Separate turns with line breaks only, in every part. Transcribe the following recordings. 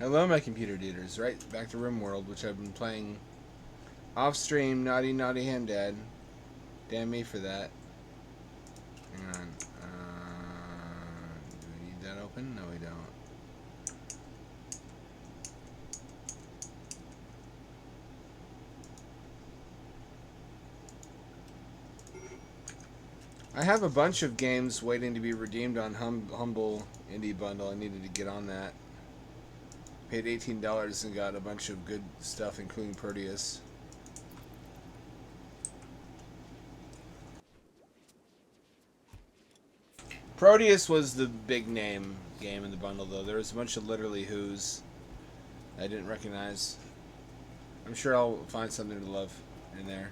Hello, my computer dudes. Right back to Rimworld, which I've been playing off stream. Naughty, naughty him, Dad. Damn me for that. Hang on. Do we need that open? No, we don't. I have a bunch of games waiting to be redeemed on Humble Indie Bundle. I needed to get on that. Paid $18 and got a bunch of good stuff, including Proteus. Proteus was the big name game in the bundle, though. There was a bunch of literally who's I didn't recognize. I'm sure I'll find something to love in there.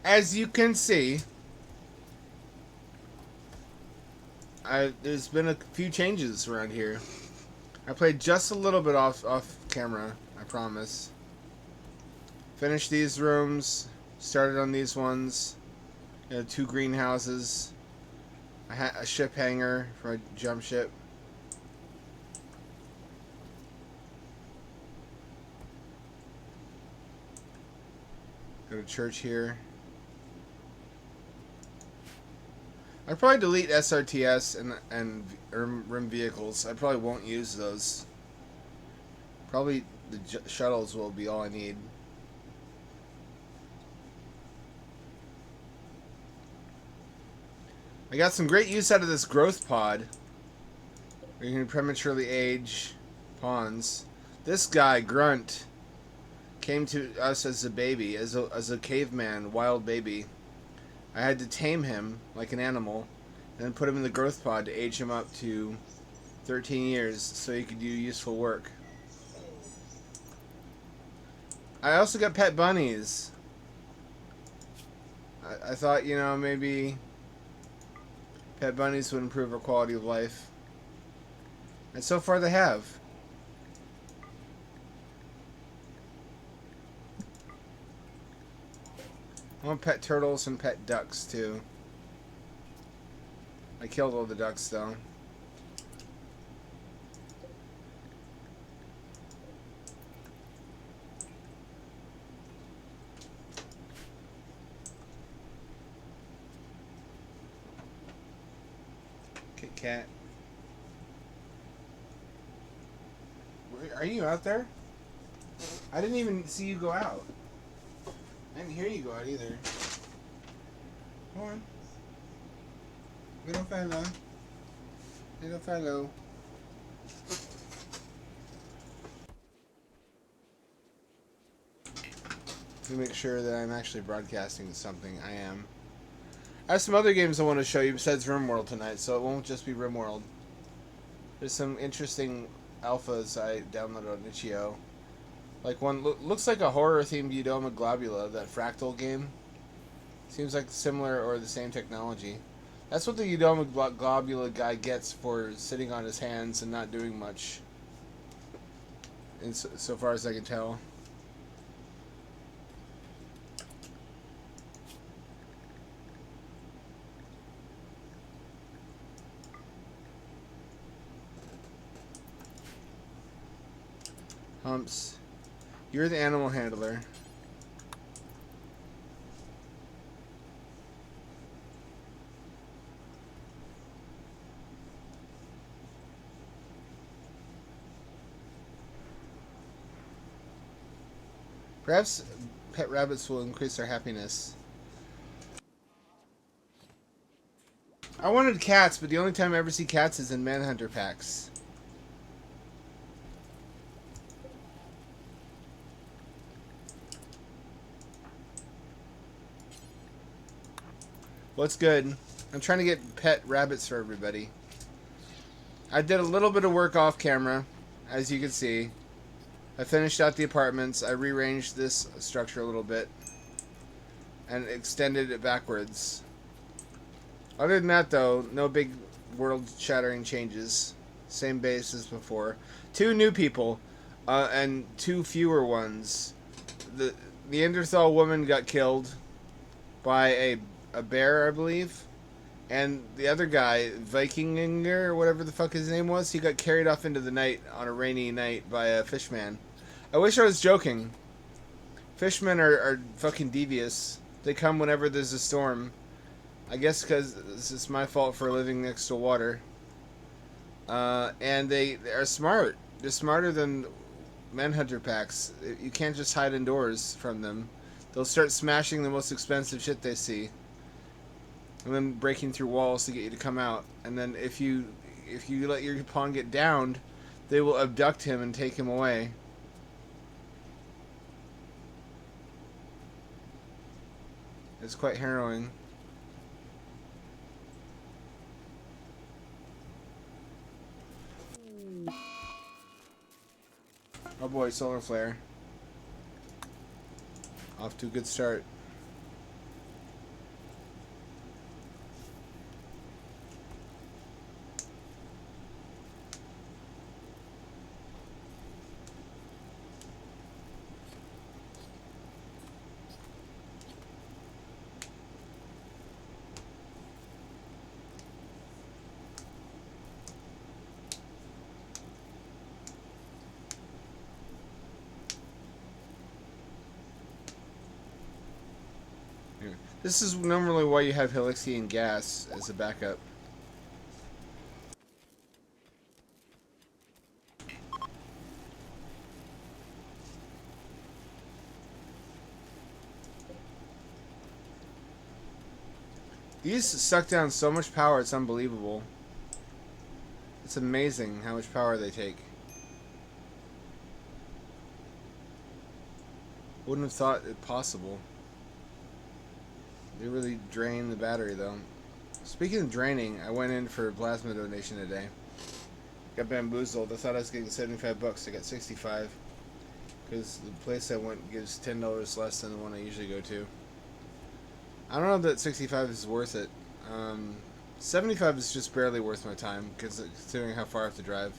As you can see, there's been a few changes around here. I played just a little bit off camera, I promise. Finished these rooms, started on these ones. You know, 2 greenhouses, a ship hangar for a jump ship. Go to church here. I'd probably delete SRTS and RIM vehicles. I probably won't use those. Probably the shuttles will be all I need. I got some great use out of this growth pod. Where you can prematurely age pawns. This guy, Grunt, came to us as a baby, as a caveman, wild baby. I had to tame him like an animal and then put him in the growth pod to age him up to 13 years so he could do useful work. I also got pet bunnies. I thought, you know, maybe pet bunnies would improve our quality of life. And so far they have. I want pet turtles and pet ducks too. I killed all the ducks though. Kit Kat. Are you out there? I didn't even see you go out. I didn't hear you go out either. Come on. Little fellow. Little fellow. To make sure that I'm actually broadcasting something, I am. I have some other games I want to show you besides Rimworld tonight, so it won't just be Rimworld. There's some interesting alphas I downloaded on itch.io. Like one looks like a horror-themed Eudoma Globula, that Fractal game. Seems like similar or the same technology. That's what the Eudoma Globula guy gets for sitting on his hands and not doing much. So far as I can tell. Humps. You're the animal handler. Perhaps pet rabbits will increase their happiness. I wanted cats, but the only time I ever see cats is in Manhunter packs. What's good? I'm trying to get pet rabbits for everybody. I did a little bit of work off camera, as you can see. I finished out the apartments. I rearranged this structure a little bit and extended it backwards. Other than that, though, no big world-shattering changes. Same base as before. 2 new people and 2 fewer ones. The Neanderthal woman got killed. by a bear, I believe. And the other guy, Vikinginger, or whatever the fuck his name was, he got carried off into the night on a rainy night by a fishman. I wish I was joking. Fishmen are fucking devious. They come whenever there's a storm. I guess because it's my fault for living next to water. And they are smart. They're smarter than manhunter packs. You can't just hide indoors from them. They'll start smashing the most expensive shit they see, and then breaking through walls to get you to come out. And then if you let your pawn get downed, they will abduct him and take him away. It's quite harrowing. Oh boy, solar flare. Off to a good start. This is normally why you have Helixian gas as a backup. These suck down so much power, it's unbelievable. It's amazing how much power they take. Wouldn't have thought it possible. They really drain the battery, though. Speaking of draining, I went in for a plasma donation today. Got bamboozled. I thought I was getting 75 bucks. I got 65. Because the place I went gives $10 less than the one I usually go to. I don't know that 65 is worth it. 75 is just barely worth my time, considering how far I have to drive.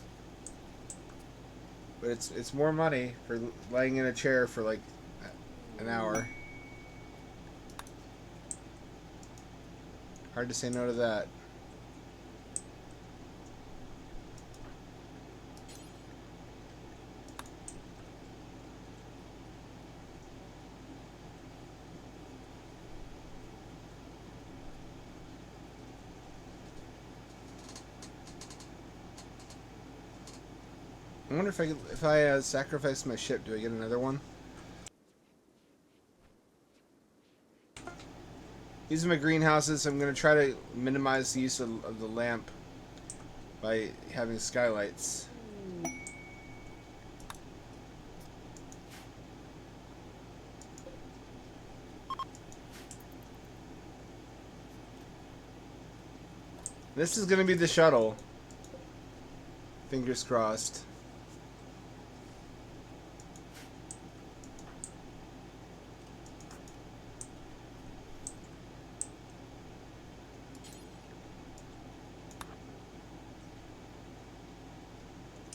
But it's more money for laying in a chair for like an hour. Hard to say no to that. I wonder if I sacrifice my ship, do I get another one? These are my greenhouses. I'm going to try to minimize the use of the lamp by having skylights. This is going to be the shuttle. Fingers crossed.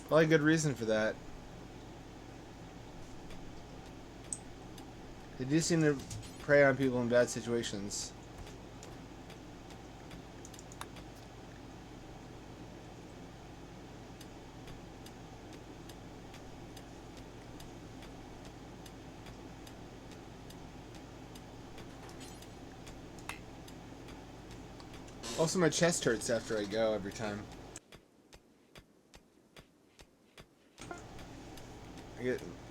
Probably a good reason for that. They do seem to prey on people in bad situations. Also, my chest hurts after I go every time.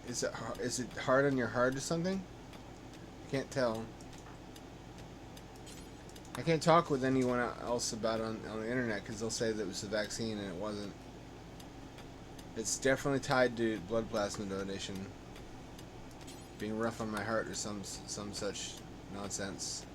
Is it hard on your heart or something? I can't tell. I can't talk with anyone else about it on the internet because they'll say that it was the vaccine and it wasn't. It's definitely tied to blood plasma donation. Being rough on my heart or some such nonsense.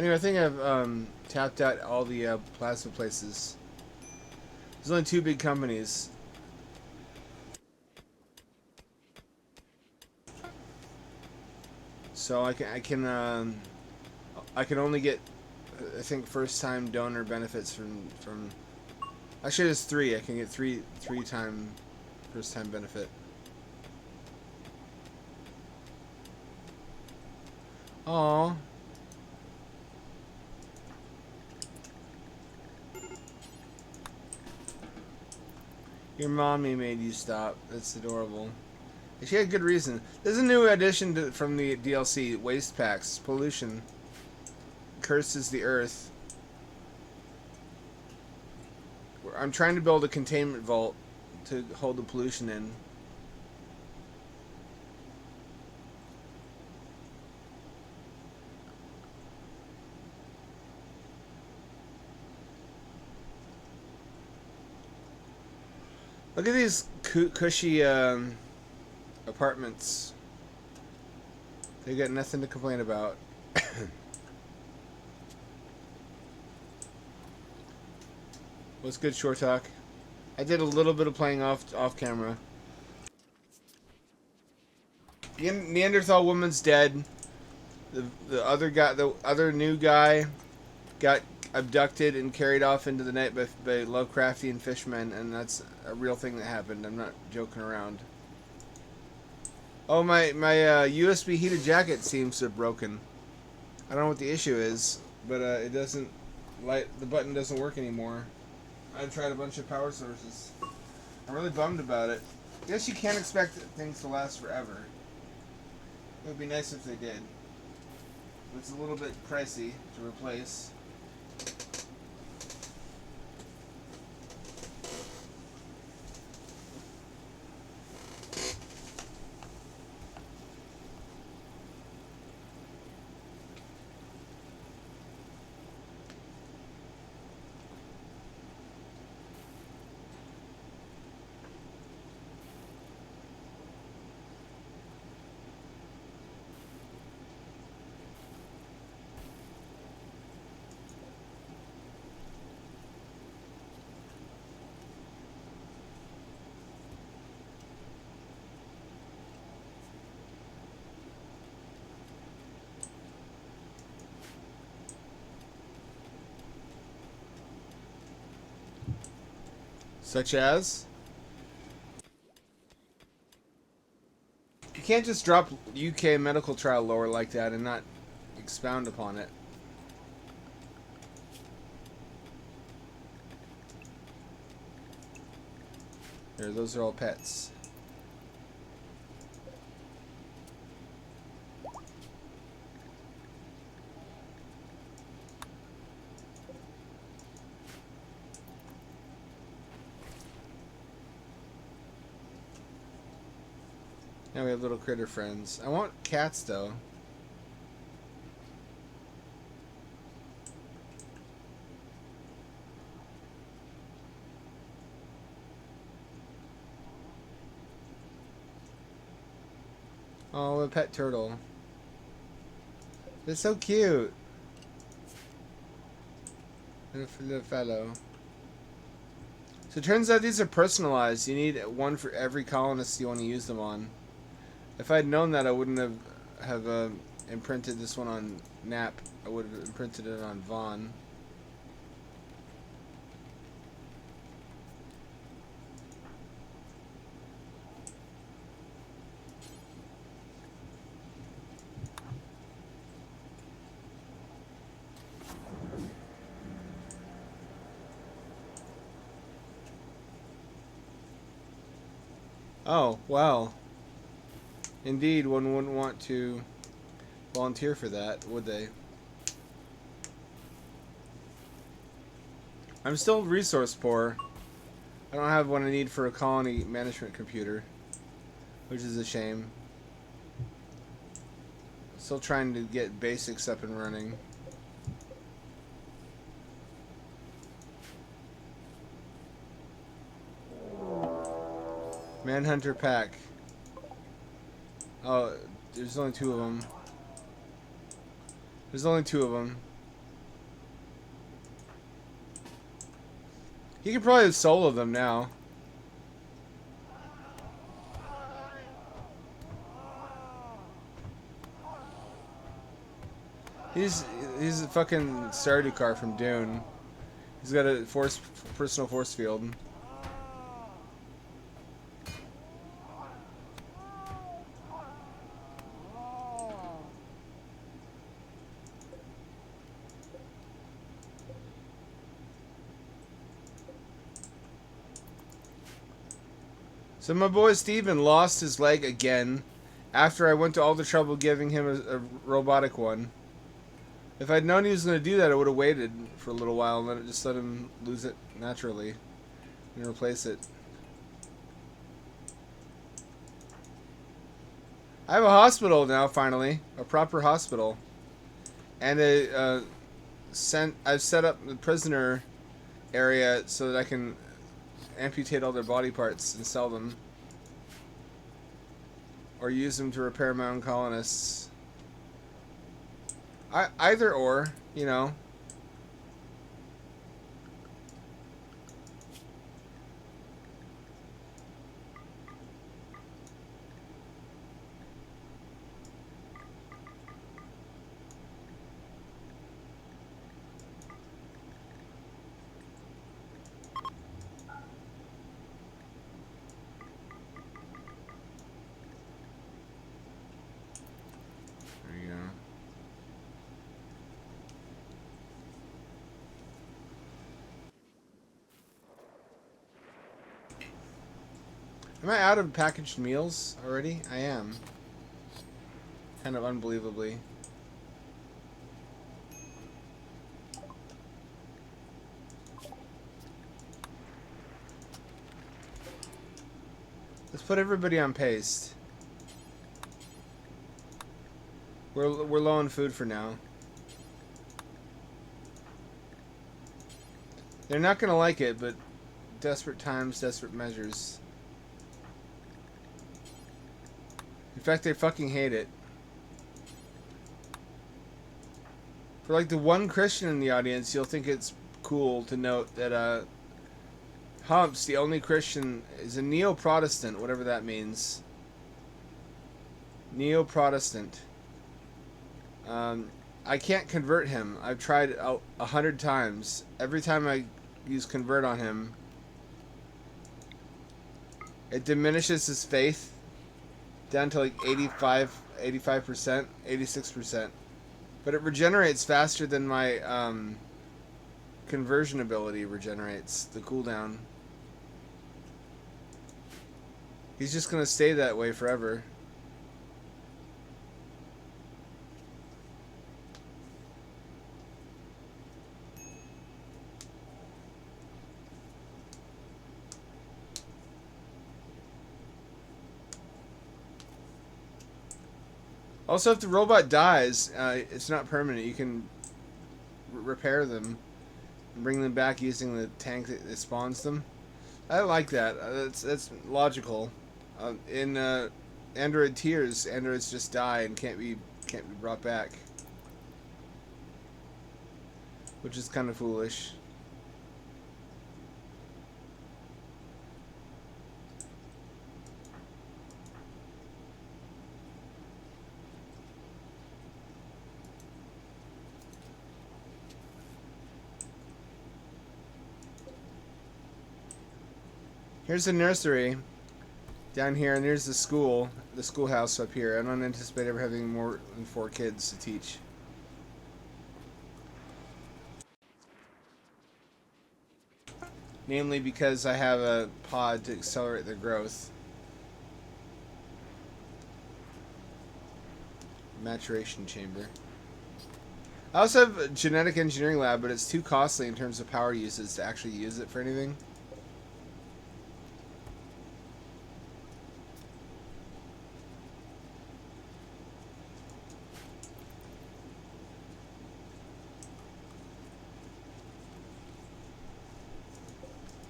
Anyway, I think I've tapped out all the plasma places. There's only two big companies. So I can only get, I think, first time donor benefits from. Actually, there's three. I can get three time first time benefit. Aww. Your mommy made you stop. That's adorable. She had good reason. There's a new addition from the DLC, Waste Packs. Pollution curses the earth. I'm trying to build a containment vault to hold the pollution in. Look at these cushy apartments. They got nothing to complain about. What's good, Short Talk? I did a little bit of playing off camera. The Neanderthal woman's dead. The other new guy, got abducted and carried off into the night by Lovecraftian fishmen, and that's a real thing that happened. I'm not joking around. Oh, my USB heated jacket seems to have broken. I don't know what the issue is, but it doesn't light. The button doesn't work anymore. I tried a bunch of power sources. I'm really bummed about it. I guess you can't expect things to last forever. It would be nice if they did. It's a little bit pricey to replace. Such as? You can't just drop UK medical trial lore like that and not expound upon it. There, those are all pets. Now we have little critter friends. I want cats though. Oh, a pet turtle. They're so cute. Little fellow. So it turns out these are personalized. You need one for every colonist you want to use them on. If I'd known that, I wouldn't have imprinted this one on Nap. I would have imprinted it on Vaughn. Oh, well. Indeed, one wouldn't want to volunteer for that, would they? I'm still resource poor. I don't have what I need for a colony management computer, which is a shame. Still trying to get basics up and running. Manhunter pack. Oh, there's only two of them. There's only two of them. He could probably solo them now. He's a fucking Stardew car from Dune. He's got a personal force field. So my boy Steven lost his leg again after I went to all the trouble giving him a robotic one. If I'd known he was going to do that, I would have waited for a little while and just let him lose it naturally and replace it. I have a hospital now, finally. A proper hospital. And I've set up the prisoner area so that I can amputate all their body parts and sell them. Or use them to repair my own colonists. Either or, you know. There you go. Am I out of packaged meals already? I am. Kind of unbelievably. Let's put everybody on paste. We're low on food for now. They're not gonna like it, but desperate times, desperate measures. In fact, they fucking hate it. For like the one Christian in the audience, you'll think it's cool to note that Humps, the only Christian, is a neo-Protestant, whatever that means. Neo-Protestant. I can't convert him. I've tried 100 times. Every time I use convert on him, it diminishes his faith down to like 85%, 86%. But it regenerates faster than my conversion ability regenerates, the cooldown. He's just going to stay that way forever. Also, if the robot dies, it's not permanent. You can repair them and bring them back using the tank that spawns them. I like that. That's logical. In Android tiers, androids just die and can't be brought back, which is kind of foolish. Here's the nursery down here, and there's the schoolhouse up here. I don't anticipate ever having more than 4 kids to teach. Namely because I have a pod to accelerate their growth. Maturation chamber. I also have a genetic engineering lab, but it's too costly in terms of power uses to actually use it for anything.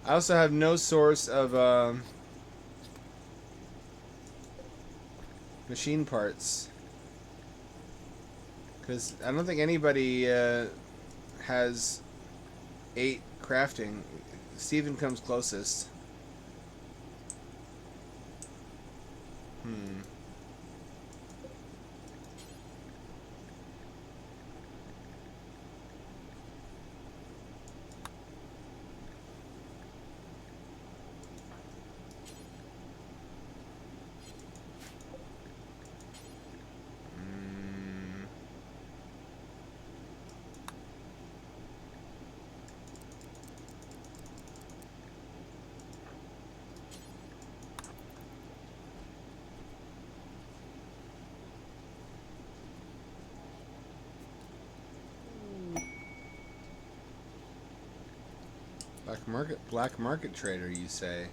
I also have no source of machine parts, because I don't think anybody has 8 crafting Steven comes closest. Hmm. Black market trader, you say?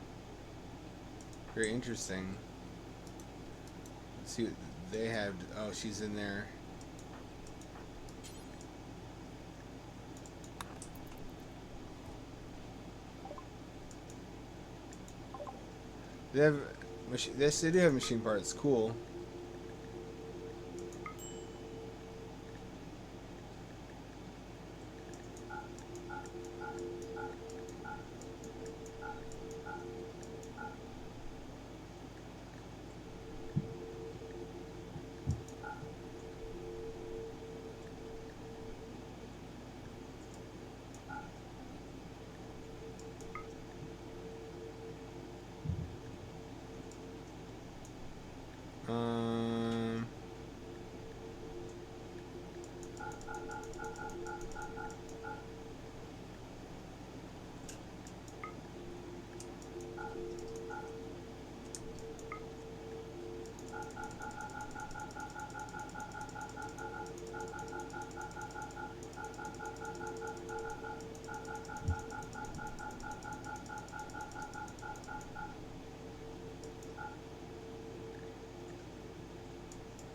Very interesting. Let's see what they have. Oh, she's in there. They have Yes, they do have machine parts. Cool. Um.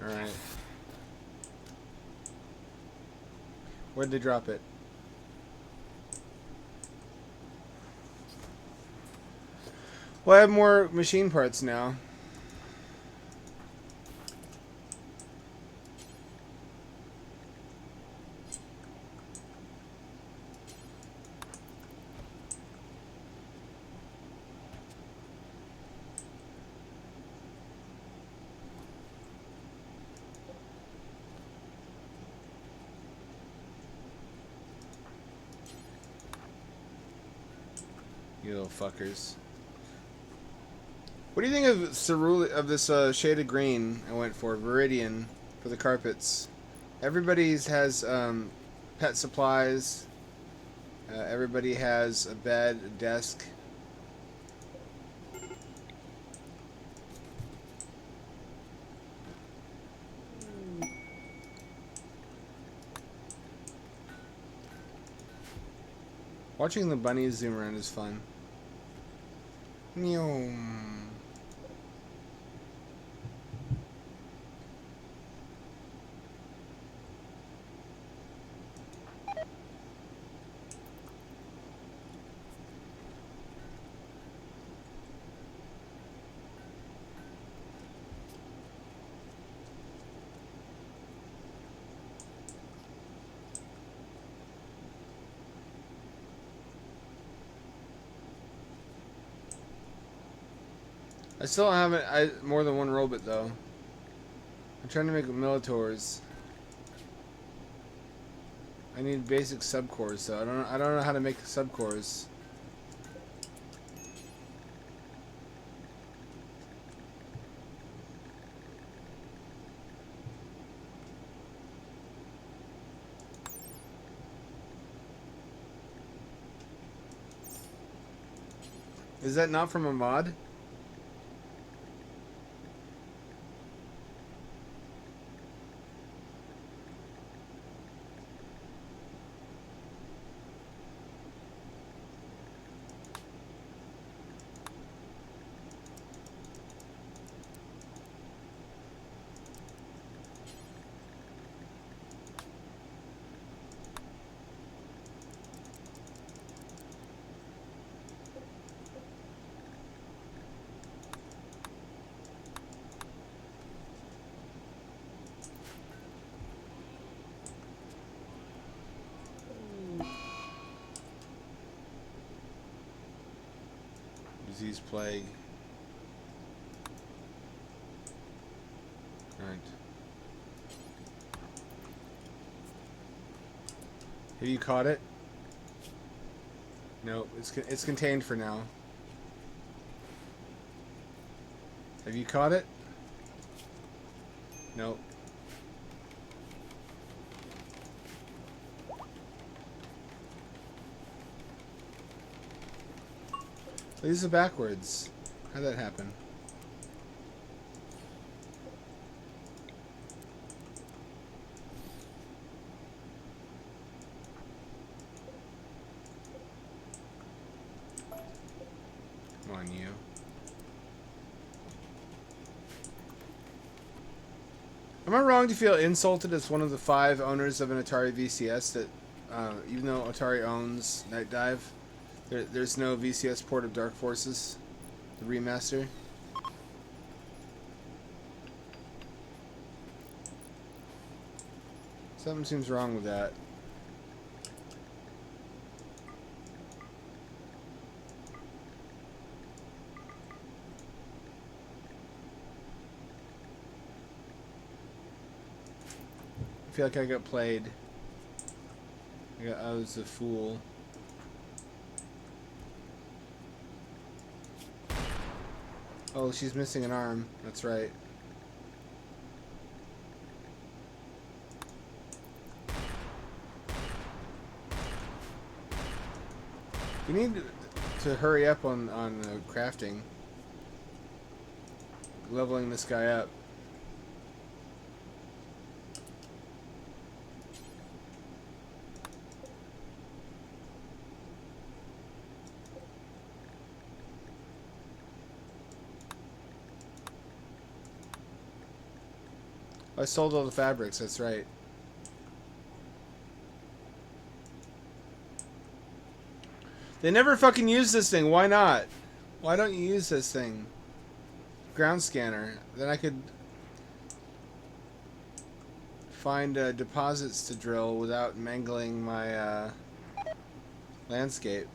All right. Where'd they drop it? Well, I have more machine parts now. You little fuckers. What do you think of cerulean, of this shaded green I went for? Viridian for the carpets. Everybody's has pet supplies. Everybody has a bed, a desk. Watching the bunnies zoom around is fun. Meow. I still haven't more than one robot though. I'm trying to make Militors. I need basic subcores, so I don't know how to make subcores. Is that not from a mod? Use plague. Alright. Have you caught it? No, it's contained for now. Have you caught it? Nope. These are backwards. How'd that happen? Come on, you. Am I wrong to feel insulted as one of the 5 owners of an Atari VCS that, even though Atari owns Night Dive, there's no VCS port of Dark Forces, the remaster? Something seems wrong with that. I feel like I got played. I was a fool. Oh, she's missing an arm. That's right. You need to hurry up on crafting. Leveling this guy up. I sold all the fabrics, that's right. They never fucking use this thing, why not? Why don't you use this thing? Ground scanner. Then I could find deposits to drill without mangling my landscape.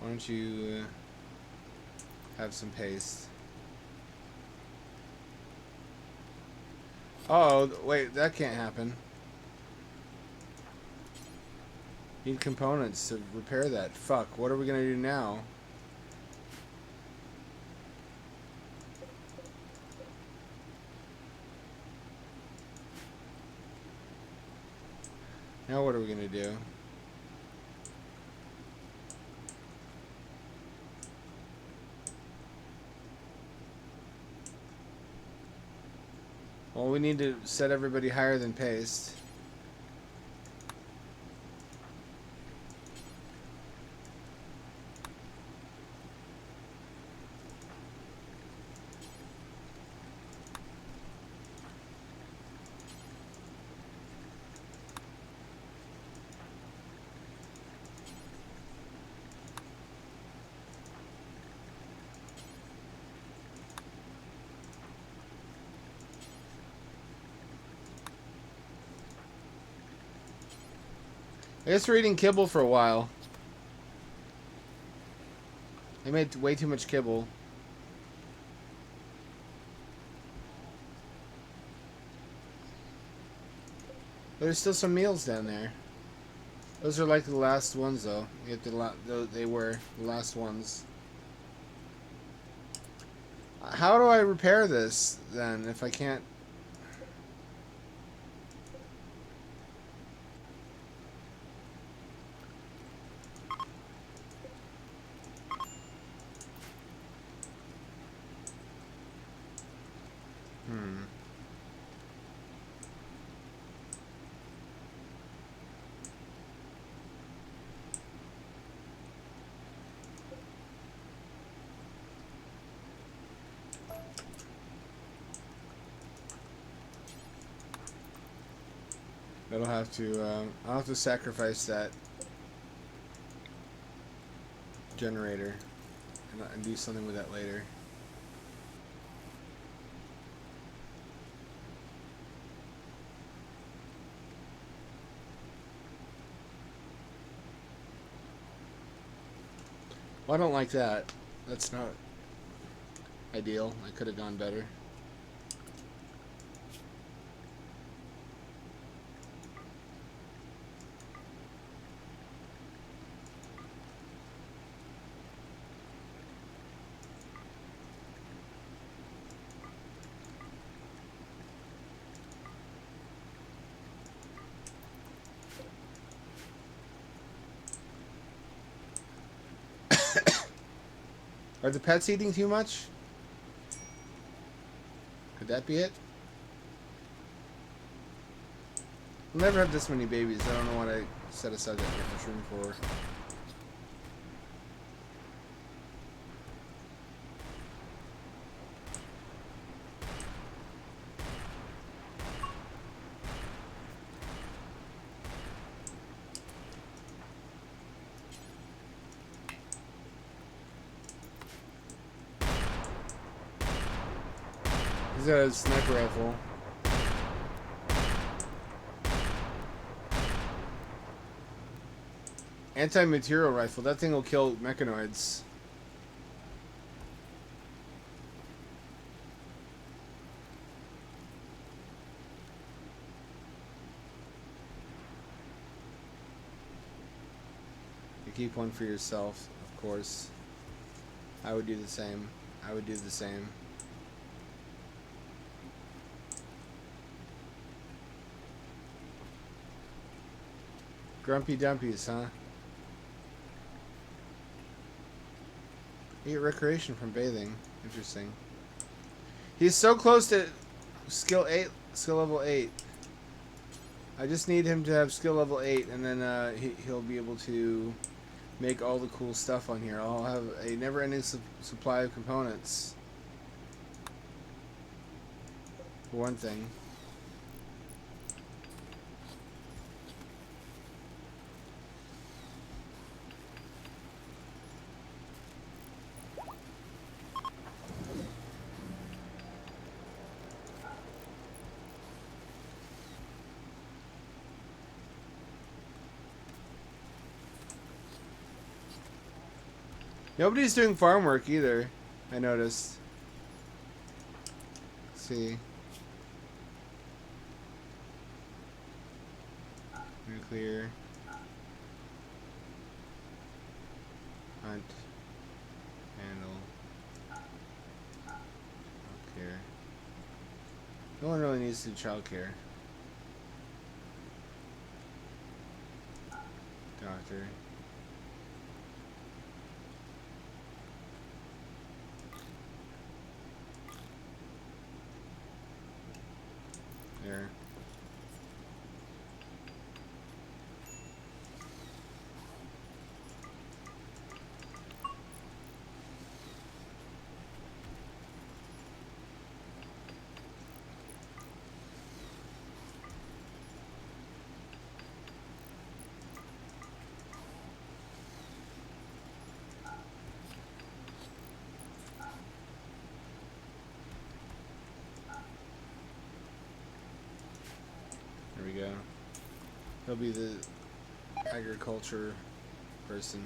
Why don't you have some paste? Oh, wait, that can't happen. Need components to repair that. Fuck, what are we gonna do now? Now what are we gonna do? Well, we need to set everybody higher than paste. I guess we're eating kibble for a while. They made way too much kibble. There's still some meals down there. Those are like the last ones, though. You have to they were the last ones. How do I repair this, then, if I can't... I'll have to sacrifice that generator and do something with that later. Well, I don't like that. That's not ideal. I could have gone better. Are the pets eating too much? Could that be it? We'll never have this many babies. I don't know what I set aside that much room for. He's got a sniper rifle. Anti-material rifle. That thing will kill mechanoids. You keep one for yourself, of course. I would do the same. I would do the same. Grumpy dumpies, huh? You get recreation from bathing. Interesting. He's so close to skill level 8. I just need him to have skill level 8, and then he'll be able to make all the cool stuff on here. I'll have a never-ending supply of components. For one thing. Nobody's doing farm work either, I noticed. Let's see. Nuclear. Hunt. Handle. Healthcare. No one really needs to do childcare. Doctor. There. There we go. He'll be the agriculture person.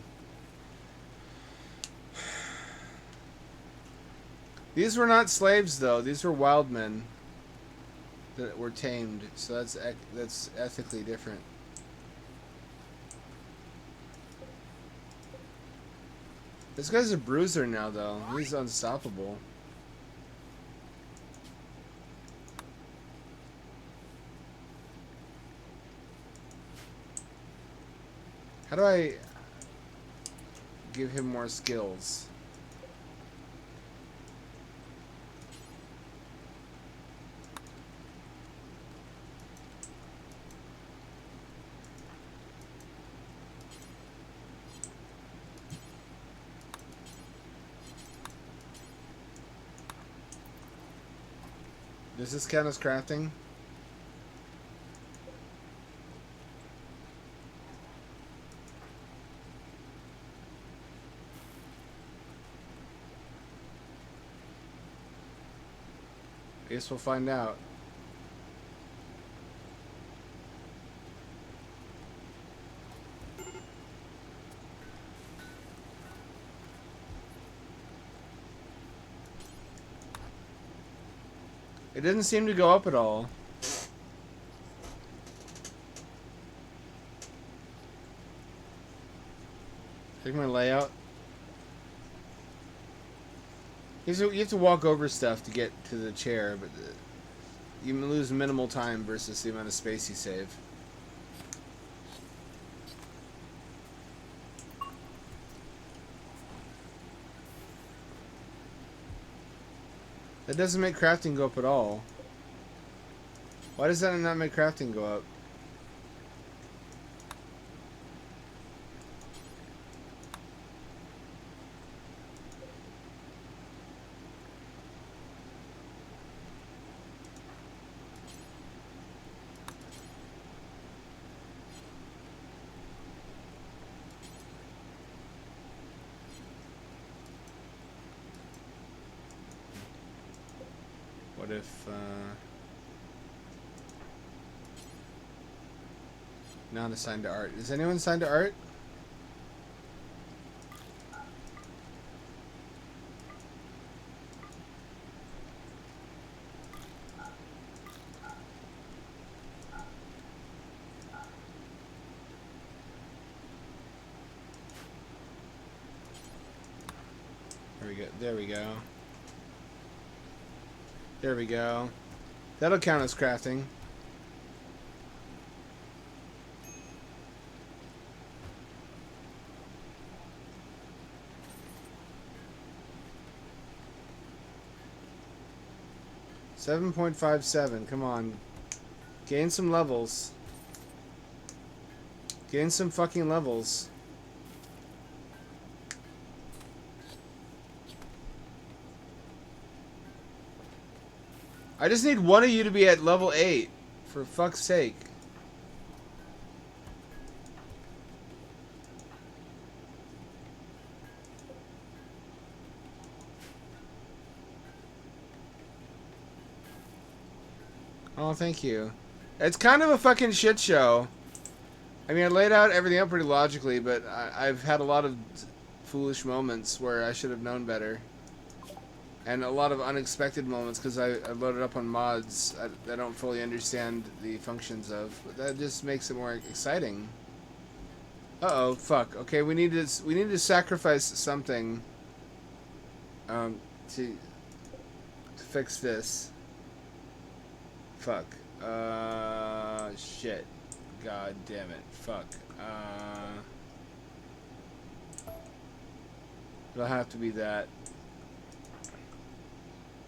These were not slaves, though. These were wild men that were tamed. So that's ethically different. This guy's a bruiser now, though. He's unstoppable. How do I give him more skills? Does this count as crafting? I guess we'll find out. It didn't seem to go up at all. Check my layout. You have to walk over stuff to get to the chair, but you lose minimal time versus the amount of space you save. That doesn't make crafting go up at all. Why does that not make crafting go up? What if, not assigned to art. Is anyone assigned to art? There we go. There we go. There we go. That'll count as crafting. $7.57. Come on. Gain some levels. Gain some fucking levels. I just need one of you to be at level 8. For fuck's sake. Oh, thank you. It's kind of a fucking shit show. I mean, I laid out everything up pretty logically, but I've had a lot of foolish moments where I should have known better. And a lot of unexpected moments because I loaded up on mods I don't fully understand the functions of. But that just makes it more exciting. Uh-oh, fuck. Okay, we need to sacrifice something to fix this. Fuck. Shit. God damn it. Fuck. It'll have to be that.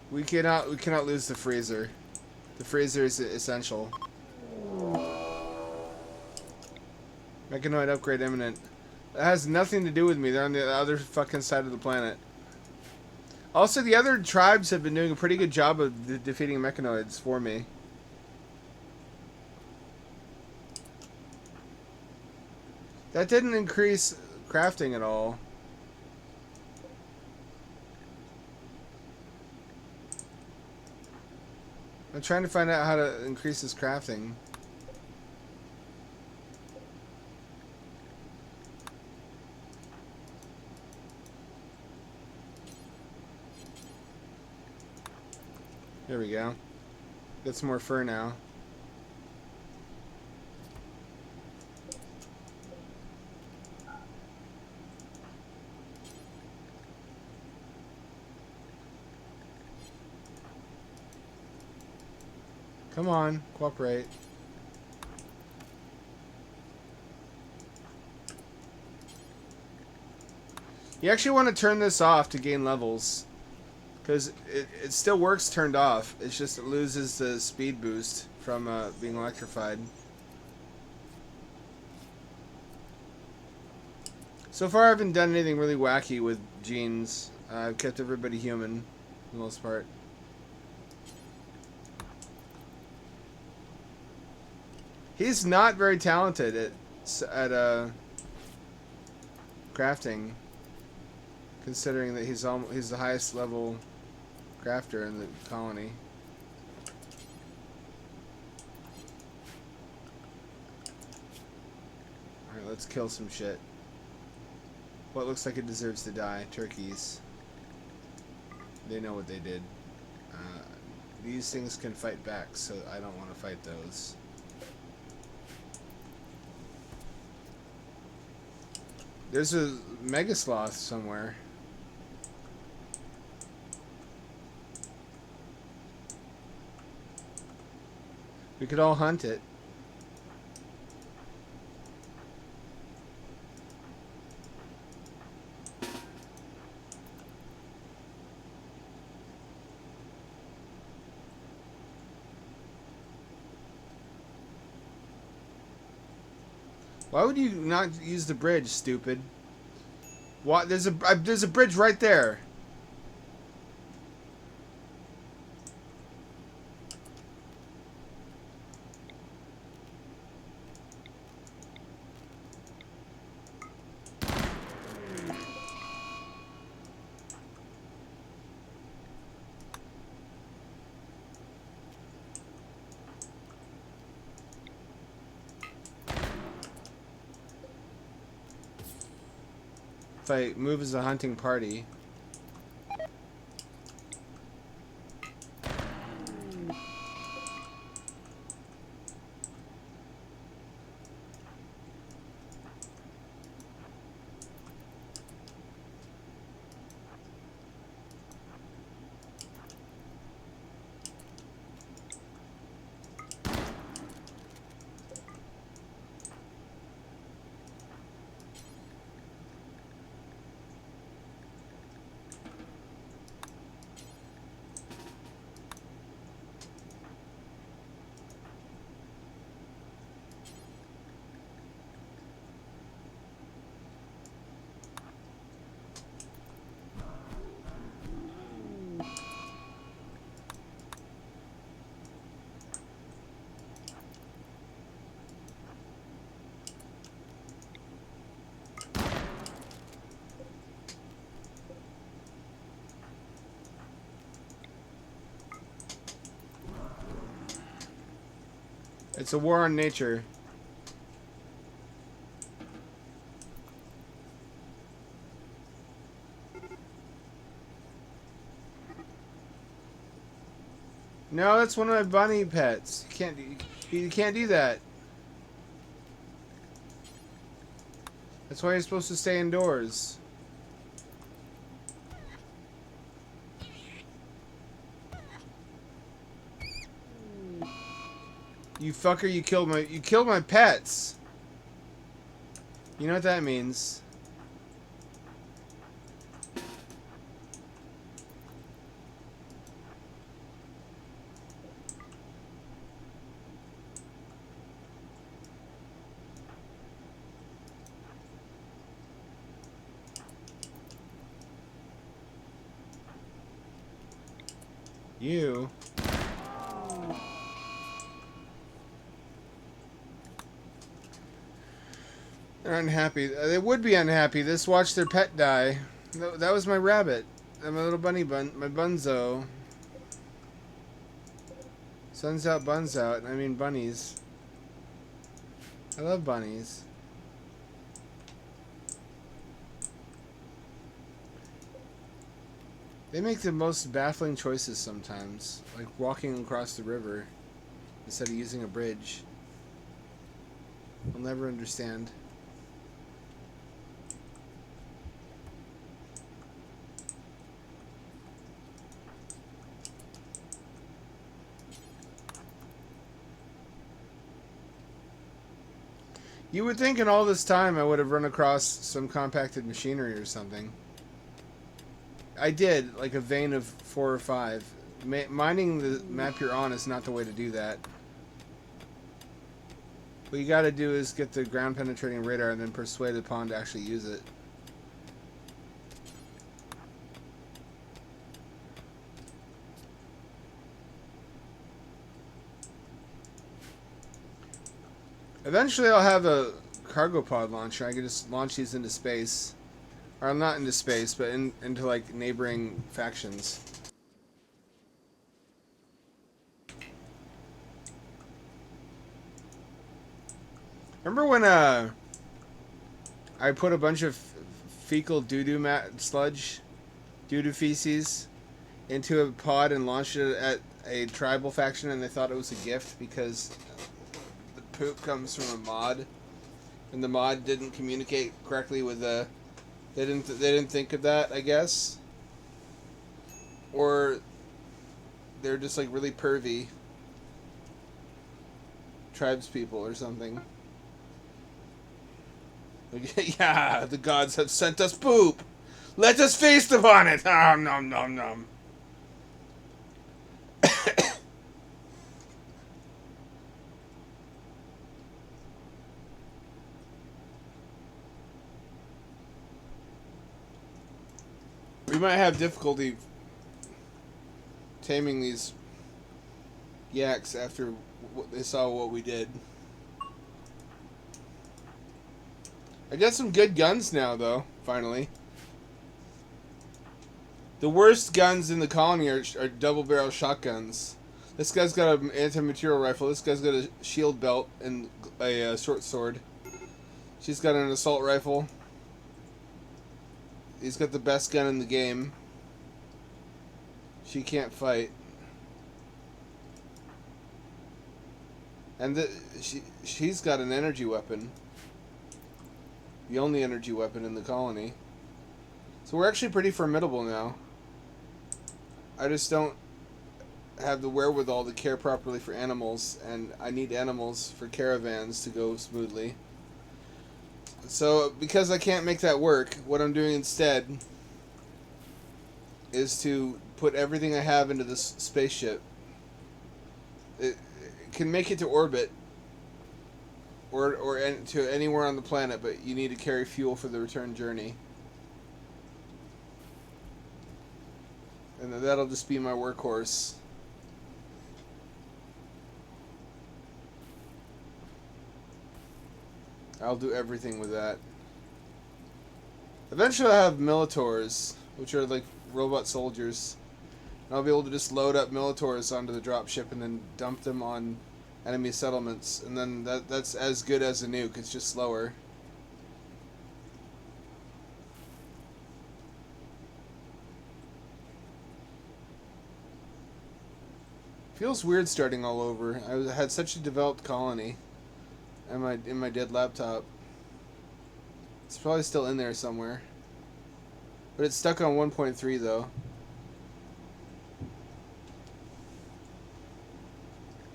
We cannot lose the freezer. The freezer is essential. Mechanoid upgrade imminent. That has nothing to do with me. They're on the other fucking side of the planet. Also, the other tribes have been doing a pretty good job of defeating mechanoids for me. That didn't increase crafting at all. I'm trying to find out how to increase this crafting. There we go. Get some more fur now. Come on, cooperate. You actually want to turn this off to gain levels. Because it still works turned off. It's just it loses the speed boost from being electrified. So far I haven't done anything really wacky with genes. I've kept everybody human for the most part. He's not very talented at crafting, considering that he's the highest level crafter in the colony. Alright, let's kill some shit. What looks like it deserves to die. Turkeys. They know what they did. these things can fight back, so I don't want to fight those. There's a mega sloth somewhere. We could all hunt it. Why would you not use the bridge, stupid? What? There's a bridge right there. If I move as a hunting party. It's a war on nature. No, that's one of my bunny pets. You can't do that. That's why you're supposed to stay indoors. You fucker, you killed my pets. You know what that means. You. They're unhappy. They would be unhappy. Just watch their pet die. That was my rabbit. My little bunny my bunzo. Sun's out, bun's out. I mean bunnies. I love bunnies. They make the most baffling choices sometimes. Like walking across the river instead of using a bridge. I'll never understand. You would think in all this time I would have run across some compacted machinery or something. I did, like a vein of 4 or 5. Mining the map you're on is not the way to do that. What you gotta do is get the ground penetrating radar and then persuade the pawn to actually use it. Eventually I'll have a cargo pod launcher. I can just launch these into space. Or not into space, but into like neighboring factions. Remember when I put a bunch of fecal doo-doo sludge, doo-doo feces, into a pod and launched it at a tribal faction, and they thought it was a gift because the poop comes from a mod, and the mod didn't communicate correctly with the. They didn't think of that, I guess, or they're just like really pervy tribes people or something. Like, yeah, the gods have sent us poop. Let us feast upon it. Nom nom nom nom. We might have difficulty taming these yaks after they saw what we did. I got some good guns now, though, finally. The worst guns in the colony are double-barrel shotguns. This guy's got an anti-material rifle. This guy's got a shield belt and a short sword. She's got an assault rifle. He's got the best gun in the game. She can't fight. And she's got an energy weapon. The only energy weapon in the colony. So we're actually pretty formidable now. I just don't have the wherewithal to care properly for animals, and I need animals for caravans to go smoothly. So, because I can't make that work, what I'm doing instead is to put everything I have into this spaceship. It can make it to orbit, or to anywhere on the planet, but you need to carry fuel for the return journey. And that'll just be my workhorse. I'll do everything with that. Eventually I'll have Militors, which are like robot soldiers. And I'll be able to just load up Militors onto the dropship and then dump them on enemy settlements. And then that's as good as a nuke, it's just slower. Feels weird starting all over. I had such a developed colony in my dead laptop. It's probably still in there somewhere. But it's stuck on 1.3 though.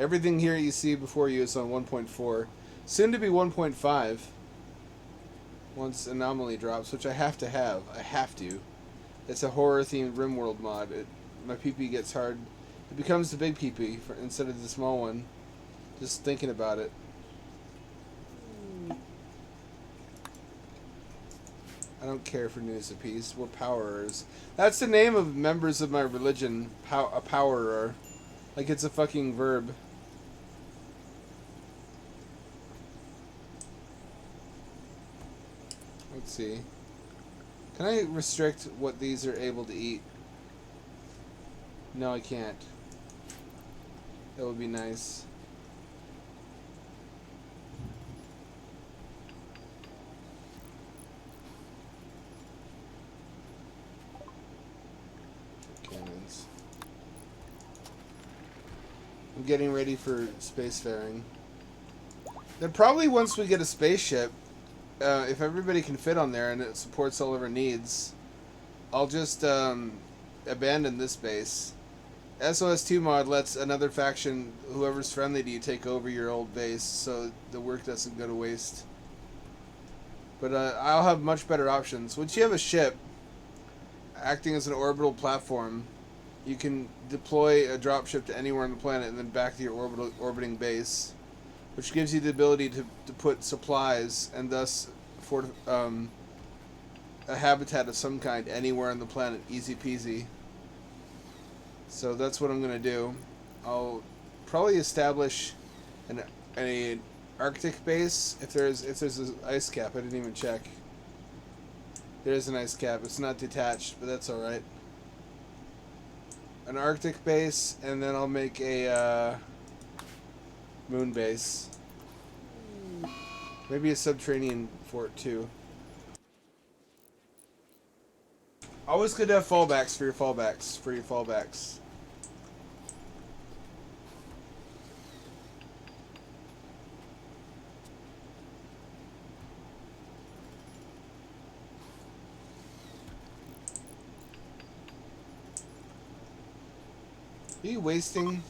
Everything here you see before you is on 1.4. Soon to be 1.5. Once Anomaly drops, which I have to have. I have to. It's a horror themed Rimworld mod. My PP gets hard. It becomes the big PP instead of the small one. Just thinking about it. I don't care for news of peace. We're powerers. That's the name of members of my religion. A powerer. Like it's a fucking verb. Let's see. Can I restrict what these are able to eat? No, I can't. That would be nice. Cannons. I'm getting ready for spacefaring. Then probably once we get a spaceship, if everybody can fit on there and it supports all of our needs, I'll just abandon this base. SOS2 mod lets another faction, whoever's friendly to you, take over your old base, so the work doesn't go to waste. But I'll have much better options. Once you have a ship acting as an orbital platform, you can deploy a dropship to anywhere on the planet and then back to your orbiting base, which gives you the ability to put supplies and thus a habitat of some kind anywhere on the planet, easy peasy. So that's what I'm gonna do. I'll probably establish an Arctic base if there's an ice cap. I didn't even check. There is an ice cap. It's not detached, but that's all right. An Arctic base, and then I'll make a moon base. Maybe a subterranean fort too. Always good to have fallbacks for your fallbacks. Are you wasting?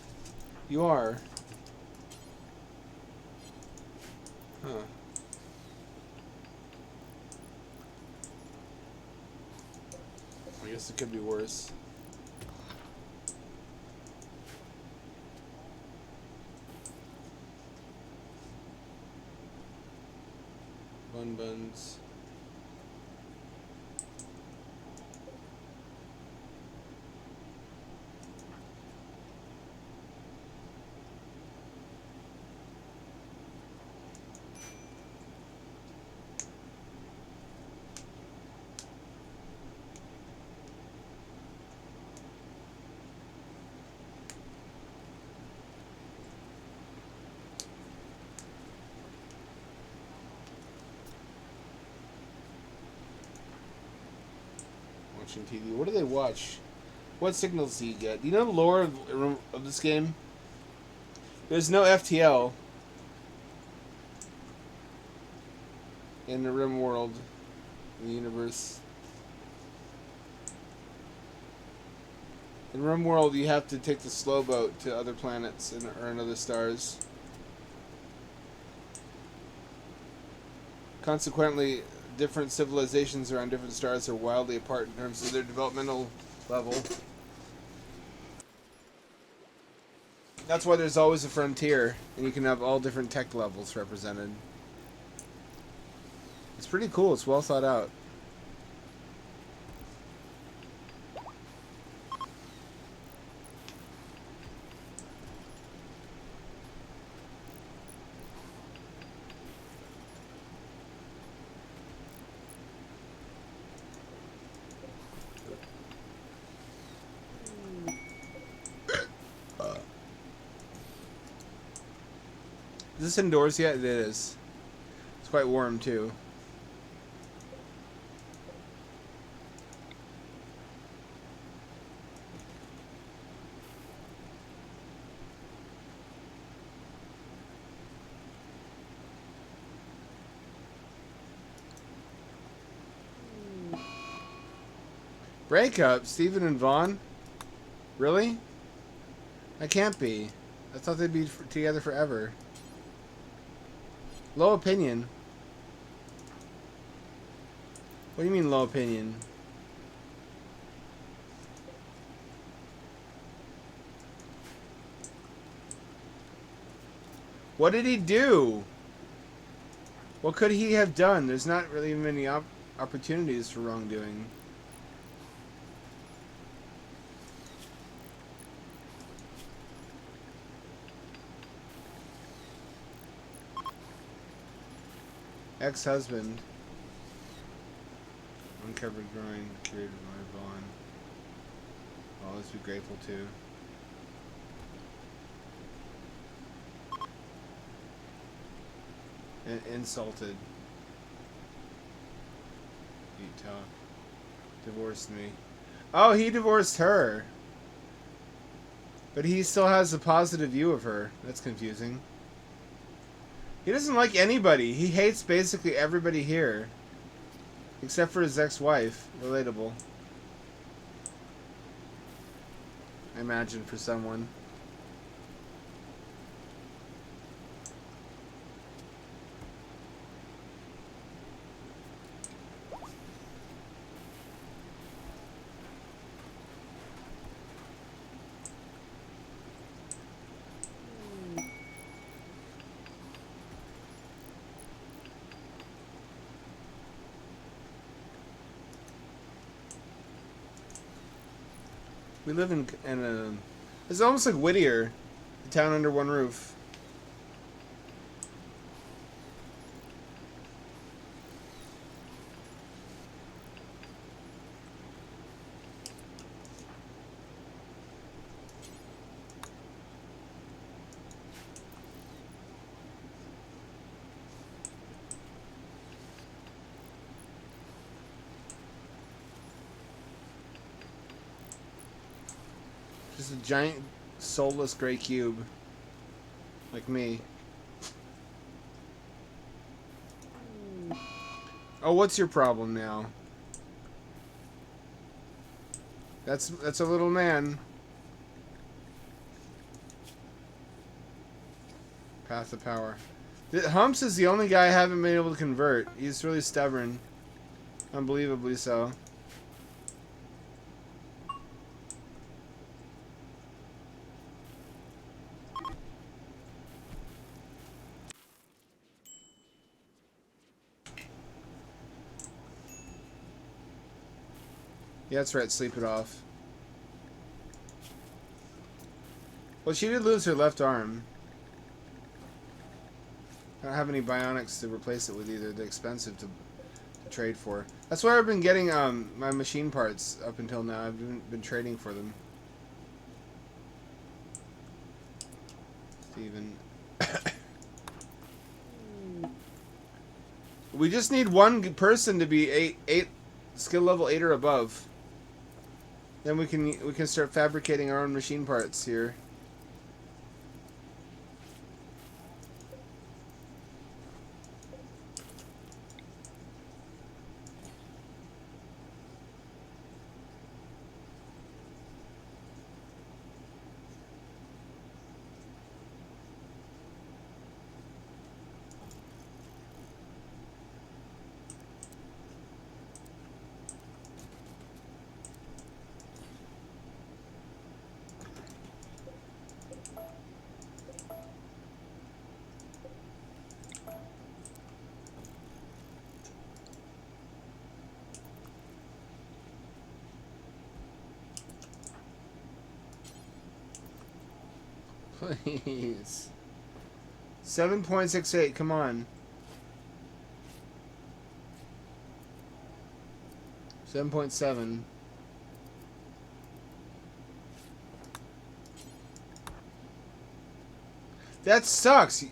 You are. Huh. I guess it could be worse. Buns. Watching TV. What do they watch? What signals do you get? Do you know the lore of this game? There's no FTL in the Rimworld, in the universe. In Rimworld, you have to take the slow boat to other planets or in other stars. Consequently, different civilizations around different stars are wildly apart in terms of their developmental level. That's why there's always a frontier, and you can have all different tech levels represented. It's pretty cool. It's well thought out. Is this indoors yet? It is. It's quite warm too. Breakup? Steven and Vaughn? Really? That can't be. I thought they'd be together forever. Low opinion. What do you mean low opinion? What did he do? What could he have done? There's not really many opportunities for wrongdoing. Ex-husband. Uncovered groin, cured by Vaughn. I'll always be grateful to. And insulted. You talk. Divorced me. Oh, he divorced her. But he still has a positive view of her. That's confusing. He doesn't like anybody. He hates basically everybody here. Except for his ex-wife. Relatable. I imagine for someone. We live in a... It's almost like Whittier. A town under one roof. Just a giant, soulless gray cube. Like me. Oh, what's your problem now? That's a little man. Path of Power. Humps is the only guy I haven't been able to convert. He's really stubborn. Unbelievably so. Yeah, that's right. Sleep it off. Well, she did lose her left arm. I don't have any bionics to replace it with either. They're expensive to trade for. That's why I've been getting my machine parts up until now. I've been trading for them. Steven. We just need one person to be eight skill level 8 or above. Then we can start fabricating our own machine parts here. Please. 7.68, come on. 7.7. That sucks.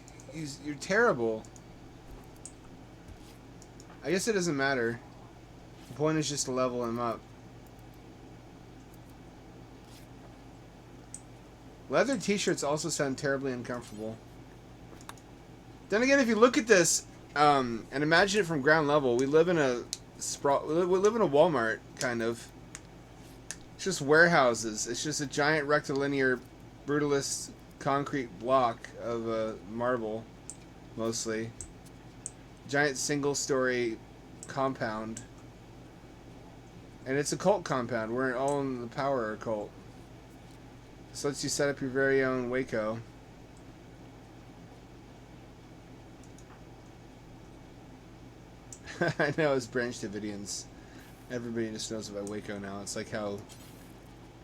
You're terrible. I guess it doesn't matter. The point is just to level him up. Leather t-shirts also sound terribly uncomfortable. Then again, if you look at this and imagine it from ground level, we live in a we live in a Walmart kind of. It's just warehouses. It's just a giant rectilinear, brutalist concrete block of marble, mostly. Giant single-story compound, and it's a cult compound. We're all in the power cult. This lets you set up your very own Waco. I know, it's Branch Davidians. Everybody just knows about Waco now. It's like how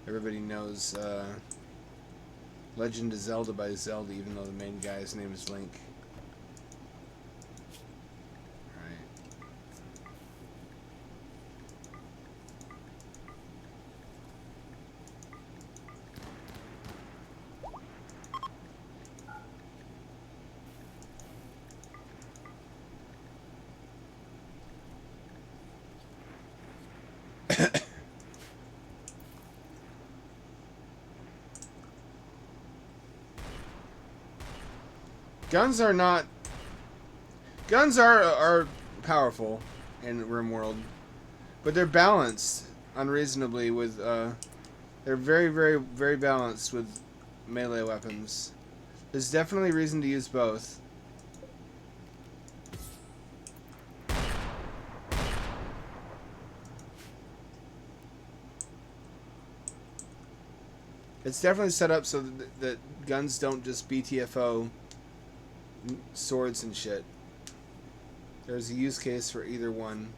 everybody knows Legend of Zelda by Zelda, even though the main guy's name is Link. Guns are powerful in Rimworld, but they're balanced unreasonably with they're very balanced with melee weapons. There's definitely reason to use both. It's definitely set up so that guns don't just BTFO swords and shit. There's a use case for either one.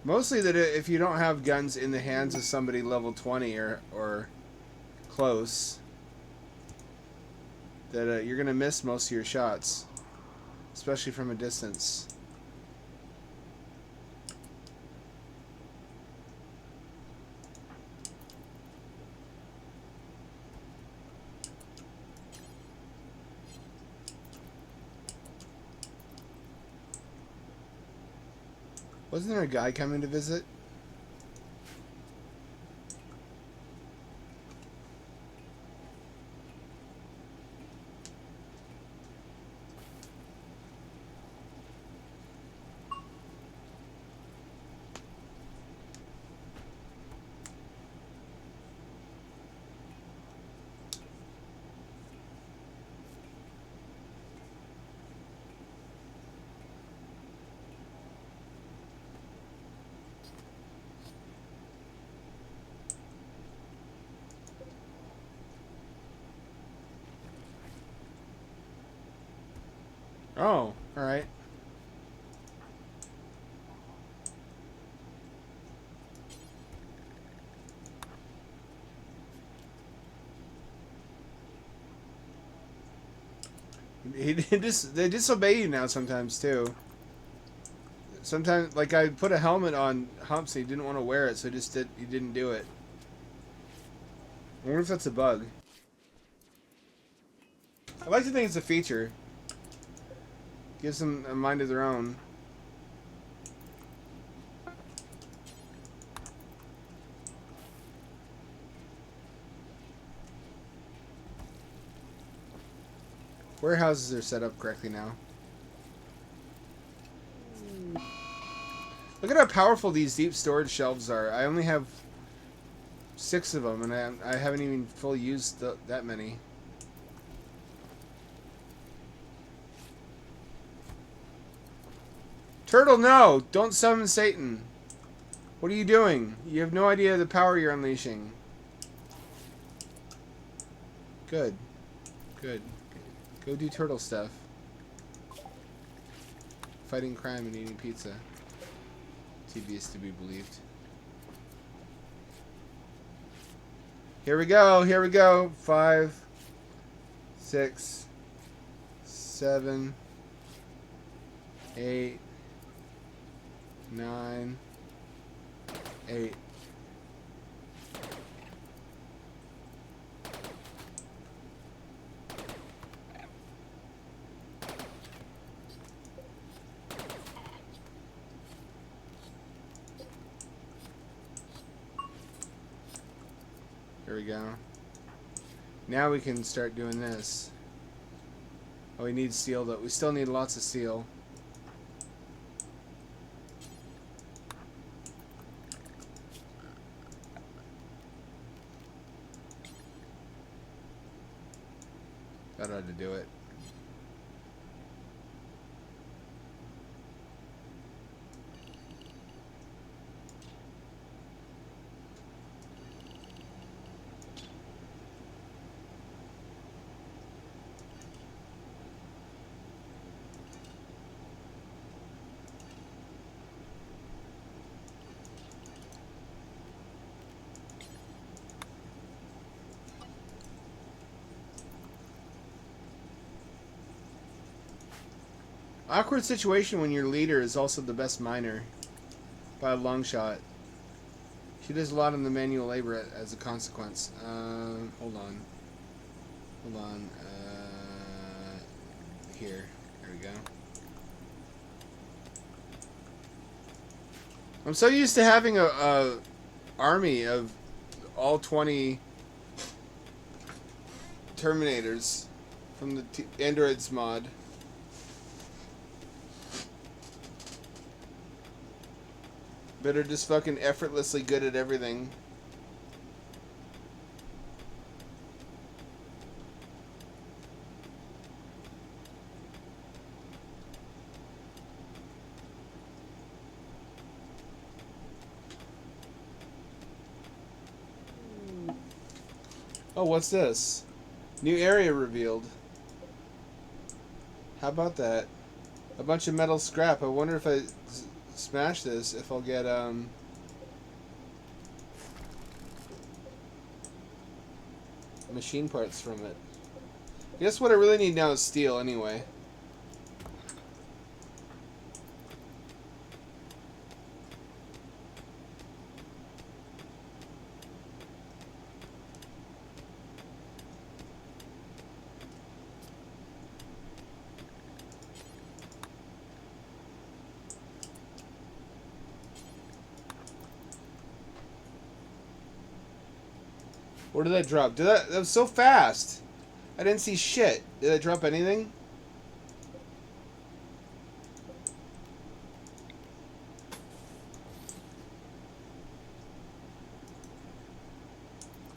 Mostly that if you don't have guns in the hands of somebody level 20 or close, that you're gonna miss most of your shots, especially from a distance. Wasn't there a guy coming to visit? Oh, alright. They disobey you now sometimes too. Sometimes, like I put a helmet on Humps, and he didn't want to wear it, so he didn't do it. I wonder if that's a bug. I like to think it's a feature. Gives them a mind of their own. Warehouses are set up correctly now. Look at how powerful these deep storage shelves are. I only have 6 of them, and I haven't even fully used that many. Turtle, no! Don't summon Satan. What are you doing? You have no idea the power you're unleashing. Good. Good. Go do turtle stuff. Fighting crime and eating pizza. TV is to be believed. Here we go. Here we go. 5, 6, 7, 8, 9, 8. Here we go. Now we can start doing this. Oh, we need steel though. We still need lots of steel. That ought to do it. Awkward situation when your leader is also the best miner. By a long shot. She does a lot of the manual labor as a consequence. Hold on. Hold on. Here. There we go. I'm so used to having a army of all 20 Terminators from the Androids mod. That are just fucking effortlessly good at everything. Oh, what's this? New area revealed. How about that? A bunch of metal scrap. I wonder if I smash this, if I'll get machine parts from it. I guess what I really need now is steel anyway. Where did that drop? That was so fast. I didn't see shit. Did I drop anything?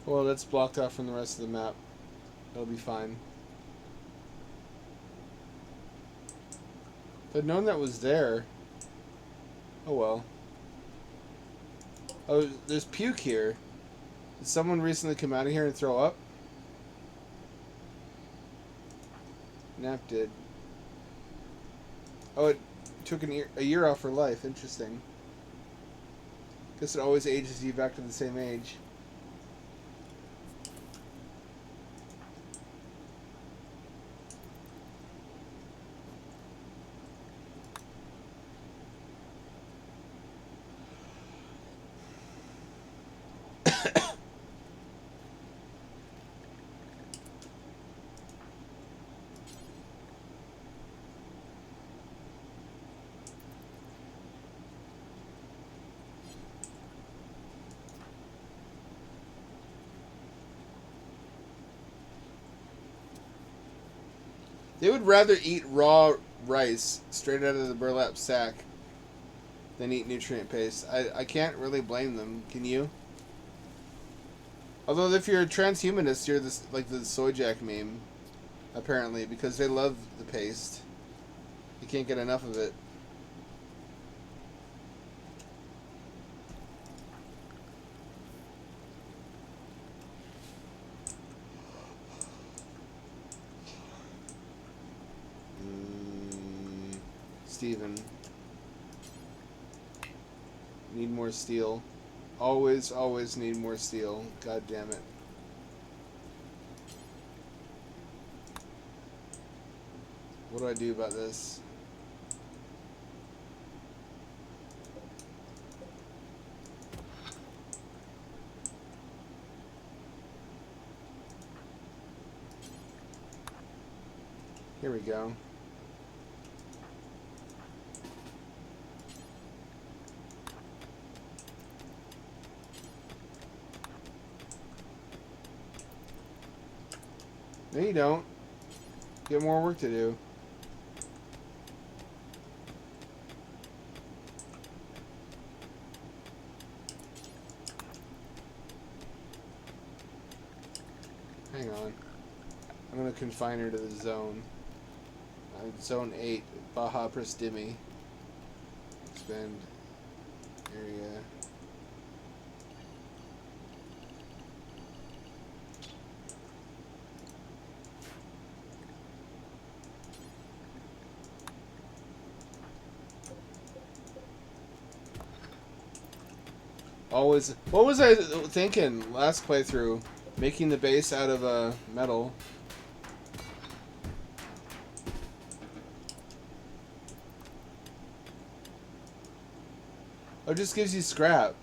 Well, that's blocked off from the rest of the map. That'll be fine. If I'd known that was there. Oh well. Oh, there's puke here. Did someone recently come out of here and throw up? Nap did. Oh, it took a year off her life. Interesting. Guess it always ages you back to the same age. They would rather eat raw rice straight out of the burlap sack than eat nutrient paste. I can't really blame them. Can you? Although if you're a transhumanist, you're this like the soy jack meme, apparently, because they love the paste. You can't get enough of it. Steven. Need more steel. Always, always need more steel. God damn it. What do I do about this? Here we go. No, you don't. You have more work to do. Hang on. I'm going to confine her to the zone. Zone 8, Baja Pristimi. Expand area. Always. What was I thinking last playthrough? Making the base out of metal. Oh, it just gives you scrap.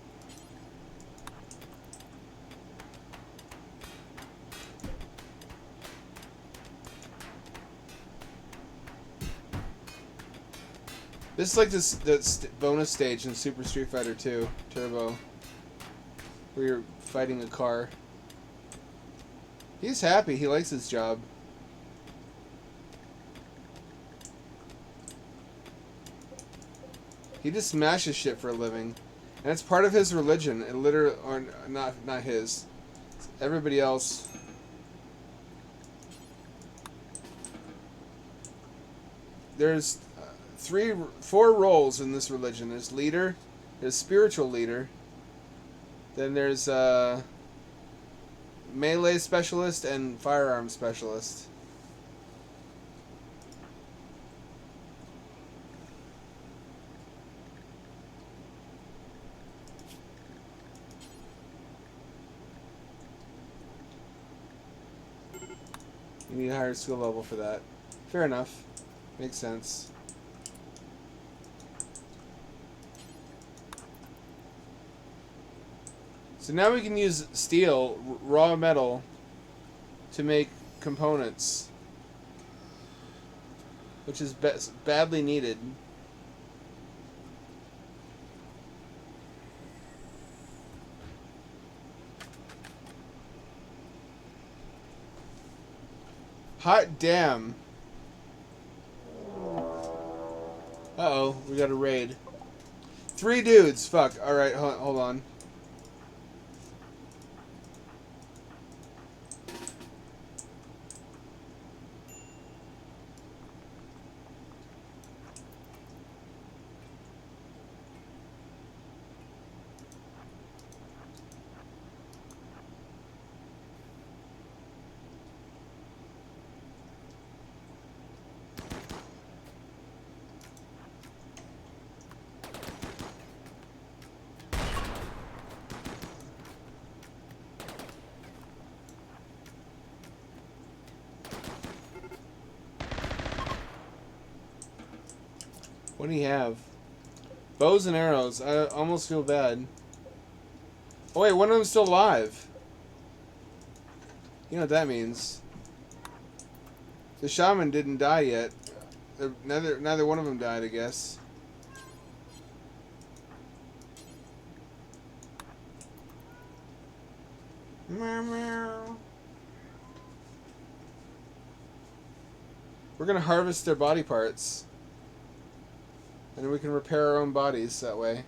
This is like this bonus stage in Super Street Fighter 2 Turbo, where you're fighting a car. He's happy. He likes his job. He just smashes shit for a living, and it's part of his religion. It literally, or not his. Everybody else. There's 4 roles in this religion. There's leader, there's spiritual leader, then there's melee specialist and firearm specialist. You need a higher skill level for that. Fair enough. Makes sense. So now we can use steel, raw metal, to make components, which is badly needed. Hot damn. Uh-oh, we got a raid. 3 dudes, fuck. Alright, hold on. What do you have? Bows and arrows. I almost feel bad. Oh wait, one of them's still alive. You know what that means. The shaman didn't die yet. Neither one of them died, I guess. Meow, meow. We're gonna harvest their body parts. And then we can repair our own bodies that way.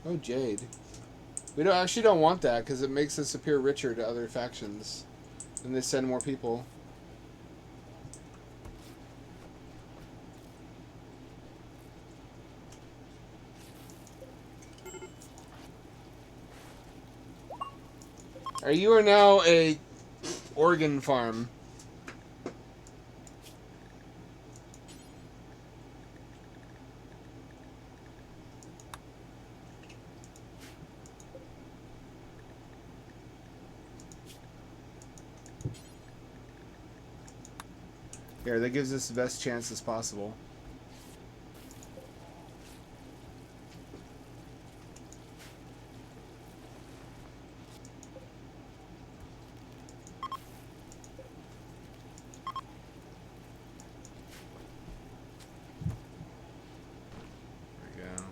Oh, jade. We actually don't want that because it makes us appear richer to other factions. And they send more people. You are now a organ farm. Here, that gives us the best chances possible. There we go.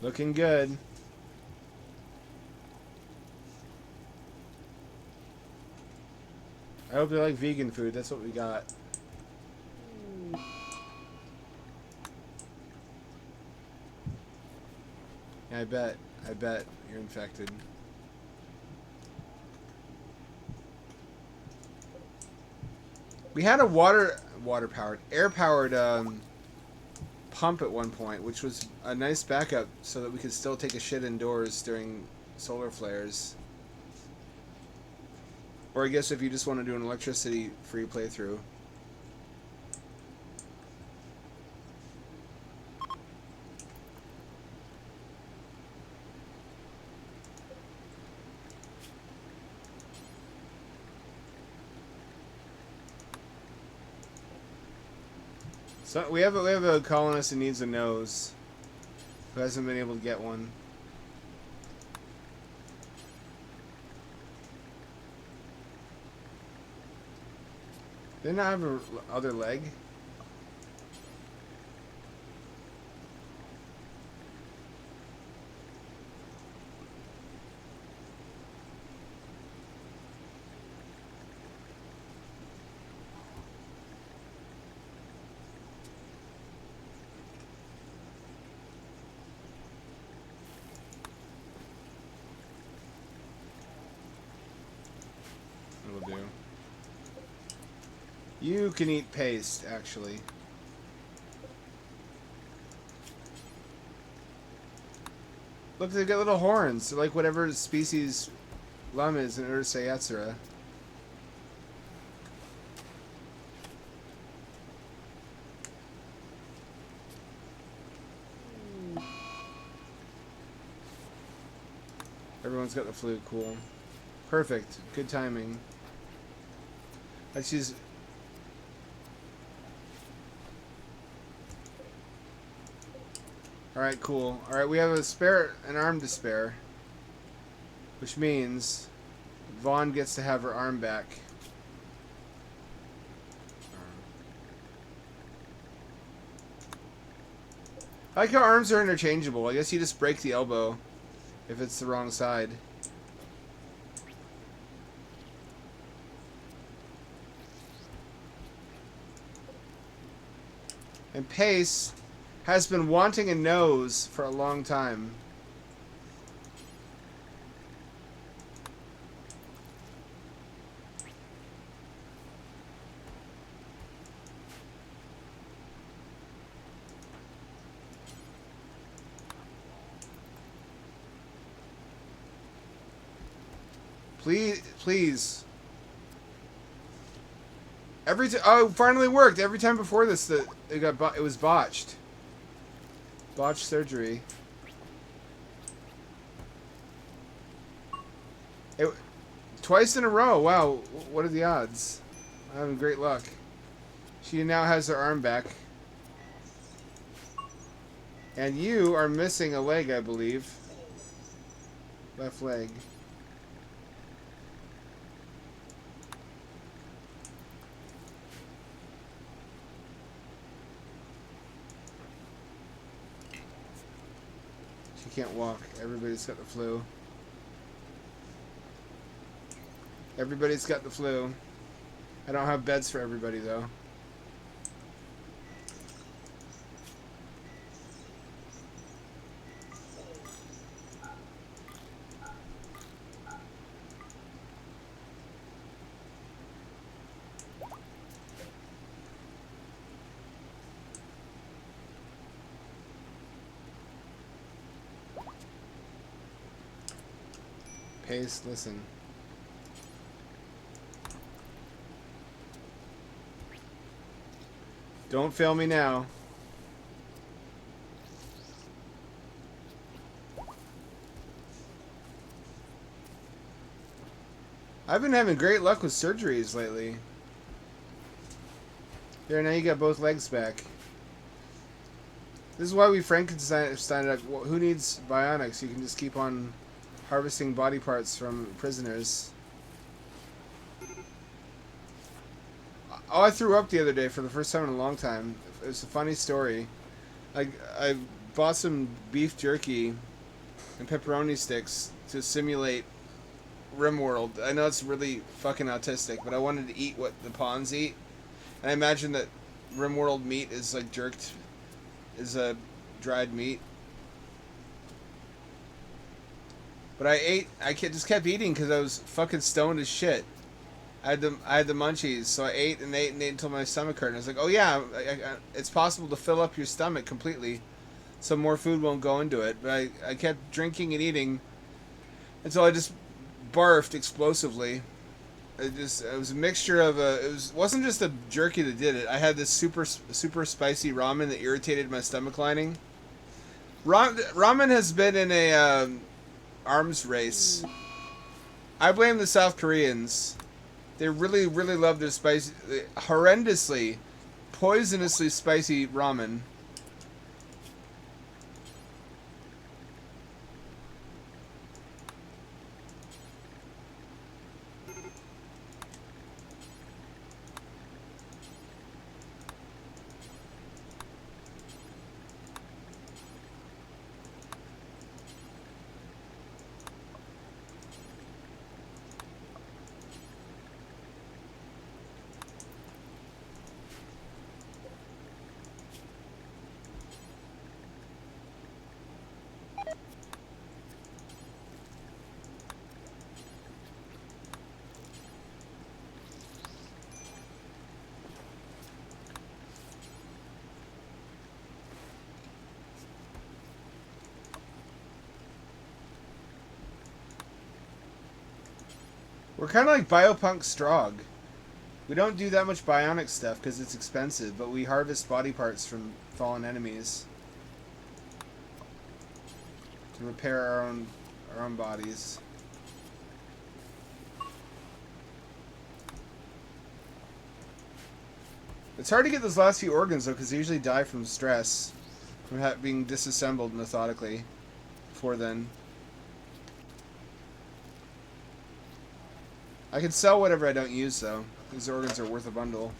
Looking good. I hope they like vegan food. That's what we got. Yeah, I bet you're infected. We had a air-powered pump at one point, which was a nice backup so that we could still take a shit indoors during solar flares. Or I guess if you just want to do an electricity-free playthrough. So we have a colonist who needs a nose, who hasn't been able to get one. Didn't I have a other leg? It'll do. You can eat paste, actually. Look, they've got little horns. They're like whatever species Lum is in Ursa Yatsura. Everyone's got the flu. Cool. Perfect. Good timing. She's... Alright, cool. Alright, we have an arm to spare. Which means Vaughn gets to have her arm back. I like how arms are interchangeable. I guess you just break the elbow if it's the wrong side. And Pace has been wanting a nose for a long time. Please. Oh, it finally worked. Every time before this, it was botched. Botched surgery. Twice in a row. Wow. What are the odds? I'm having great luck. She now has her arm back. And you are missing a leg, I believe. Left leg. She can't walk. Everybody's got the flu. Everybody's got the flu. I don't have beds for everybody, though. Pace, listen. Don't fail me now. I've been having great luck with surgeries lately. There, now you got both legs back. This is why we Frankenstein up. Who needs bionics? You can just keep on harvesting body parts from prisoners. Oh, I threw up the other day for the first time in a long time. It was a funny story. I bought some beef jerky and pepperoni sticks to simulate Rimworld. I know it's really fucking autistic, but I wanted to eat what the pawns eat. And I imagine that Rimworld meat is like jerked, is a dried meat. But I just kept eating because I was fucking stoned as shit. I had the munchies, so I ate and ate and ate until my stomach hurt. And I was like, oh yeah, it's possible to fill up your stomach completely, so more food won't go into it. But I kept drinking and eating until I just barfed explosively. It was a mixture of wasn't just a jerky that did it. I had this super spicy ramen that irritated my stomach lining. Ramen has been in a arms race. I blame the South Koreans. They really, really love their spicy, horrendously, poisonously spicy ramen. We're kind of like Biopunk Strog. We don't do that much bionic stuff because it's expensive, but we harvest body parts from fallen enemies to repair our own bodies. It's hard to get those last few organs though, because they usually die from stress, from being disassembled methodically. Before then. I can sell whatever I don't use, though. These organs are worth a bundle.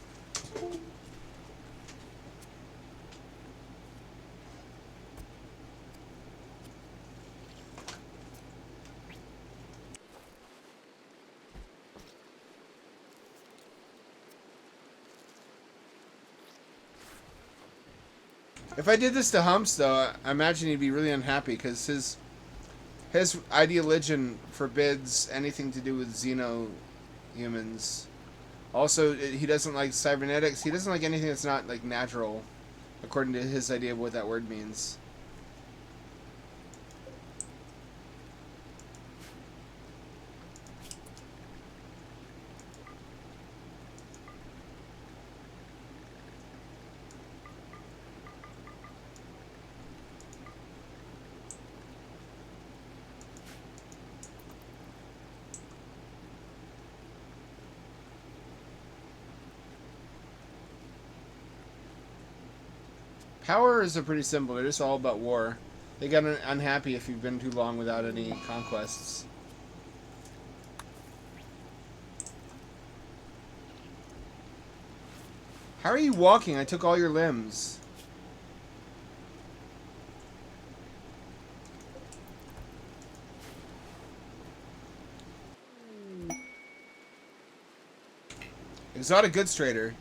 If I did this to Humps, though, I imagine he'd be really unhappy, because his ideology forbids anything to do with xeno-humans. Also, he doesn't like cybernetics. He doesn't like anything that's not, like, natural, according to his idea of what that word means. Powers are pretty simple. They're just all about war. They get unhappy if you've been too long without any conquests. How are you walking? I took all your limbs. Exotic goods trader.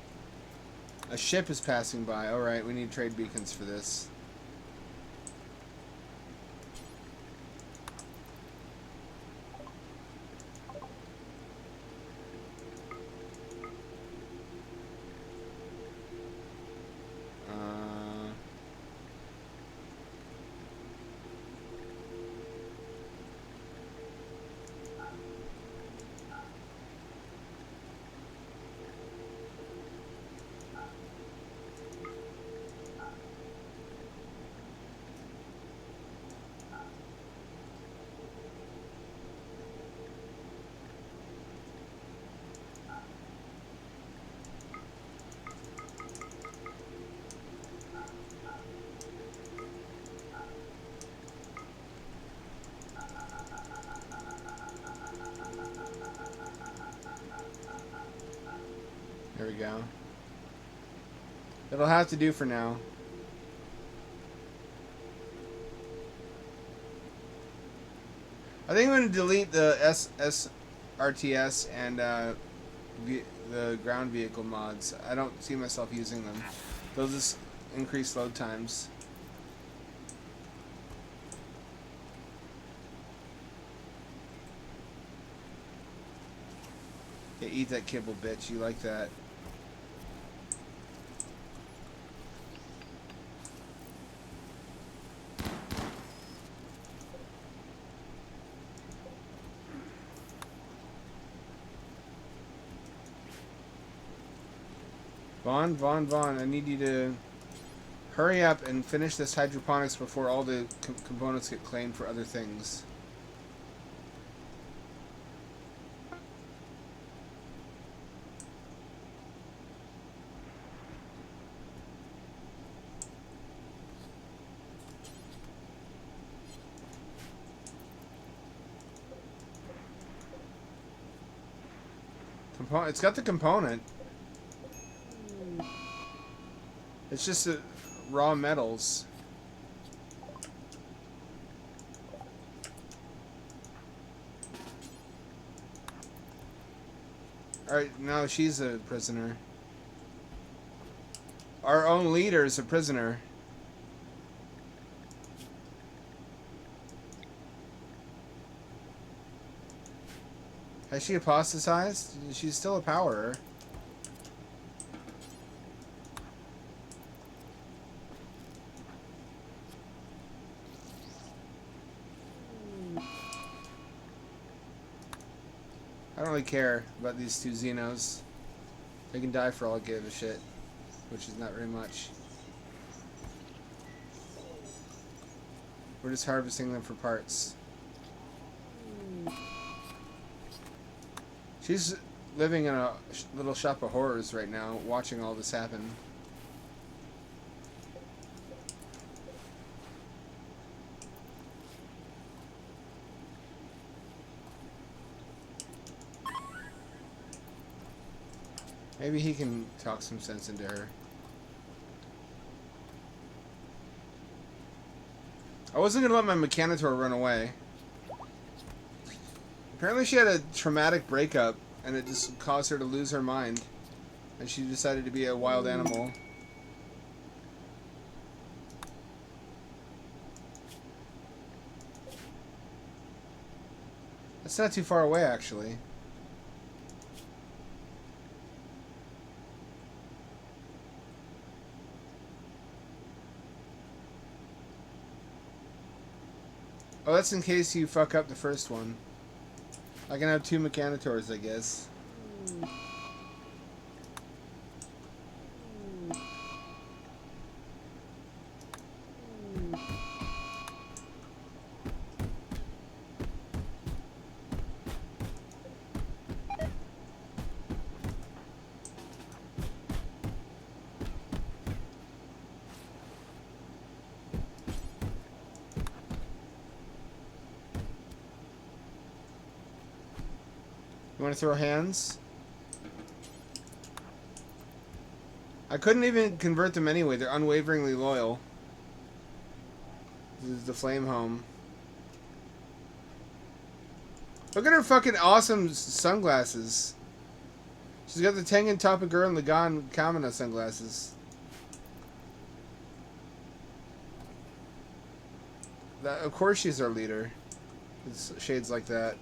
A ship is passing by. Alright, we need trade beacons for this. There we go. That'll have to do for now. I think I'm going to delete the SRTS and the ground vehicle mods. I don't see myself using them. They'll just increase load times. Yeah, eat that kibble, bitch. You like that. Vaughn, I need you to hurry up and finish this hydroponics before all the components get claimed for other things. It's got the component. It's just raw metals. Alright, no, she's a prisoner. Our own leader is a prisoner. Has she apostatized? She's still a power. I don't really care about these two Xenos. They can die for all I give a shit, which is not very much. We're just harvesting them for parts. She's living in a little shop of horrors right now, watching all this happen. Maybe he can talk some sense into her. I wasn't gonna let my Mechanitor run away. Apparently she had a traumatic breakup and it just caused her to lose her mind. And she decided to be a wild animal. That's not too far away, actually. Oh, that's in case you fuck up the first one. I can have two Mechanitors, I guess. You want to throw hands? I couldn't even convert them anyway. They're unwaveringly loyal. This is the flame home. Look at her fucking awesome sunglasses. She's got the Tengen Toppa and Lagan Kamina sunglasses. Of course she's our leader. It's shades like that.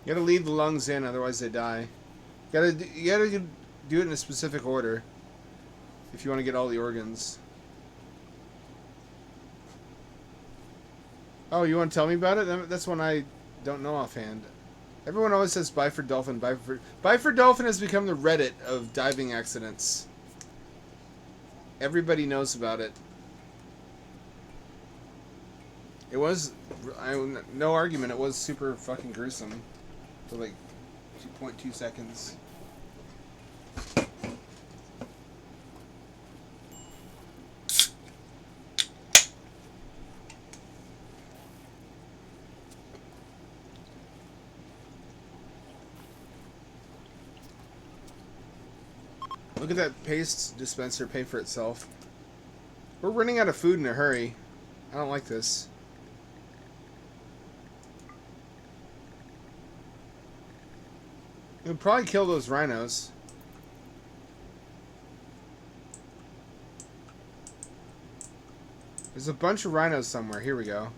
You gotta leave the lungs in, otherwise they die. You gotta do it in a specific order if you want to get all the organs. Oh, you want to tell me about it? That's one I don't know offhand. Everyone always says Byford Dolphin. Byford Dolphin has become the Reddit of diving accidents. Everybody knows about it. It was, no argument, it was super fucking gruesome. For like 2.2 seconds. Look at that paste dispenser pay for itself. We're running out of food in a hurry. I don't like this. We'll probably kill those rhinos. There's a bunch of rhinos somewhere. Here we go.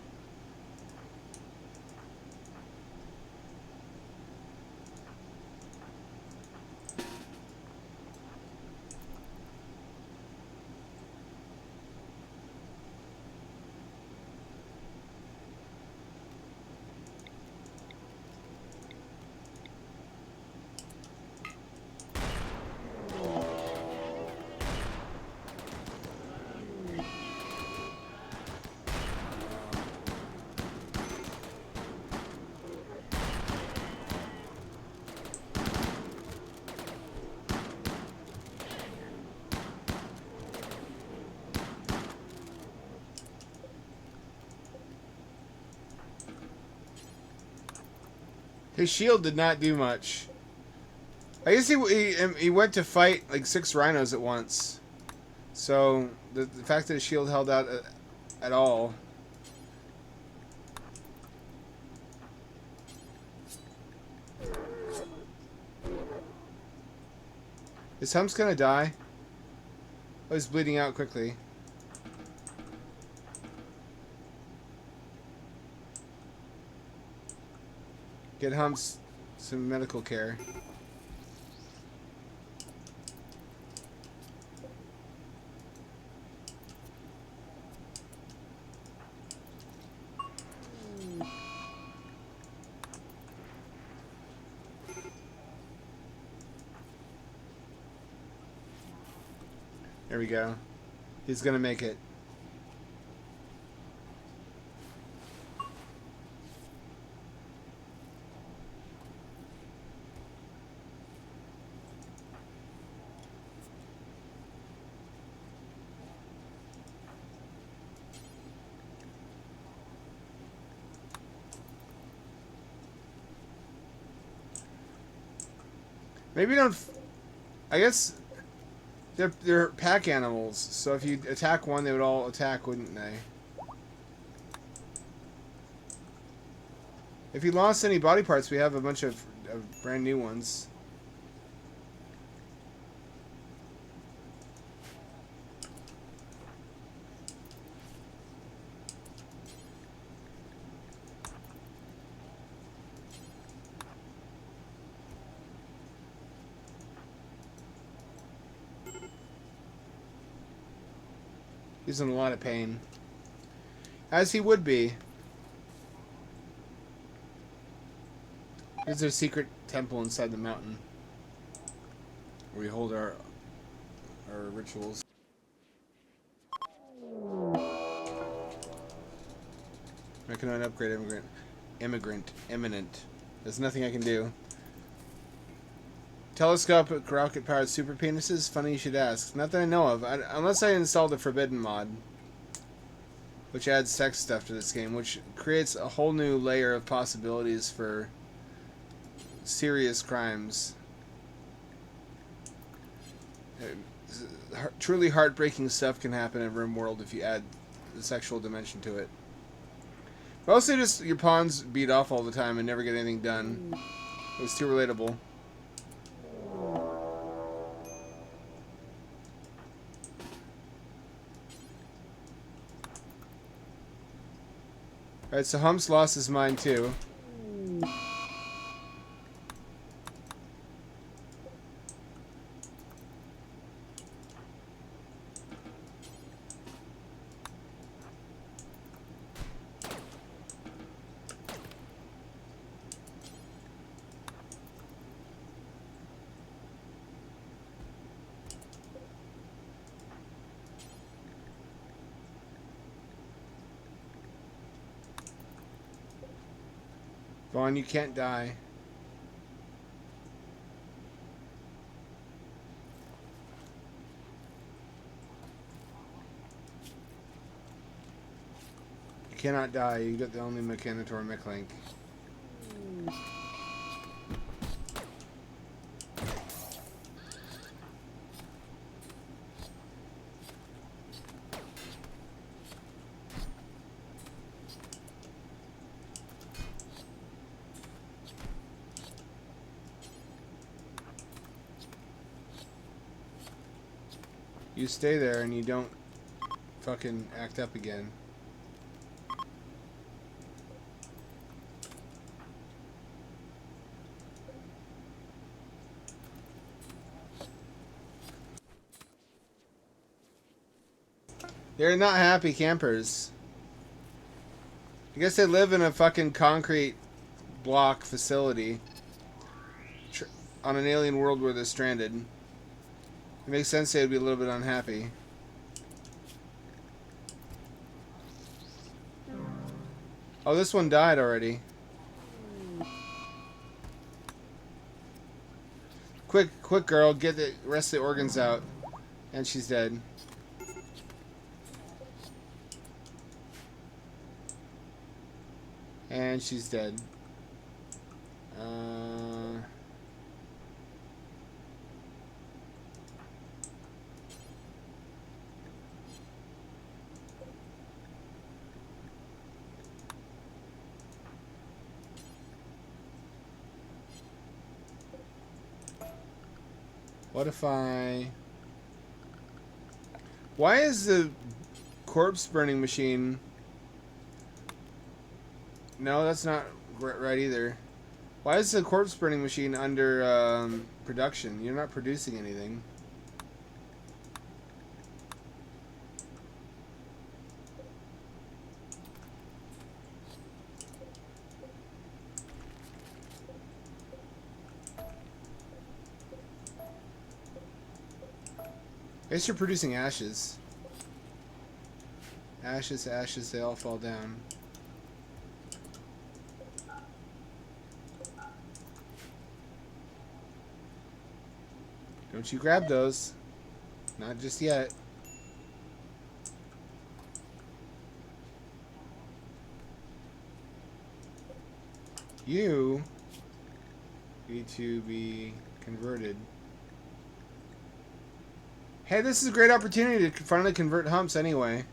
His shield did not do much. I guess he went to fight like 6 rhinos at once. So the fact that his shield held out at all. His hump's gonna die. Oh, he's bleeding out quickly. Get Humps some medical care. There we go. He's gonna make it. Maybe don't. I guess they're pack animals, so if you attack one, they would all attack, wouldn't they? If you lost any body parts, we have a bunch of brand new ones. He's in a lot of pain. As he would be. There's a secret temple inside the mountain where we hold our rituals. Recommend upgrade imminent. There's nothing I can do. Telescopic rocket-powered super penises? Funny you should ask. Not that I know of. Unless I installed the Forbidden mod. Which adds sex stuff to this game. Which creates a whole new layer of possibilities for serious crimes. Truly heartbreaking stuff can happen in Rimworld if you add the sexual dimension to it. Mostly just your pawns beat off all the time and never get anything done. It was too relatable. Alright, so Hump's lost his mind too. Vaughn, you can't die. You cannot die. You got the only Mechanitor Mechlink. You stay there and you don't fucking act up again. They're not happy campers. I guess they live in a fucking concrete block facility on an alien world where they're stranded. It makes sense they'd be a little bit unhappy. Oh, this one died already. Quick girl, get the rest of the organs out. And she's dead. And she's dead. What if I... Why is the corpse burning machine... No, that's not right either. Why is the corpse burning machine under production? You're not producing anything. I guess you're producing ashes. Ashes, ashes, they all fall down. Don't you grab those. Not just yet. You need to be converted. Hey, this is a great opportunity to finally convert Humps anyway.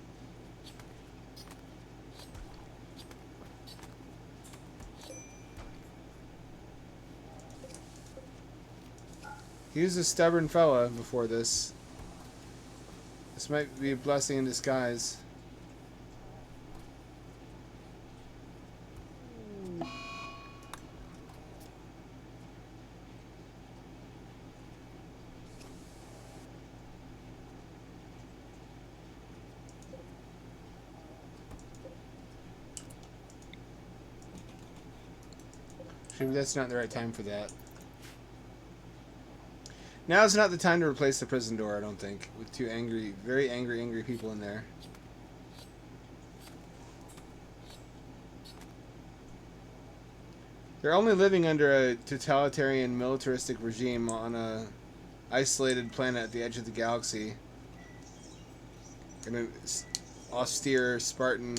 He was a stubborn fella before this. This might be a blessing in disguise. Maybe that's not the right time for that. Now's not the time to replace the prison door, I don't think. With two angry, very angry people in there. They're only living under a totalitarian militaristic regime on a isolated planet at the edge of the galaxy. In an austere Spartan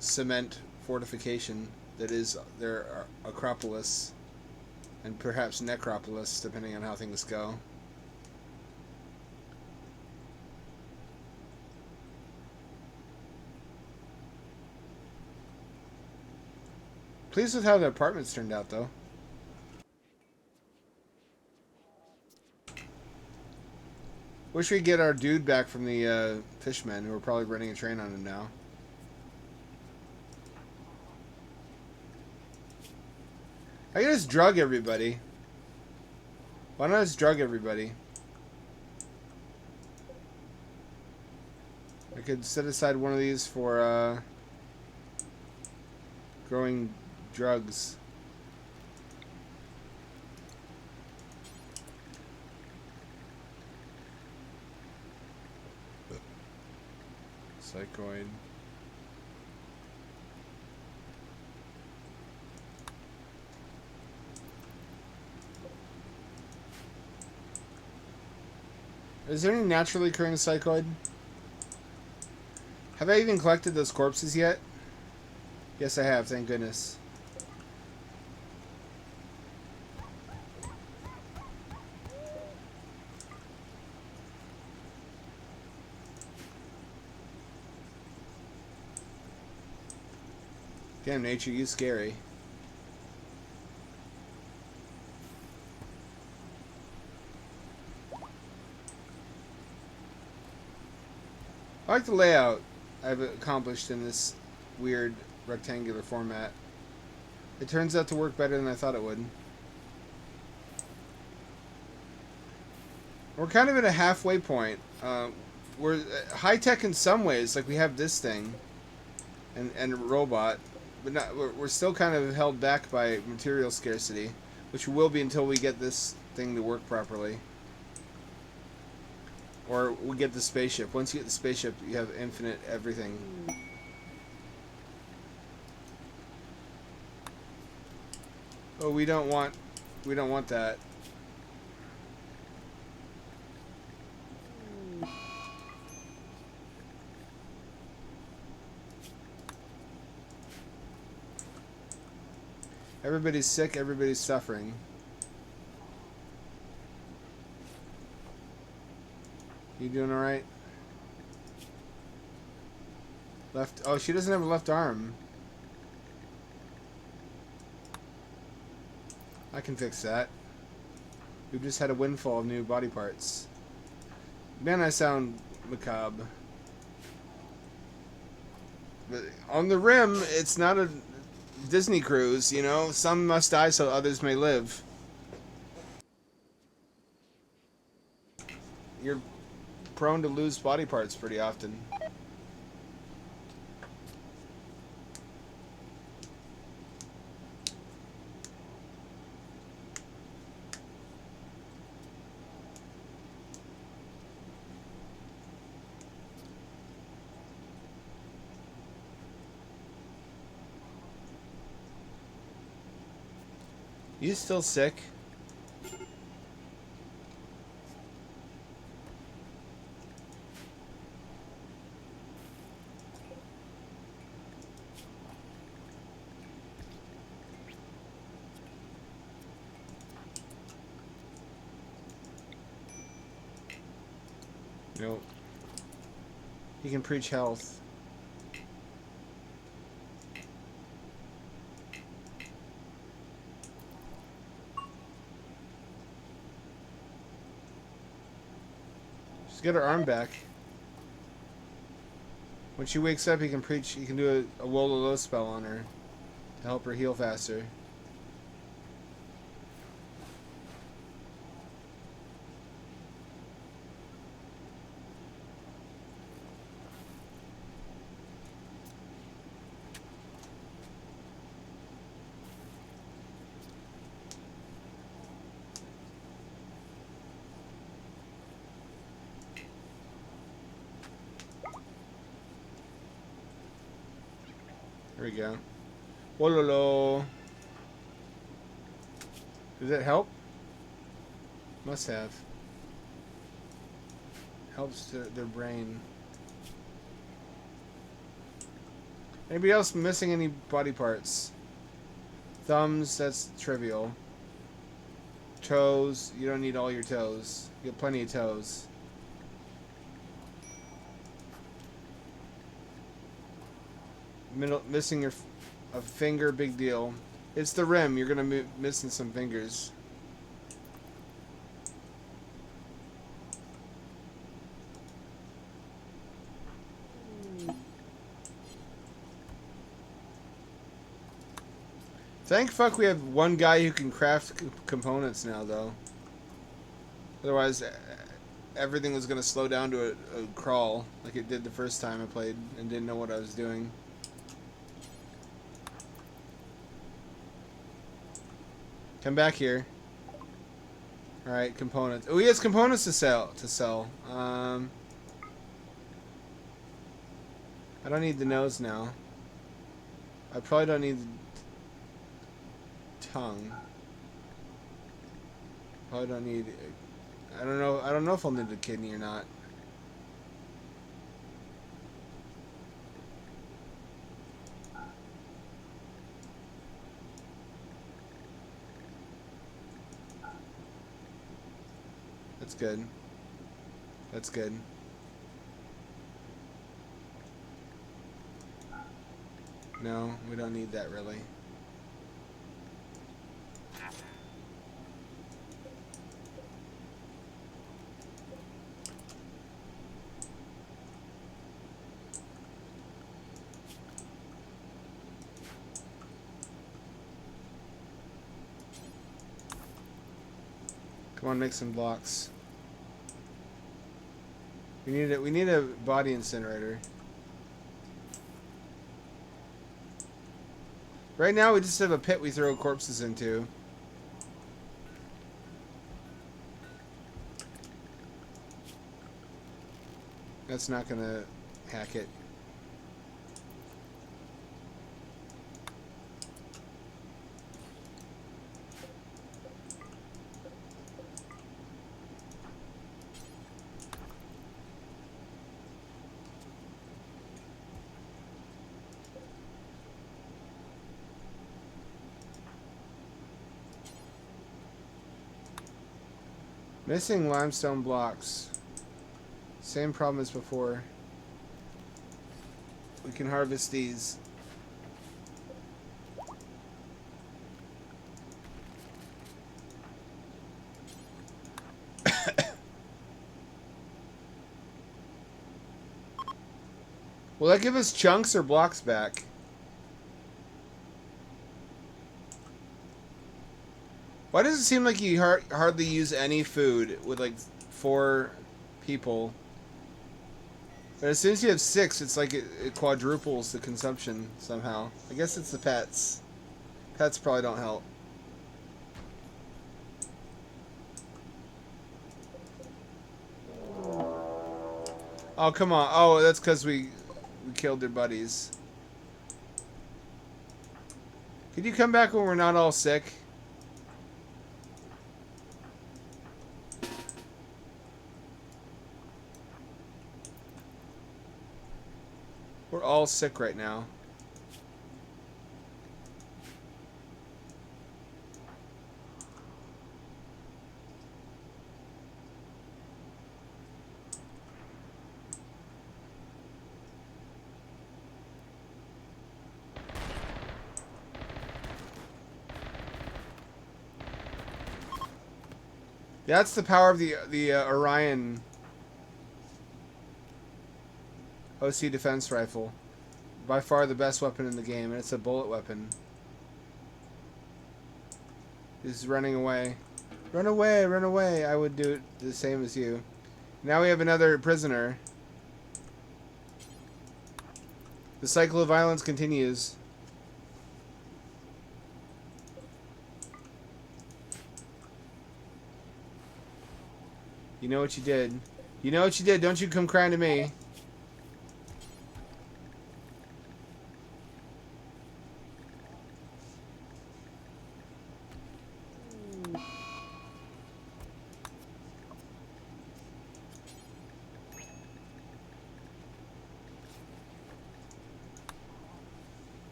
cement fortification that is their Acropolis. And perhaps Necropolis, depending on how things go. Pleased with how the apartments turned out, though. Wish we'd get our dude back from the fishmen, who are probably running a train on him now. I can just drug everybody. Why not just drug everybody? I could set aside one of these for growing drugs. Psychoid. Is there any naturally occurring psychoid? Have I even collected those corpses yet? Yes, I have, thank goodness. Damn, nature, you scary. I like the layout I've accomplished in this weird rectangular format. It turns out to work better than I thought it would. We're kind of at a halfway point. We're high-tech in some ways, like we have this thing and a robot, but not, we're still kind of held back by material scarcity, which we will be until we get this thing to work properly. Or we get the spaceship. Once you get the spaceship, you have infinite everything. Oh, we don't want that. Everybody's sick, everybody's suffering. You doing alright? Left... Oh, she doesn't have a left arm. I can fix that. We've just had a windfall of new body parts. Man, I sound macabre. But on the rim, it's not a Disney cruise, you know? Some must die so others may live. You're prone to lose body parts pretty often. You still sick? Nope. He can preach health. Just get her arm back. When she wakes up, he can preach. He can do a Wololo spell on her to help her heal faster. There we go. Wololo. Does it help? Must have. Helps their brain. Anybody else missing any body parts? Thumbs, that's trivial. Toes, you don't need all your toes. You have plenty of toes. Missing a finger, big deal. It's the rim, you're gonna missing some fingers. Thank fuck we have one guy who can craft components now, though. Otherwise, everything was going to slow down to a crawl, like it did the first time I played and didn't know what I was doing. Come back here. Alright, components. Oh, he has components to sell. I don't need the nose now. I probably don't need the tongue. Probably don't need. I don't know. I don't know if I'll need a kidney or not. That's good. That's good. No, we don't need that really. Come on, make some blocks. We need a body incinerator. Right now we just have a pit we throw corpses into. That's not gonna hack it. Missing limestone blocks. Same problem as before. We can harvest these. Will that give us chunks or blocks back? Why does it seem like you hardly use any food with like 4 people? But as soon as you have 6, it's like it quadruples the consumption somehow. I guess it's the pets. Pets probably don't help. Oh, come on. Oh, that's because we killed their buddies. Could you come back when we're not all sick? We're all sick right now. That's the power of the Orion OC defense rifle. By far the best weapon in the game, and it's a bullet weapon. He's running away. Run away, run away. I would do it the same as you. Now we have another prisoner. The cycle of violence continues. You know what you did. You know what you did. Don't you come crying to me.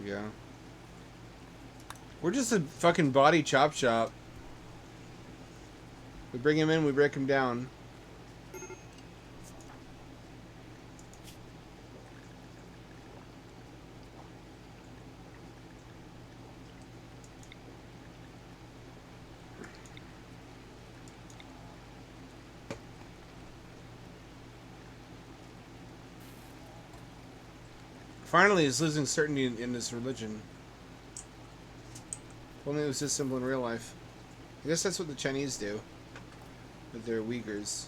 we go. We're just a fucking body chop shop. We bring him in, we break him down. Finally, he's losing certainty in this religion. If only it was this simple in real life. I guess that's what the Chinese do with their Uyghurs.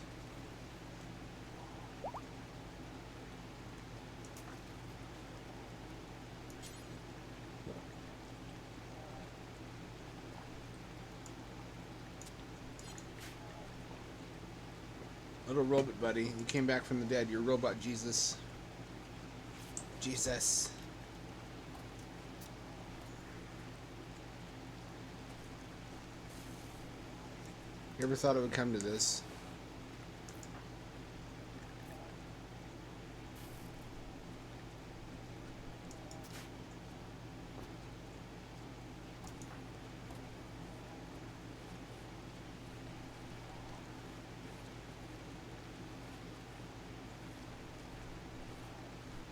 Little robot buddy, you came back from the dead. You're robot Jesus. Jesus. You ever thought it would come to this?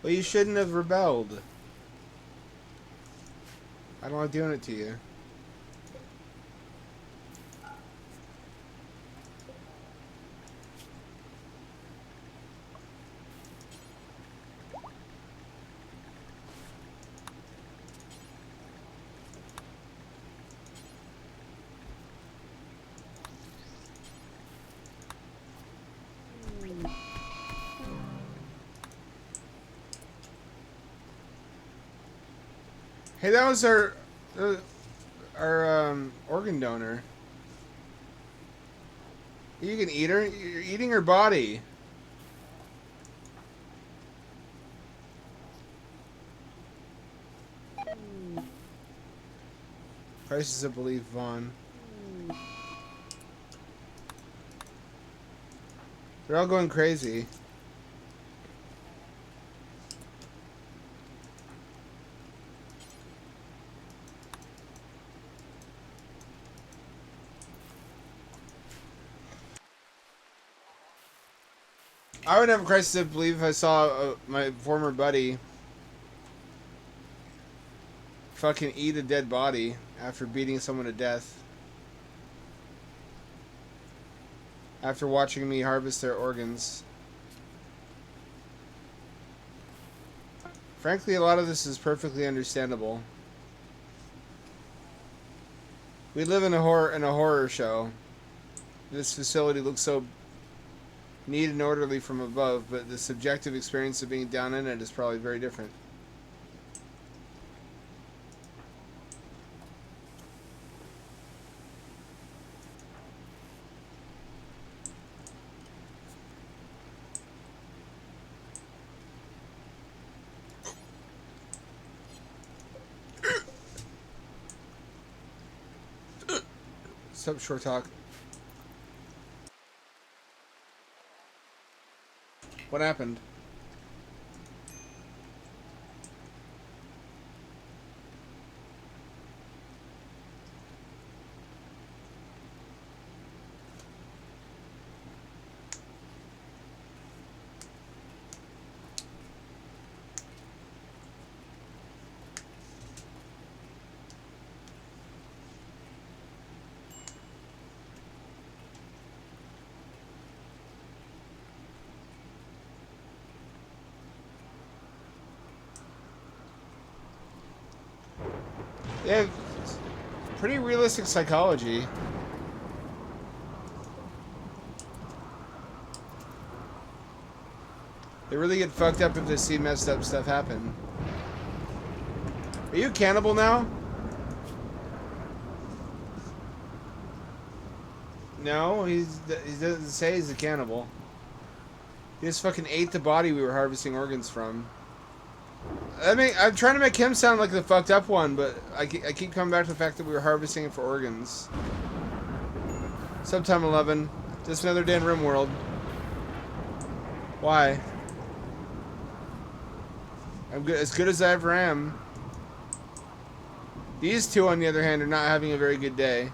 Well, you shouldn't have rebelled. I don't like doing it to you. Hey, that was our organ donor. You can eat her. You're eating her body. Crisis of belief, Vaughn. They're all going crazy. I would have a crisis of belief if I saw my former buddy fucking eat a dead body after beating someone to death. After watching me harvest their organs. Frankly, a lot of this is perfectly understandable. We live in a horror show. This facility looks so neat and orderly from above, but the subjective experience of being down in it is probably very different. Sup, short talk. What happened? They have pretty realistic psychology. They really get fucked up if they see messed up stuff happen. Are you a cannibal now? No, he doesn't say he's a cannibal. He just fucking ate the body we were harvesting organs from. I'm trying to make him sound like the fucked up one, but I keep coming back to the fact that we were harvesting it for organs. Subtime 11. Just another day in Rimworld. Why? I'm good, as good as I ever am. These two, on the other hand, are not having a very good day.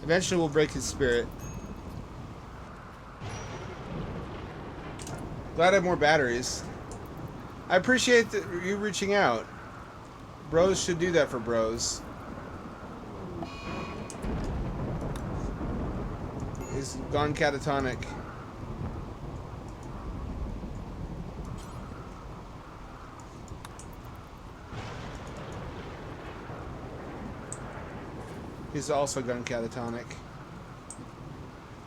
Eventually we'll break his spirit. Glad I have more batteries. I appreciate you reaching out. Bros should do that for bros. He's gone catatonic. He's also gone catatonic.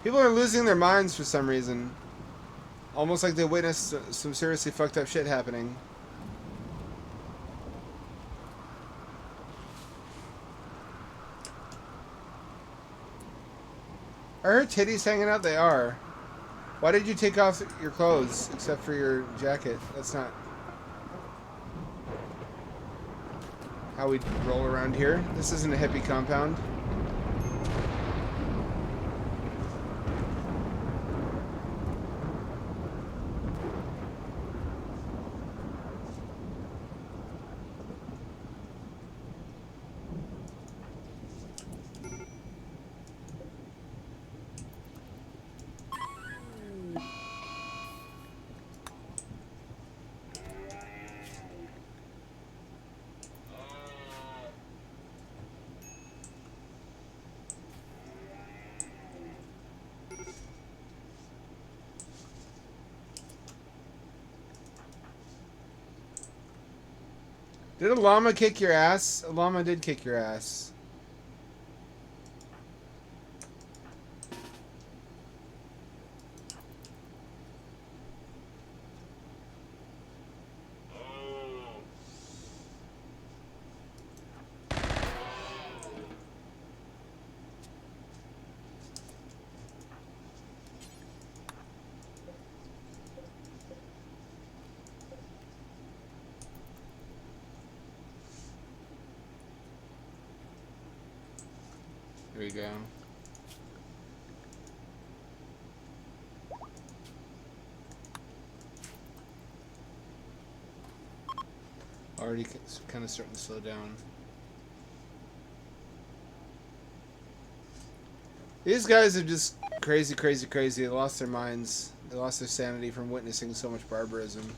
People are losing their minds for some reason. Almost like they witnessed some seriously fucked up shit happening. Are her titties hanging out? They are. Why did you take off your clothes except for your jacket? That's not how we roll around here. This isn't a hippie compound. Did a llama kick your ass? A llama did kick your ass. There you go. Already kind of starting to slow down. These guys are just crazy, crazy, crazy. They lost their minds. They lost their sanity from witnessing so much barbarism.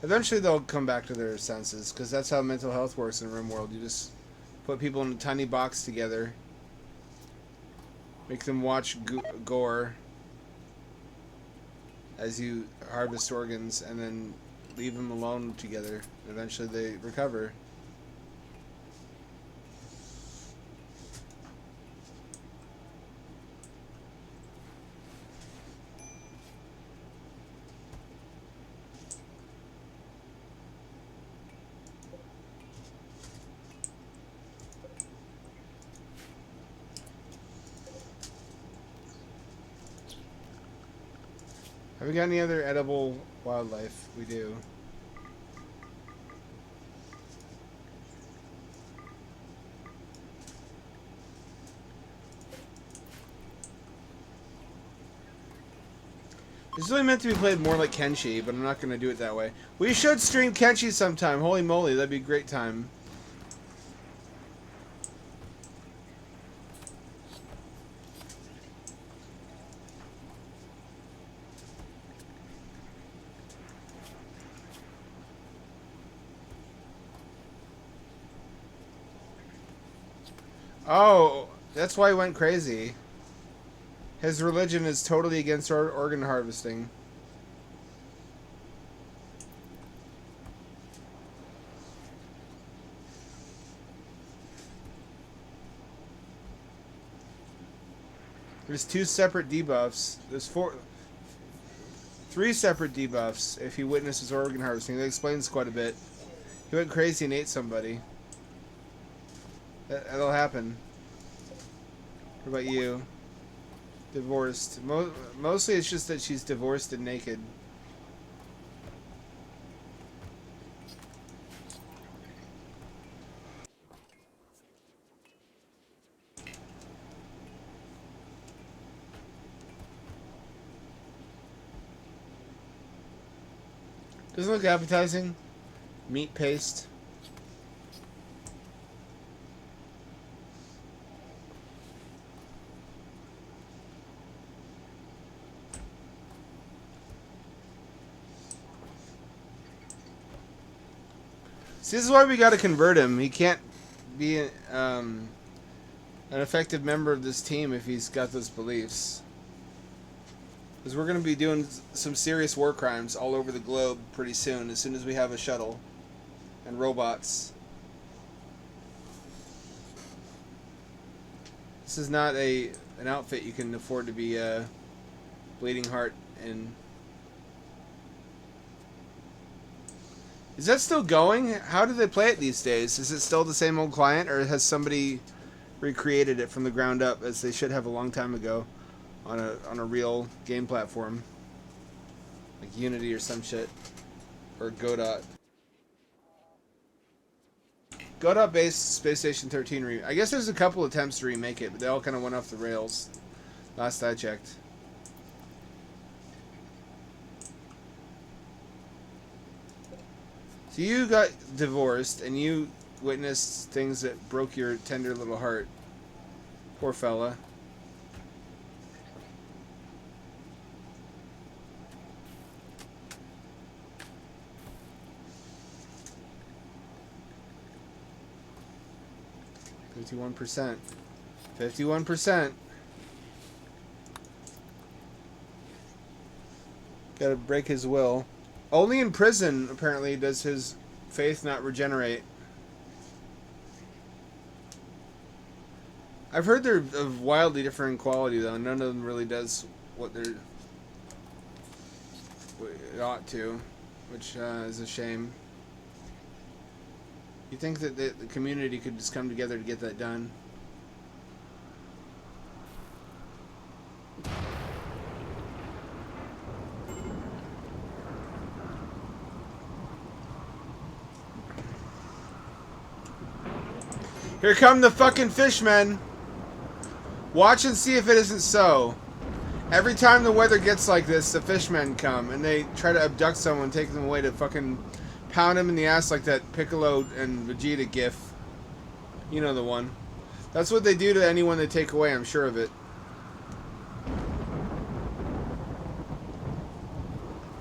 Eventually they'll come back to their senses, because that's how mental health works in Rimworld. You just put people in a tiny box together. Make them watch gore as you harvest organs, and then leave them alone together. Eventually they recover. Have we got any other edible wildlife? We do. It's really meant to be played more like Kenshi, but I'm not going to do it that way. We should stream Kenshi sometime. Holy moly, that'd be a great time. Oh, that's why he went crazy. His religion is totally against organ harvesting. There's 2 separate debuffs. There's 3 separate debuffs if he witnesses organ harvesting. That explains quite a bit. He went crazy and ate somebody. That'll happen. What about you? Divorced. Mostly it's just that she's divorced and naked. Doesn't look appetizing. Meat paste. See, this is why we got to convert him. He can't be an effective member of this team if he's got those beliefs. Because we're going to be doing some serious war crimes all over the globe pretty soon as we have a shuttle and robots. This is not an outfit you can afford to be bleeding heart in. Is that still going? How do they play it these days? Is it still the same old client, or has somebody recreated it from the ground up, as they should have a long time ago, on a real game platform, like Unity or some shit, or Godot? Godot-based Space Station 13 I guess there's a couple attempts to remake it, but they all kind of went off the rails. Last I checked. So you got divorced, and you witnessed things that broke your tender little heart. Poor fella. %. 51%. Gotta break his will. Only in prison, apparently, does his faith not regenerate. I've heard they're of wildly different quality, though. None of them really does what it ought to, which is a shame. You think that the community could just come together to get that done? Here come the fucking fishmen. Watch and see if it isn't so. Every time the weather gets like this, the fishmen come and they try to abduct someone, take them away to fucking pound him in the ass like that Piccolo and Vegeta gif. You know the one. That's what they do to anyone they take away, I'm sure of it.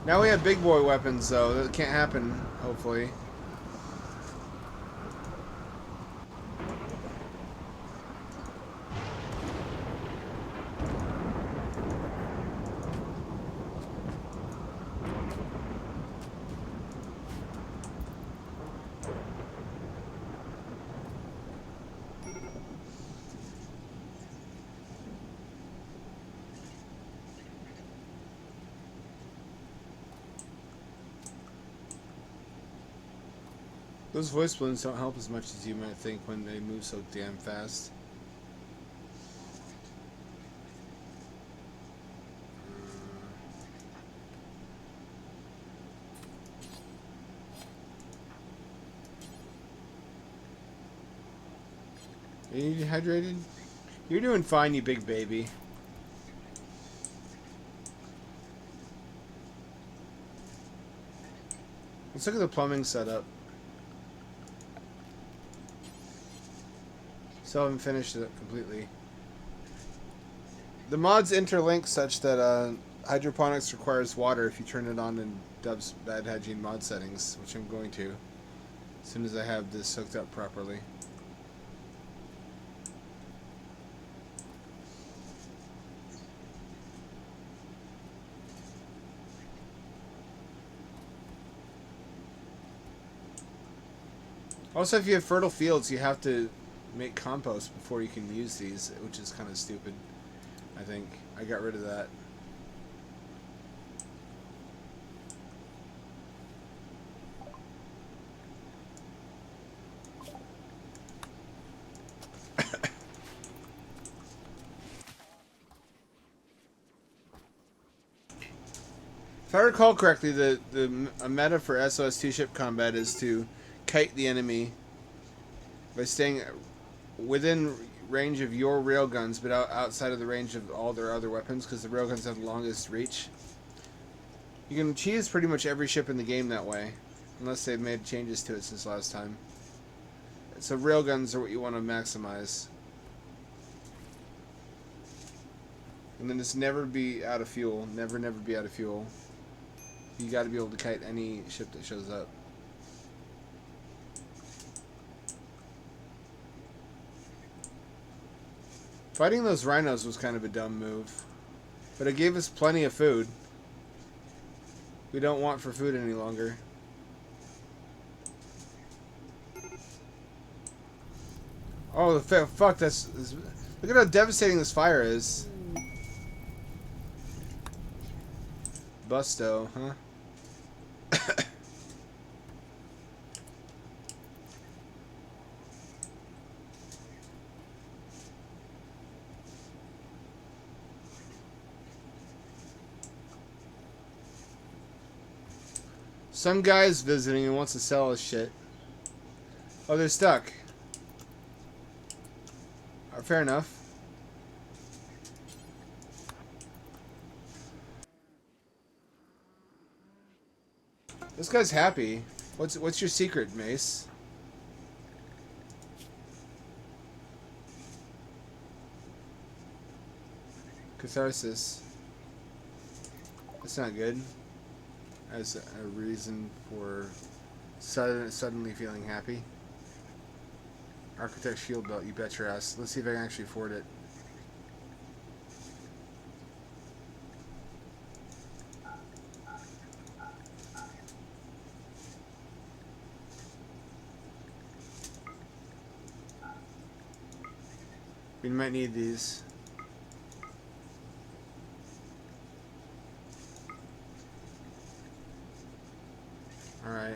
Now we have big boy weapons, though. That can't happen, hopefully. Those voice balloons don't help as much as you might think when they move so damn fast. Are you dehydrated? You're doing fine, you big baby. Let's look at the plumbing setup. Still haven't finished it completely. The mods interlink such that hydroponics requires water if you turn it on in Dub's Bad Hygiene mod settings, which I'm going to as soon as I have this hooked up properly. Also, if you have fertile fields, you have to make compost before you can use these, which is kind of stupid, I think. I got rid of that. If I recall correctly, the meta for SOS-2 ship combat is to kite the enemy by staying within range of your railguns, but outside of the range of all their other weapons, because the railguns have the longest reach. You can cheese pretty much every ship in the game that way, unless they've made changes to it since last time. So railguns are what you want to maximize. And then just never be out of fuel. Never be out of fuel. You got to be able to kite any ship that shows up. Fighting those rhinos was kind of a dumb move. But it gave us plenty of food. We don't want for food any longer. Oh, fuck, that's... Look at how devastating this fire is. Busto, huh? Some guy's visiting and wants to sell us shit. Oh, they're stuck. Fair enough. This guy's happy. What's your secret, Mace? Catharsis. That's not good. As a reason for suddenly feeling happy. Architect shield belt, you bet your ass. Let's see if I can actually afford it. We might need these. Alright.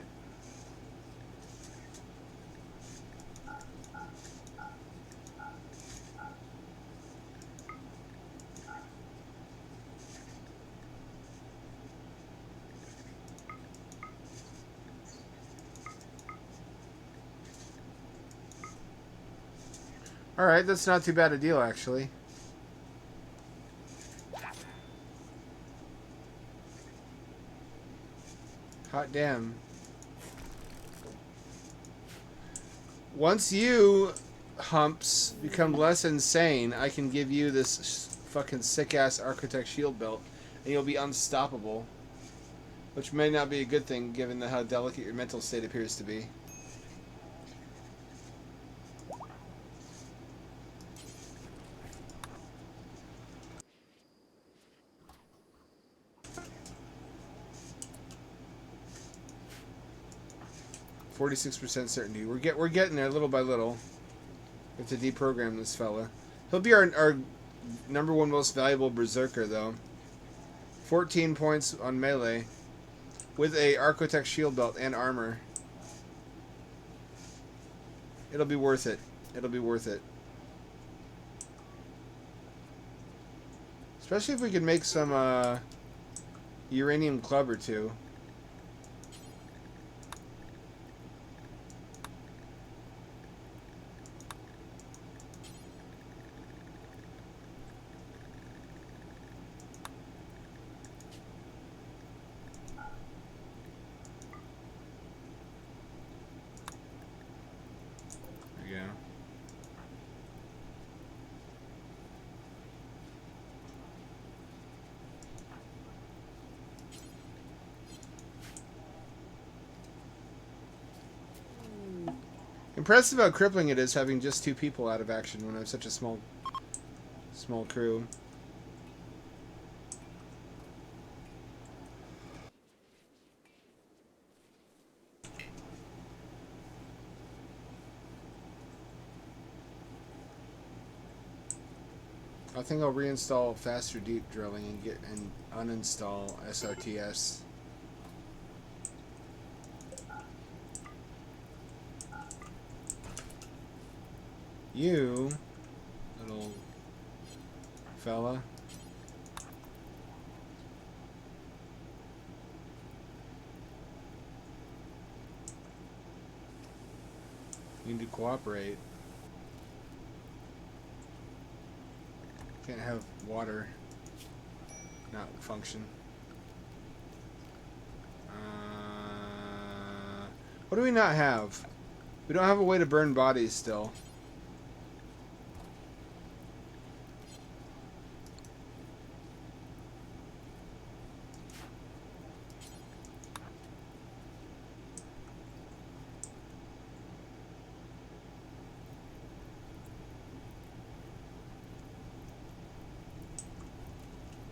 Alright, that's not too bad a deal, actually. Hot damn. Once you, humps, become less insane, I can give you this fucking sick-ass Architect shield belt, and you'll be unstoppable. Which may not be a good thing, given how delicate your mental state appears to be. .46% certainty. We're getting there little by little. We have to deprogram this fella. He'll be our #1 most valuable berserker, though. 14 points on melee, with a Architect shield belt and armor. It'll be worth it. It'll be worth it. Especially if we can make some uranium club or two. Impressive how crippling it is having just 2 people out of action when I have such a small crew. I think I'll reinstall faster deep drilling and uninstall SRTS. You, little fella. You need to cooperate. Can't have water not function. What do we not have? We don't have a way to burn bodies still.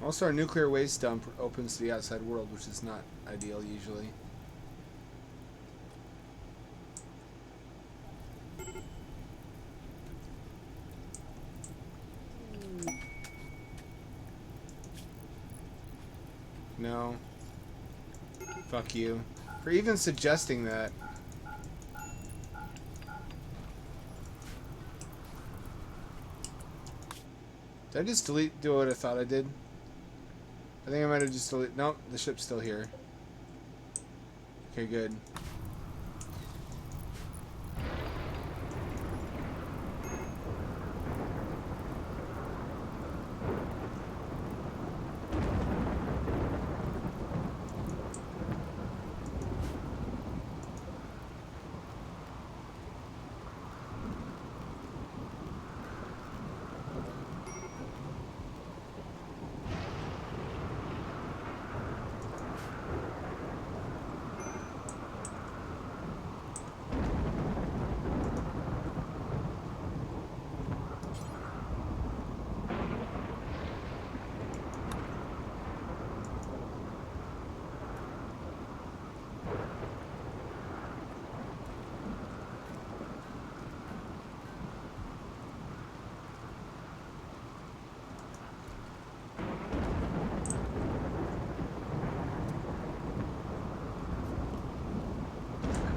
Also, our nuclear waste dump opens to the outside world, which is not ideal usually. No. Fuck you. For even suggesting that. Did I just do what I thought I did? I think I might have just deleted... Nope, the ship's still here. Okay, good.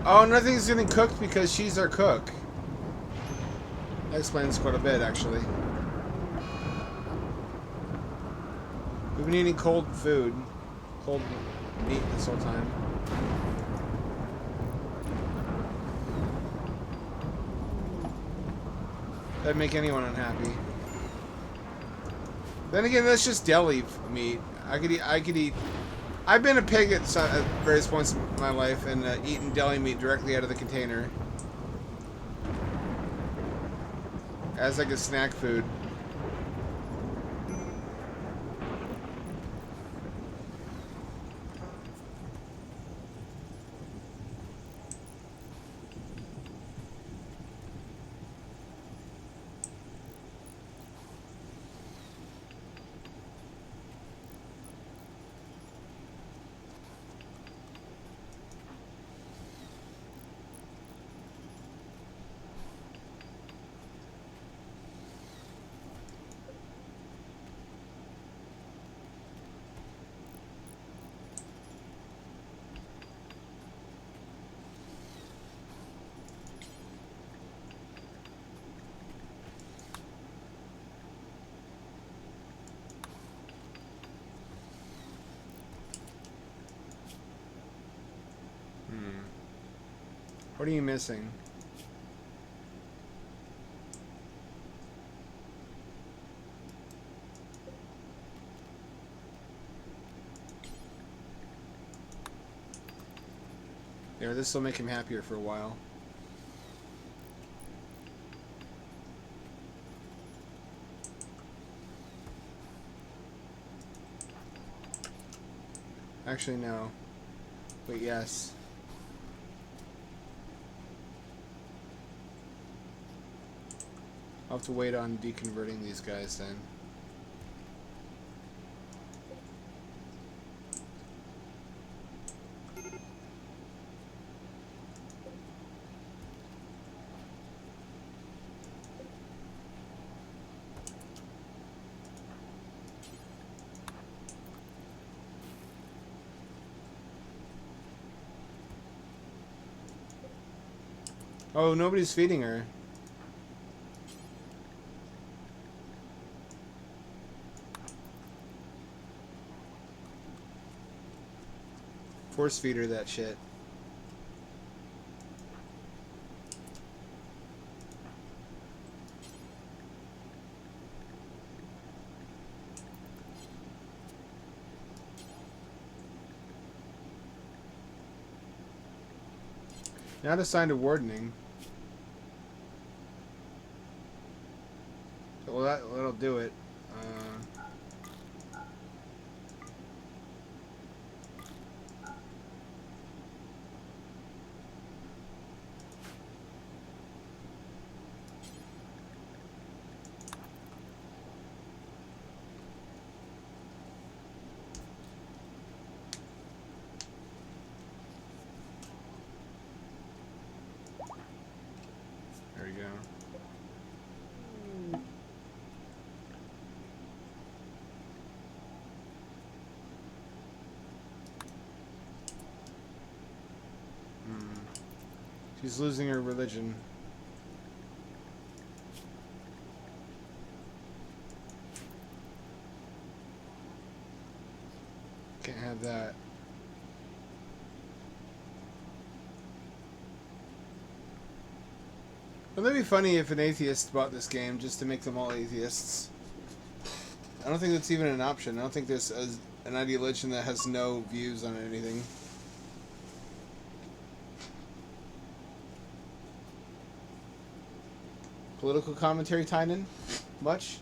Oh, nothing's getting cooked because she's our cook. That explains quite a bit, actually. We've been eating cold food. Cold meat this whole time. That'd make anyone unhappy. Then again, that's just deli meat. I could eat. I've been a pig at various points in my life and eaten deli meat directly out of the container as like a snack food. What are you missing? There, this will make him happier for a while. Actually, no. Wait, yes. I'll have to wait on deconverting these guys then. Oh, nobody's feeding her. Force feed her that shit. Not assigned to wardening. Well, that'll do it. There we go. She's losing her religion. Can't have that. Wouldn't that be funny if an atheist bought this game just to make them all atheists? I don't think that's even an option. I don't think there's an ideology that has no views on anything. Political commentary, Tynan? Much?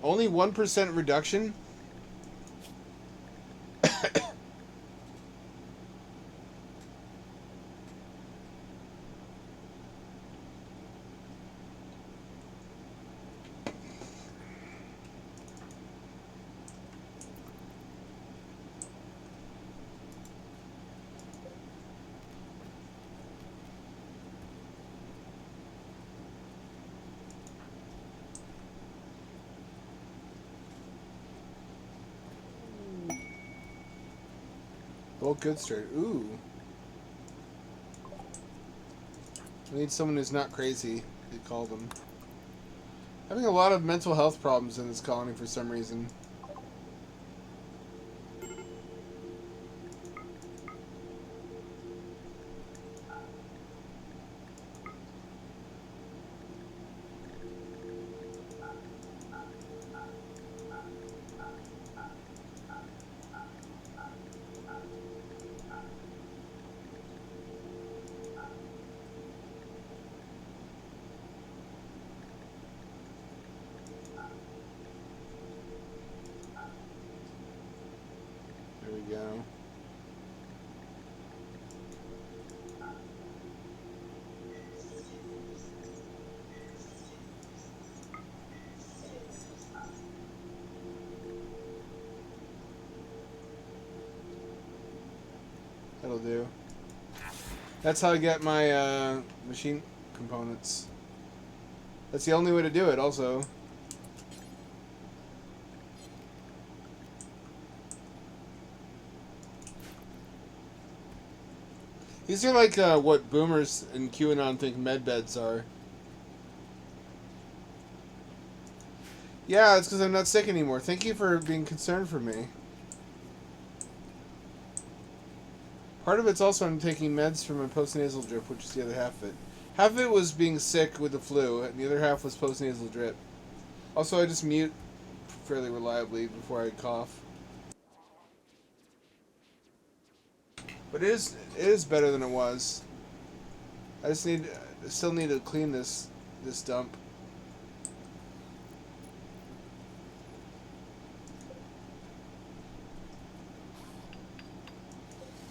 Only 1% reduction? Well, good start. Ooh. We need someone who's not crazy, they call them. Having a lot of mental health problems in this colony for some reason. There we go. That'll do. That's how I get my machine components. That's the only way to do it, also. These are like what boomers and QAnon think med beds are. Yeah, it's because I'm not sick anymore. Thank you for being concerned for me. Part of it's also I'm taking meds for my postnasal drip, which is the other half of it. Half of it was being sick with the flu, and the other half was postnasal drip. Also, I just mute fairly reliably before I cough. But it is better than it was. I still need to clean this dump.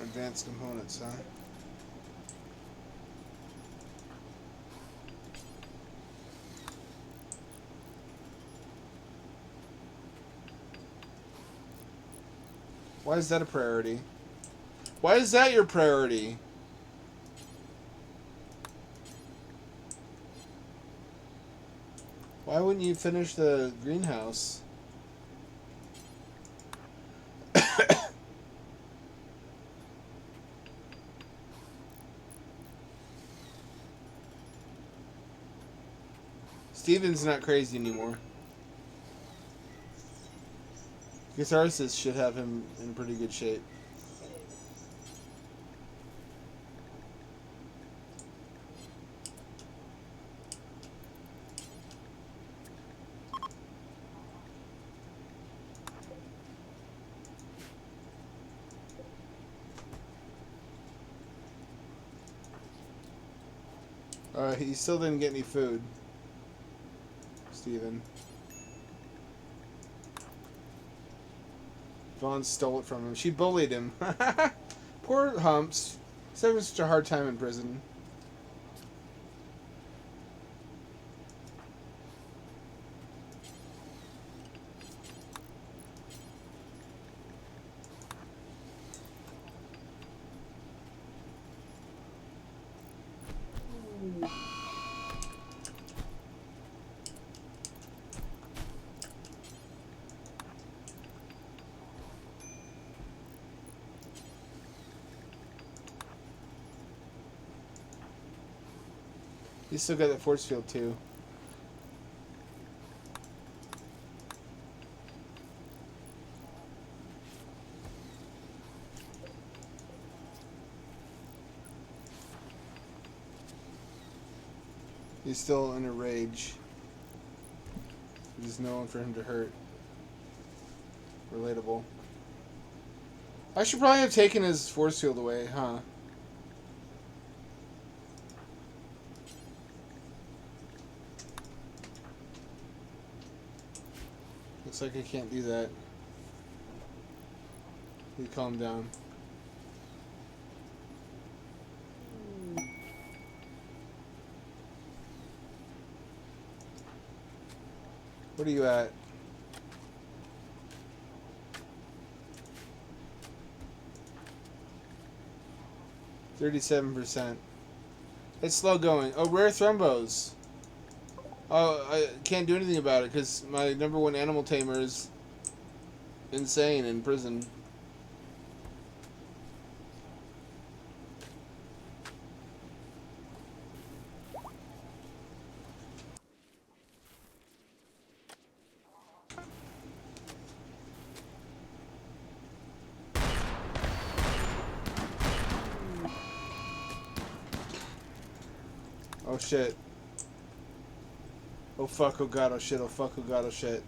Advanced components, huh? Why is that a priority? Why is that your priority? Why wouldn't you finish the greenhouse? Steven's not crazy anymore. Catharsis should have him in pretty good shape. He still didn't get any food. Steven. Vaughn stole it from him. She bullied him. Poor Humps. He's having such a hard time in prison. He's still got that force field too. He's still in a rage. There's no one for him to hurt. Relatable. I should probably have taken his force field away, huh? Looks like I can't do that. You calm down. What are you at? %. It's slow going. Oh, rare thrombos. Oh, I can't do anything about it because my #1 animal tamer is insane in prison. Oh shit. Oh fuck, oh god, oh shit, oh fuck, oh god, oh shit.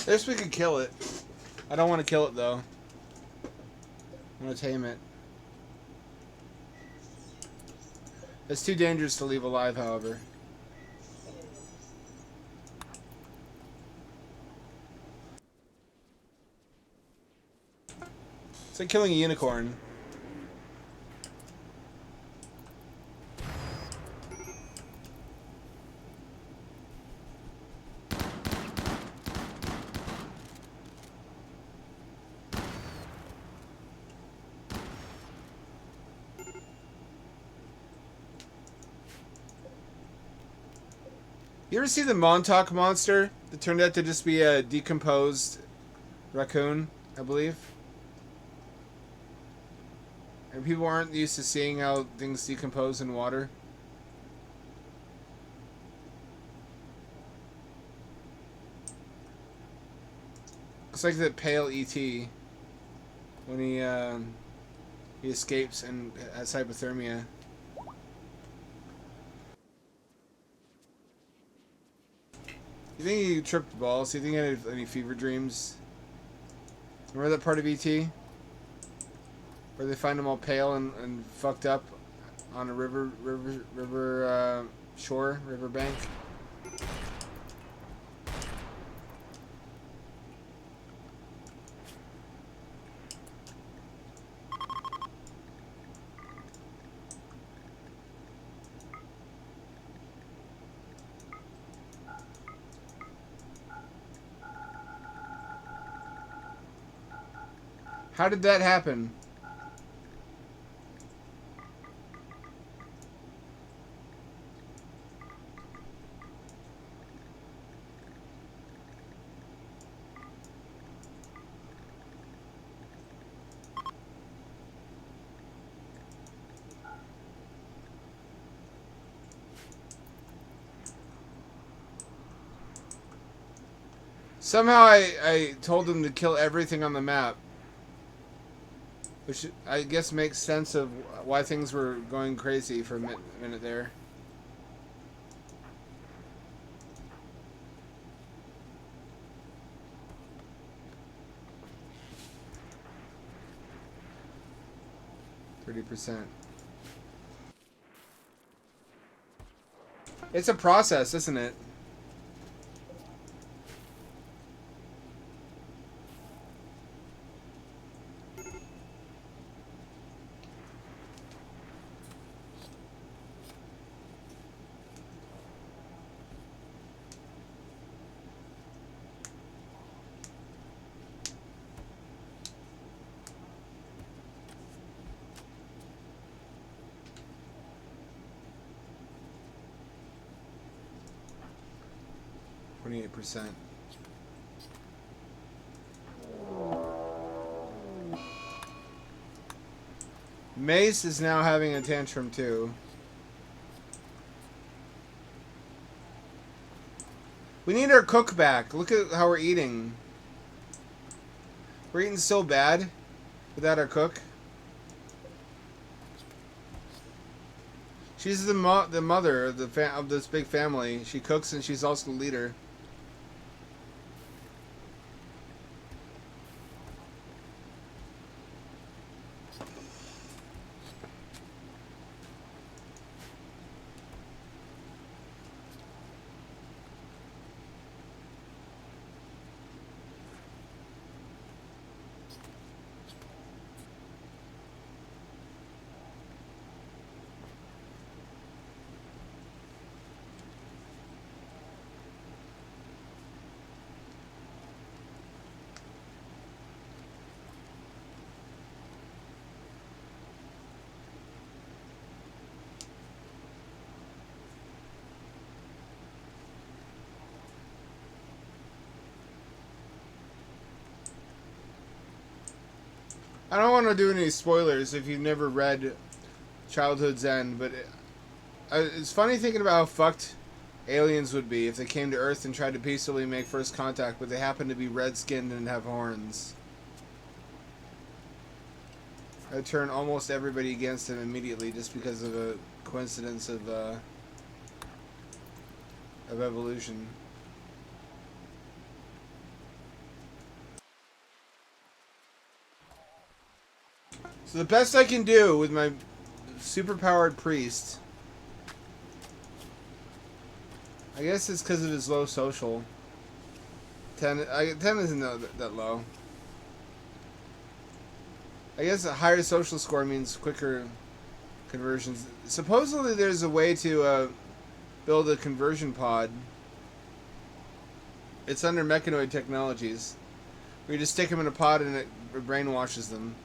I guess we could kill it. I don't want to kill it though. I want to tame it. It's too dangerous to leave alive, however. It's like killing a unicorn. You ever see the Montauk monster that turned out to just be a decomposed raccoon, I believe? And people aren't used to seeing how things decompose in water. It's like that pale E.T. when he escapes and has hypothermia. You think he tripped balls? Do you think he had any fever dreams? Remember that part of E.T.? Where they find him all pale and fucked up on a river shore, river bank? How did that happen? Somehow I told him to kill everything on the map. Which I guess makes sense of why things were going crazy for a minute there. %. It's a process, isn't it? %. Mace is now having a tantrum too. We need our cook back. Look at how we're eating. We're eating so bad without our cook. She's the mother of of this big family. She cooks and she's also the leader. I don't want to do any spoilers if you've never read Childhood's End, but it's funny thinking about how fucked aliens would be if they came to Earth and tried to peacefully make first contact, but they happen to be red-skinned and have horns. I'd turn almost everybody against them immediately just because of a coincidence of evolution. So the best I can do with my superpowered priest, I guess it's because of his low social. 10 isn't that low. I guess a higher social score means quicker conversions. Supposedly there's a way to build a conversion pod. It's under Mechanoid Technologies. Where you just stick them in a pod and it brainwashes them.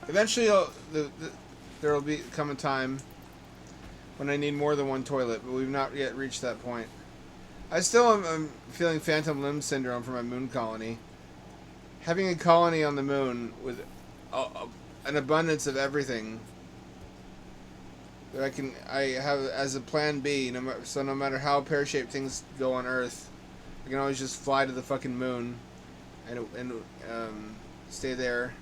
Eventually, there will come a time when I need more than one toilet, but we've not yet reached that point. I still am feeling phantom limb syndrome for my moon colony. Having a colony on the moon with an abundance of everything that I have as a plan B. So no matter how pear-shaped things go on Earth, I can always just fly to the fucking moon and stay there.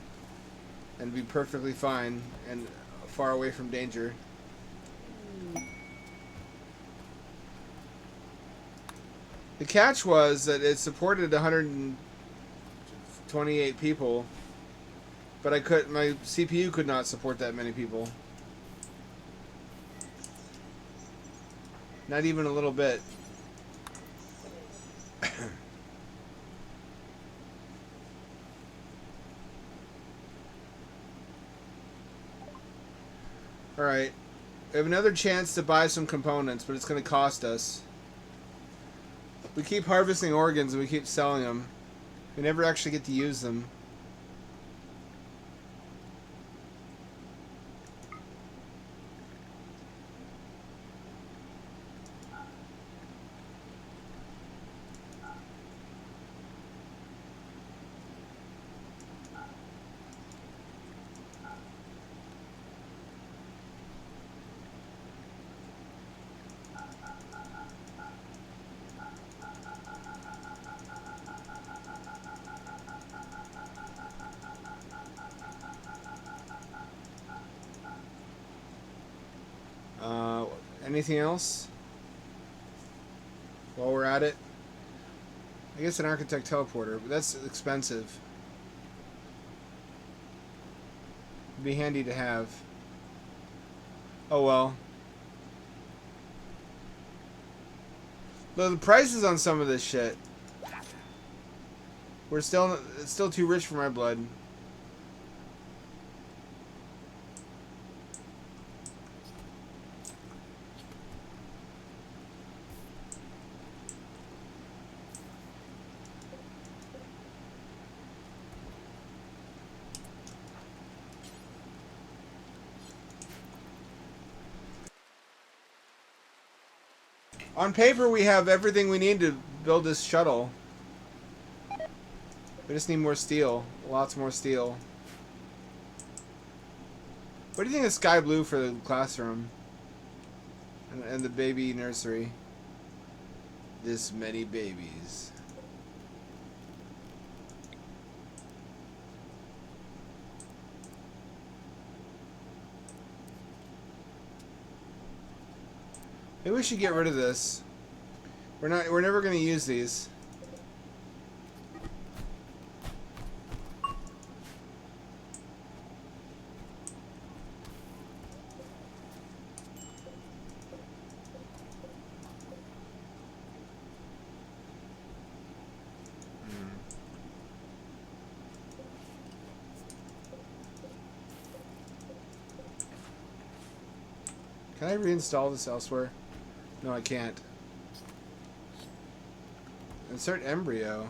And be perfectly fine and far away from danger. The catch was that it supported 128 people, but my CPU could not support that many people. Not even a little bit. Alright. We have another chance to buy some components, but it's going to cost us. We keep harvesting organs and we keep selling them. We never actually get to use them. Uh, anything else? While we're at it, I guess an architect teleporter, but that's expensive. It'd be handy to have. Oh well. Though the prices on some of this shit, it's still too rich for my blood. On paper, we have everything we need to build this shuttle. We just need more steel. Lots more steel. What do you think of sky blue for the classroom? And the baby nursery? This many babies. Maybe we should get rid of this. We're never gonna use these. Can I reinstall this elsewhere? No, I can't. Insert embryo.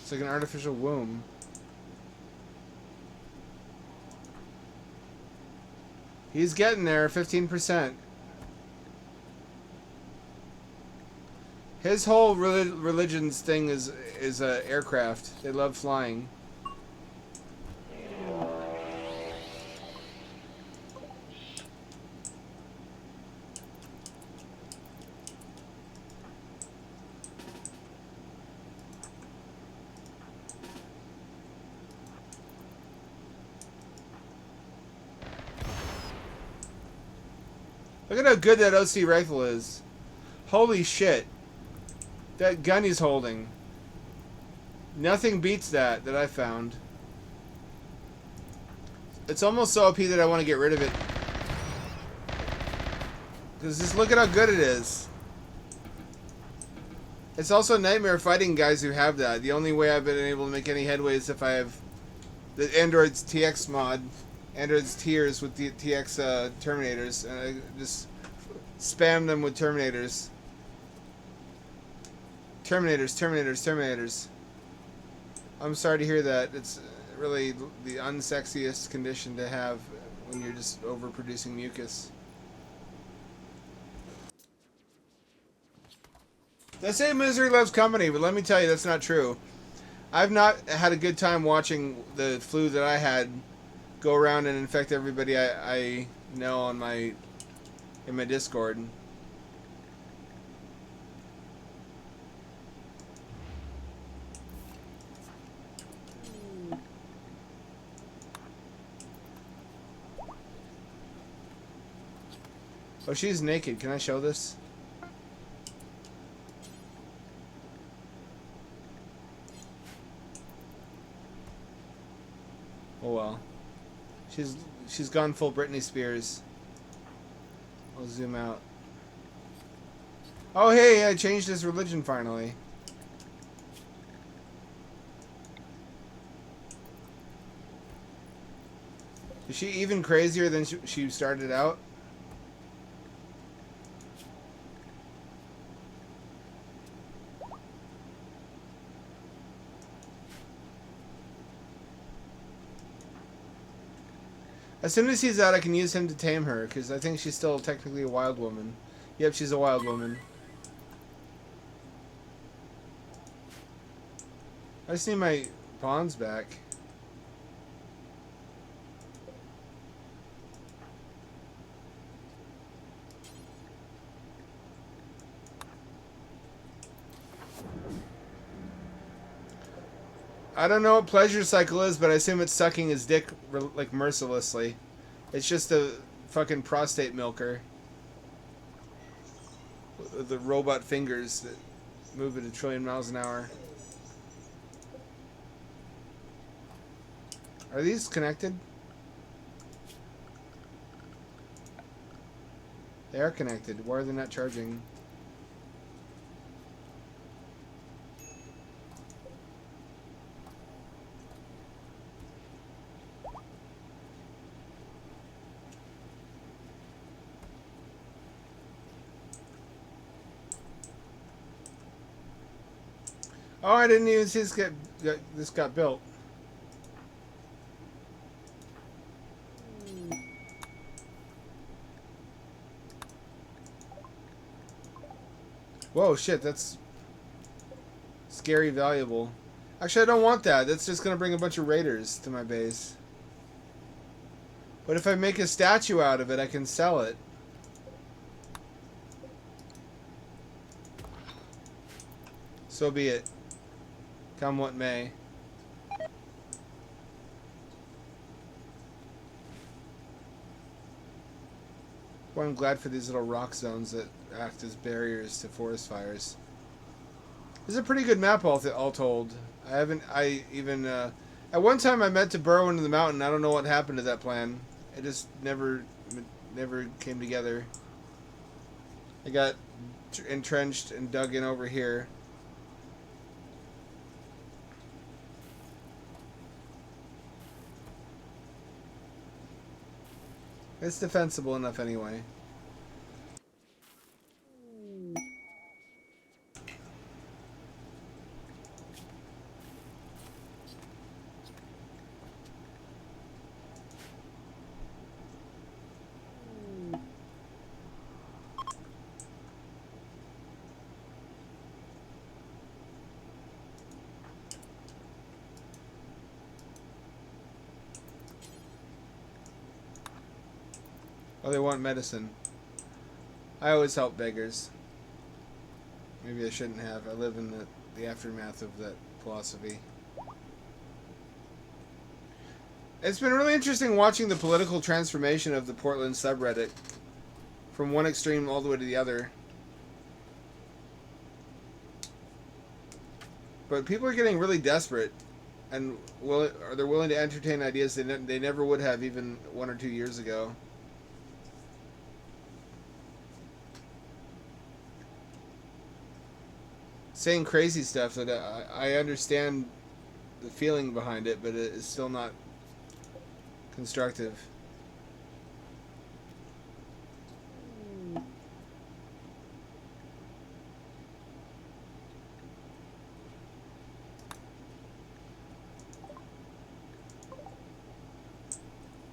It's like an artificial womb. He's getting there, 15%. His whole religion's thing is aircraft. They love flying. Look at how good that OC rifle is. Holy shit. That gun he's holding. Nothing beats that I found. It's almost so OP that I want to get rid of it. Because just look at how good it is. It's also a nightmare fighting guys who have that. The only way I've been able to make any headway is if I have the Android's TX mod. Android's tiers with the TX Terminators. And I just spam them with Terminators. Terminators. I'm sorry to hear that. It's really the unsexiest condition to have when you're just overproducing mucus. They say misery loves company, but let me tell you, that's not true. I've not had a good time watching the flu that I had go around and infect everybody I know in my Discord. Oh, she's naked. Can I show this? Oh well. She's gone full Britney Spears. I'll zoom out. Oh hey, I changed his religion finally. Is she even crazier than she started out? As soon as he's out, I can use him to tame her, because I think she's still technically a wild woman. Yep, she's a wild woman. I just need my pawns back. I don't know what pleasure cycle is, but I assume it's sucking his dick like mercilessly. It's just a fucking prostate milker with the robot fingers that move at 1,000,000,000 miles an hour. Are these connected? They are connected. Why are they not charging? Oh, I didn't even see this got built. Whoa, shit, that's scary valuable. Actually, I don't want that. That's just going to bring a bunch of raiders to my base. But if I make a statue out of it, I can sell it. So be it. Come what may. Well, I'm glad for these little rock zones that act as barriers to forest fires. This is a pretty good map, all told. At one time I meant to burrow into the mountain. I don't know what happened to that plan. It just never came together. I got entrenched and dug in over here. It's defensible enough anyway. Oh, they want medicine. I always help beggars. Maybe I shouldn't have. I live in the aftermath of that philosophy. It's been really interesting watching the political transformation of the Portland subreddit from one extreme all the way to the other. But people are getting really desperate, and they're willing to entertain ideas they never would have even 1 or 2 years ago. Saying crazy stuff that I understand the feeling behind it, but it is still not constructive.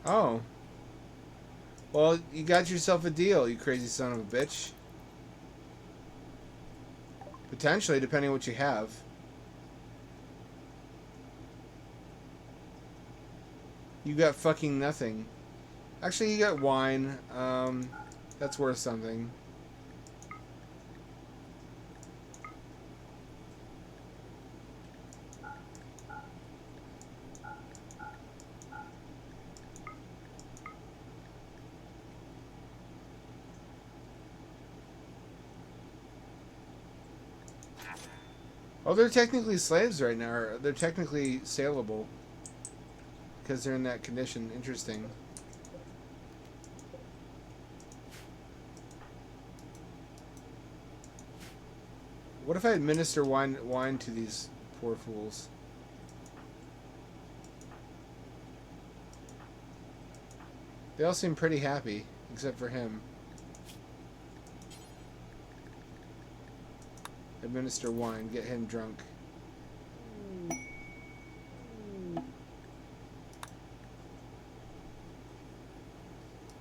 Oh. Well, you got yourself a deal, you crazy son of a bitch. Potentially, depending on what you have. You got fucking nothing. Actually, you got wine. That's worth something. Oh, they're technically slaves right now. They're technically saleable. Because they're in that condition. Interesting. What if I administer wine to these poor fools? They all seem pretty happy, except for him. Administer wine, get him drunk.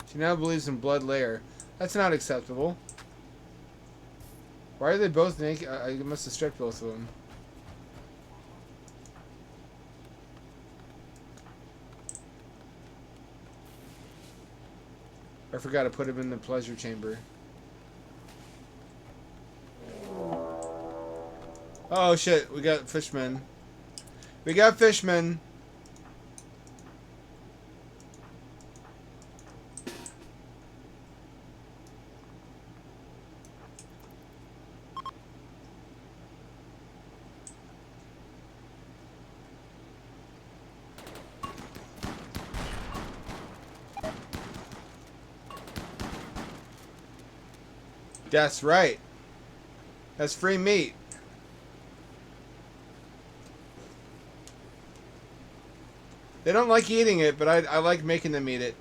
She now believes in blood layer. That's not acceptable. Why are they both naked? I must have stripped both of them. I forgot to put him in the pleasure chamber. Oh shit, we got fishmen. We got fishmen. That's right. That's free meat. They don't like eating it, but I like making them eat it.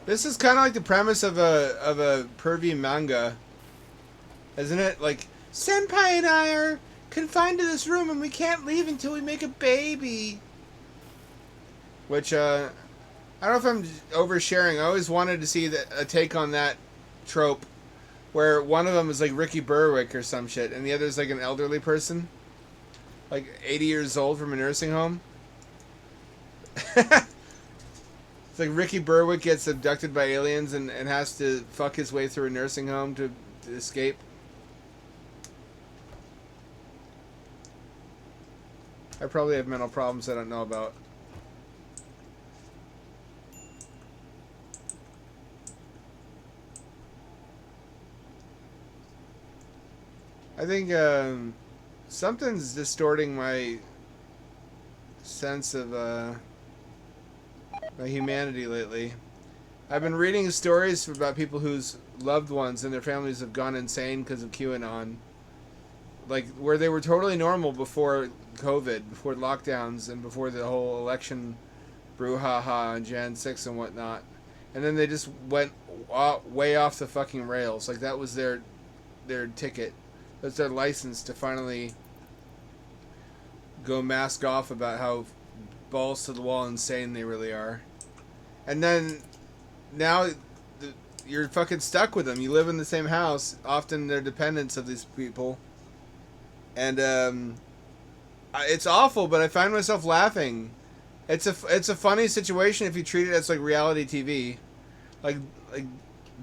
This is kind of like the premise of a pervy manga, isn't it? Like, Senpai and I are confined to this room and we can't leave until we make a baby. Which, I don't know if I'm oversharing. I always wanted to see a take on that trope where one of them is like Ricky Berwick or some shit and the other is like an elderly person. Like 80 years old from a nursing home. It's like Ricky Berwick gets abducted by aliens and has to fuck his way through a nursing home to escape. I probably have mental problems I don't know about. I think something's distorting my sense of my humanity lately. I've been reading stories about people whose loved ones and their families have gone insane because of QAnon. Like, where they were totally normal before COVID, before lockdowns, and before the whole election brouhaha on Jan 6 and whatnot. And then they just went way off the fucking rails. Like, that was their ticket. That's their license to finally go mask off about how balls to the wall insane they really are. And then now you're fucking stuck with them. You live in the same house. Often they're dependents of these people. And it's awful, but I find myself laughing. It's a funny situation if you treat it as like reality TV. Like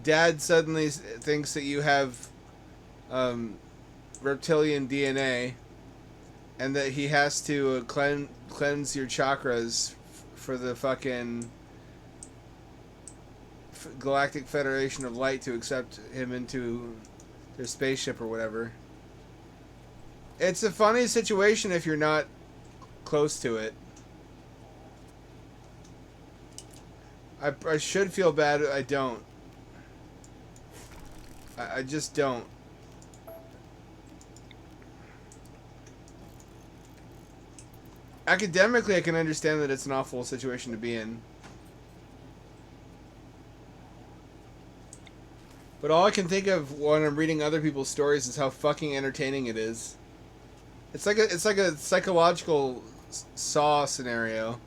dad suddenly thinks that you have reptilian DNA and that he has to cleanse your chakras for the fucking Galactic Federation of Light to accept him into their spaceship or whatever. It's a funny situation if you're not close to it. I should feel bad, I don't. I just don't. Academically, I can understand that it's an awful situation to be in. But all I can think of when I'm reading other people's stories is how fucking entertaining it is. It's like a psychological Saw scenario.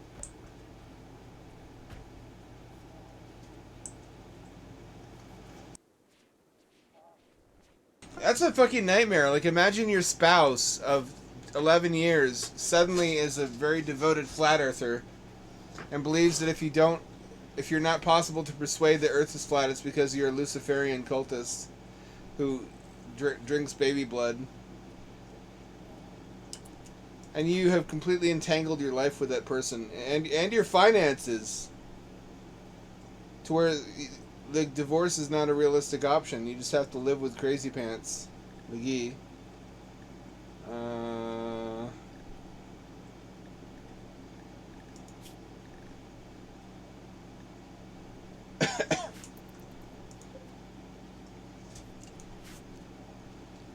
That's a fucking nightmare. Like, imagine your spouse of 11 years suddenly is a very devoted flat earther and believes that if you're not possible to persuade the earth is flat, it's because you're a Luciferian cultist who drinks baby blood. And you have completely entangled your life with that person and your finances to where the divorce is not a realistic option. You just have to live with Crazy Pants McGee.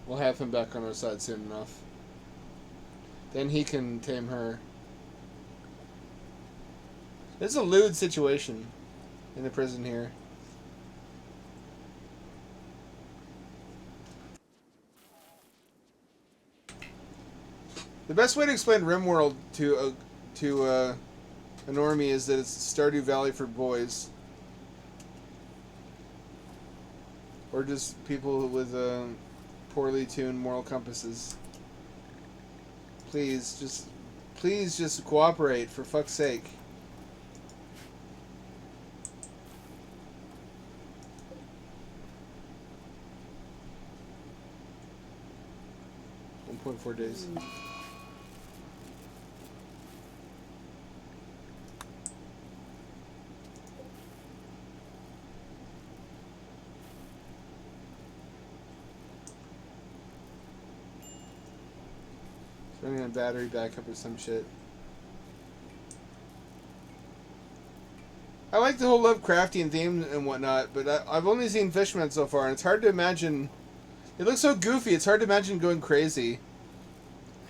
We'll have him back on our side soon enough. Then he can tame her. This is a lewd situation in the prison here. The best way to explain Rimworld to a normie is that it's Stardew Valley for boys, or just people with poorly tuned moral compasses. Please just cooperate, for fuck's sake. .4 days. Running on battery backup or some shit. I like the whole Lovecraftian theme and whatnot, but I've only seen Fishman so far, and it's hard to imagine. It looks so goofy, it's hard to imagine going crazy.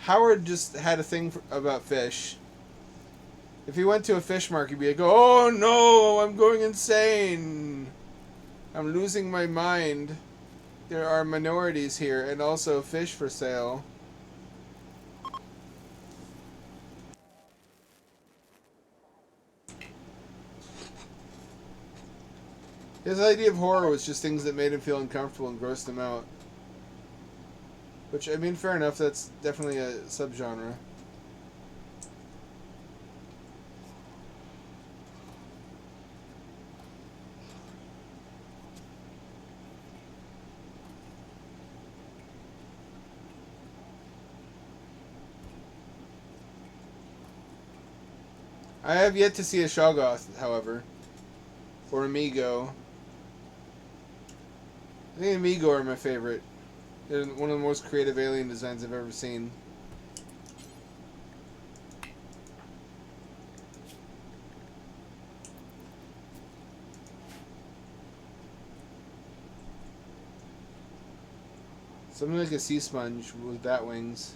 Howard just had a thing about fish. If he went to a fish market, he'd be like, "Oh no, I'm going insane. I'm losing my mind. There are minorities here, and also fish for sale." His idea of horror was just things that made him feel uncomfortable and grossed him out. Which, I mean, fair enough, that's definitely a subgenre. I have yet to see a Shoggoth, however. Or Amigo. I think Amigo are my favorite. They're one of the most creative alien designs I've ever seen. Something like a sea sponge with bat wings.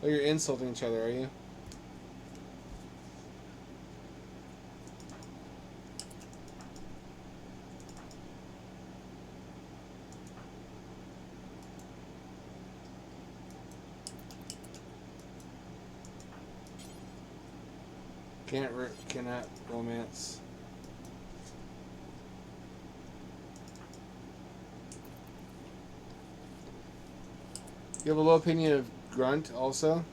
Oh, you're insulting each other, are you? Cannot romance. You have a low opinion of Grunt, also?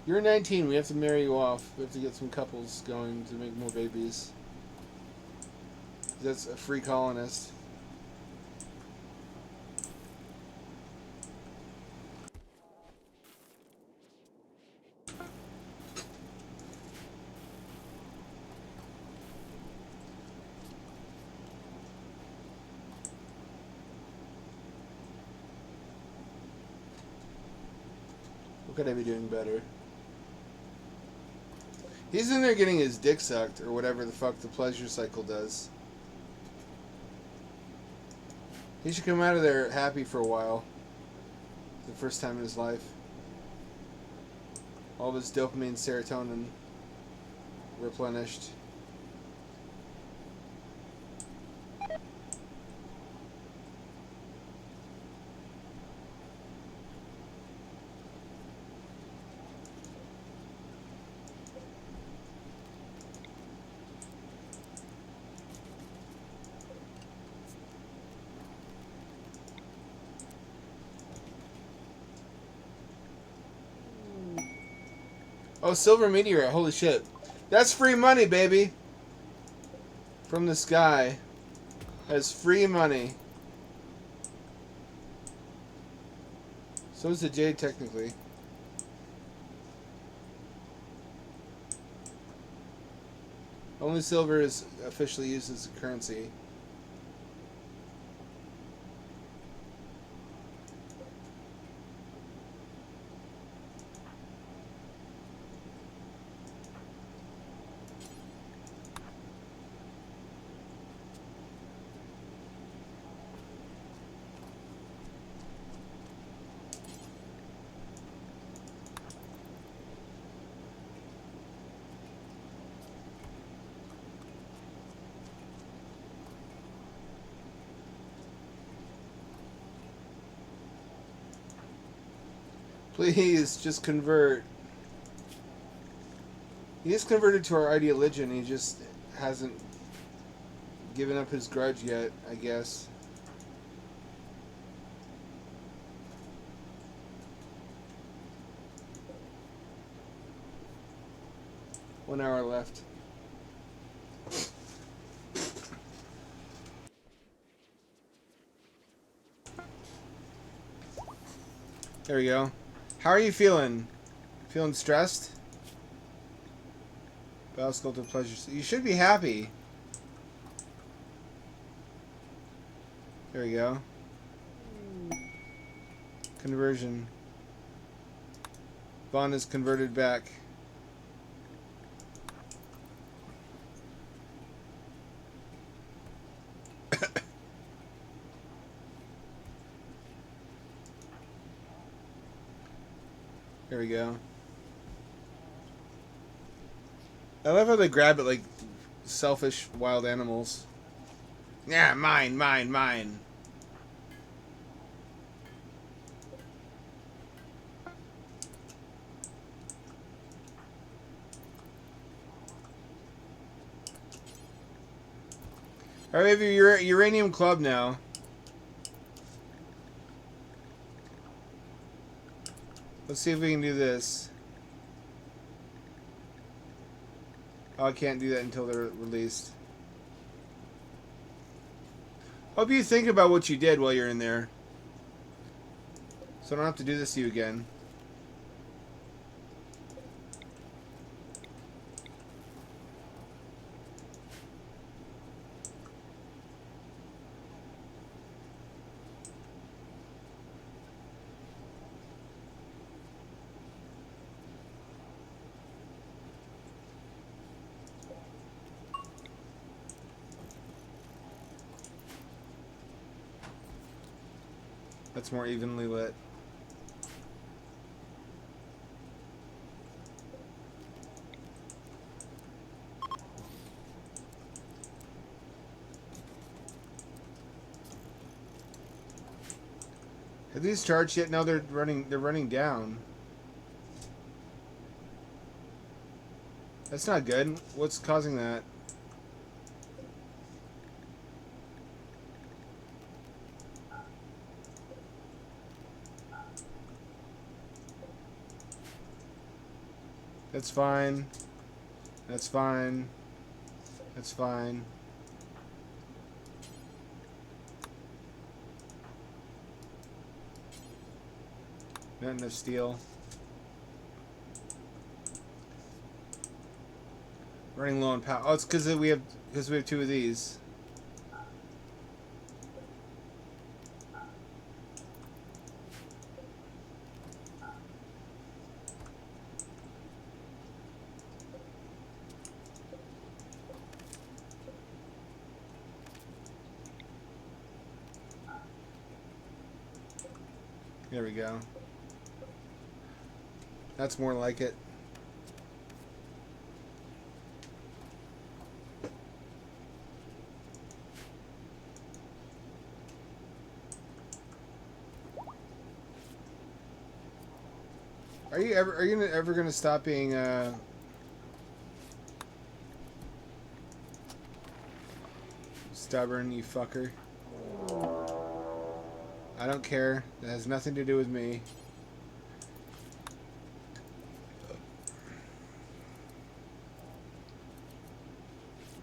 You're 19. We have to marry you off. We have to get some couples going to make more babies. That's a free colonist. What could I be doing better? He's in there getting his dick sucked, or whatever the fuck the pleasure cycle does. He should come out of there happy for a while. The first time in his life. All of his dopamine, serotonin replenished. Oh, silver meteorite. Holy shit. That's free money, baby. From the sky. That's free money. So is the jade, technically. Only silver is officially used as a currency. Please, just convert. He is converted to our ideologion. He just hasn't given up his grudge yet, I guess. One hour left. There we go. How are you feeling? Feeling stressed? Battle Sculpted Pleasures. You should be happy. There we go. Conversion. Vaughn is converted back. There we go. I love how they grab it like selfish wild animals. Yeah, mine, mine, mine. Alright, we have your uranium club now. Let's see if we can do this. Oh, I can't do that until they're released. Hope you think about what you did while you're in there. So I don't have to do this to you again. That's more evenly lit. Have these charged yet? No, they're running down. That's not good. What's causing that? That's fine. That's fine. That's fine. Not enough steel. Running low on power. Oh, it's because we have two of these. There we go. That's more like it. Are you ever gonna stop being stubborn, you fucker? I don't care. That has nothing to do with me.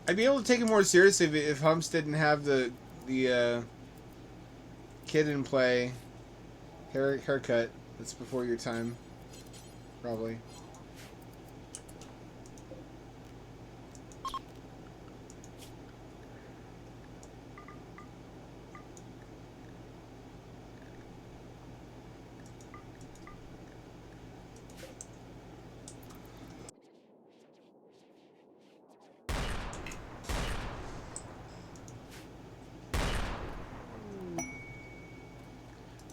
I'd be able to take it more seriously if Humps didn't have the kid in play haircut. That's before your time, probably.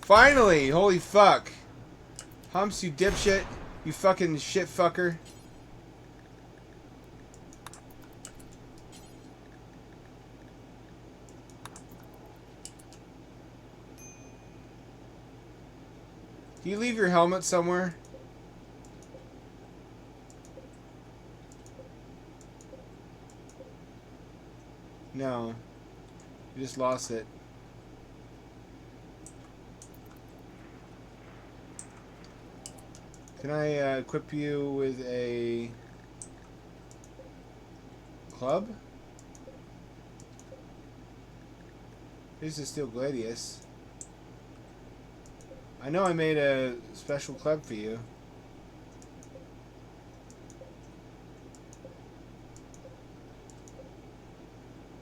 Finally! Holy fuck! Humps, you dipshit. You fucking shit fucker. Do you leave your helmet somewhere? No. You just lost it. Can I equip you with a club? Here's a steel gladius. I know I made a special club for you.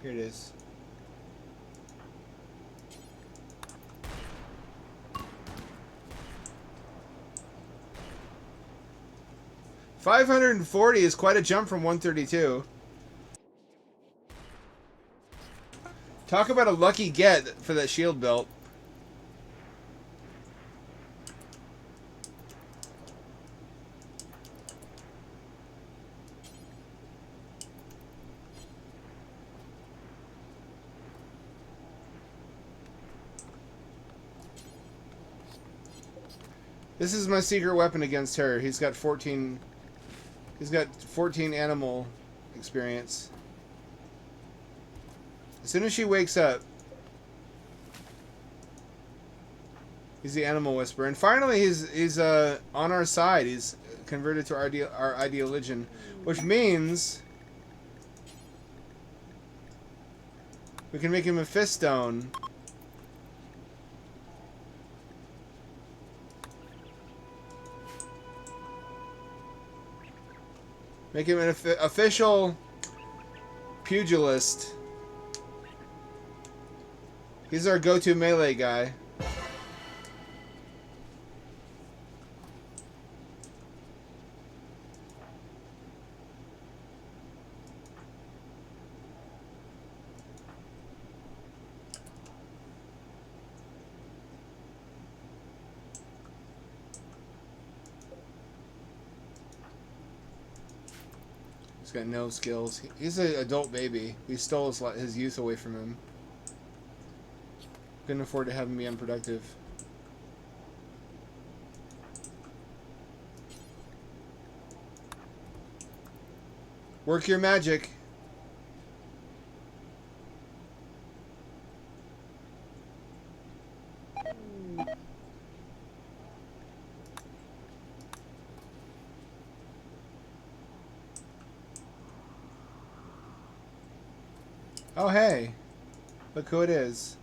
Here it is. $540 is quite a jump from 132. Talk about a lucky get for that shield belt. This is my secret weapon against her. He's got 14 animal experience. As soon as she wakes up, he's the animal whisperer. And finally he's on our side. He's converted to our ideologion, which means we can make him a fiststone. Make him an official pugilist. He's our go-to melee guy. He's got no skills. He's an adult baby. We stole his youth away from him. Couldn't afford to have him be unproductive. Work your magic. Oh, hey. Look who it is.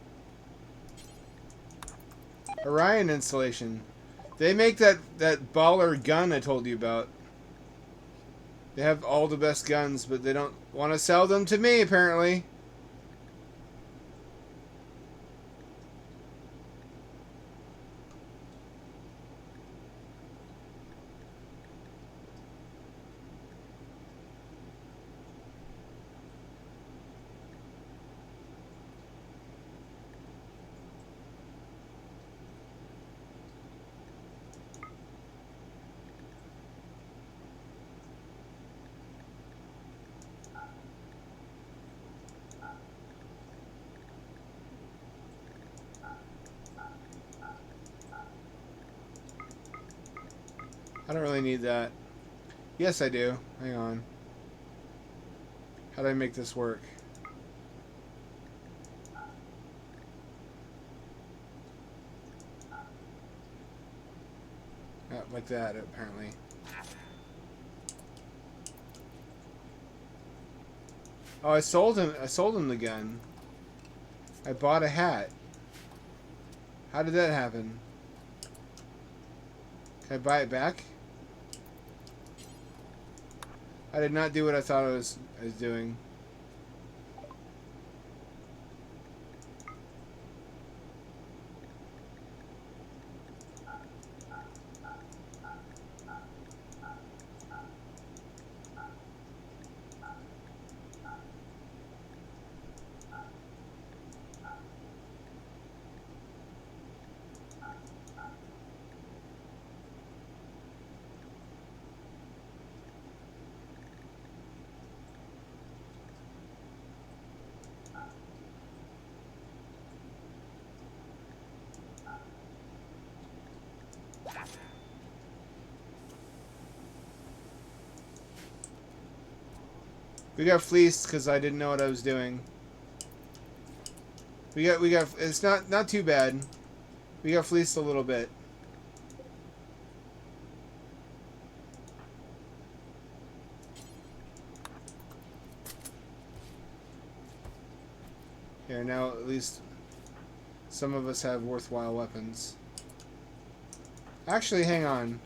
Orion installation. They make that baller gun I told you about. They have all the best guns, but they don't want to sell them to me, apparently. I don't really need that. Yes, I do. Hang on. How do I make this work? Like that, apparently. Oh, I sold him the gun. I bought a hat. How did that happen? Can I buy it back? I did not do what I thought I was doing. We got fleeced because I didn't know what I was doing. We got. It's not too bad. We got fleeced a little bit. Here, now at least some of us have worthwhile weapons. Actually, hang on.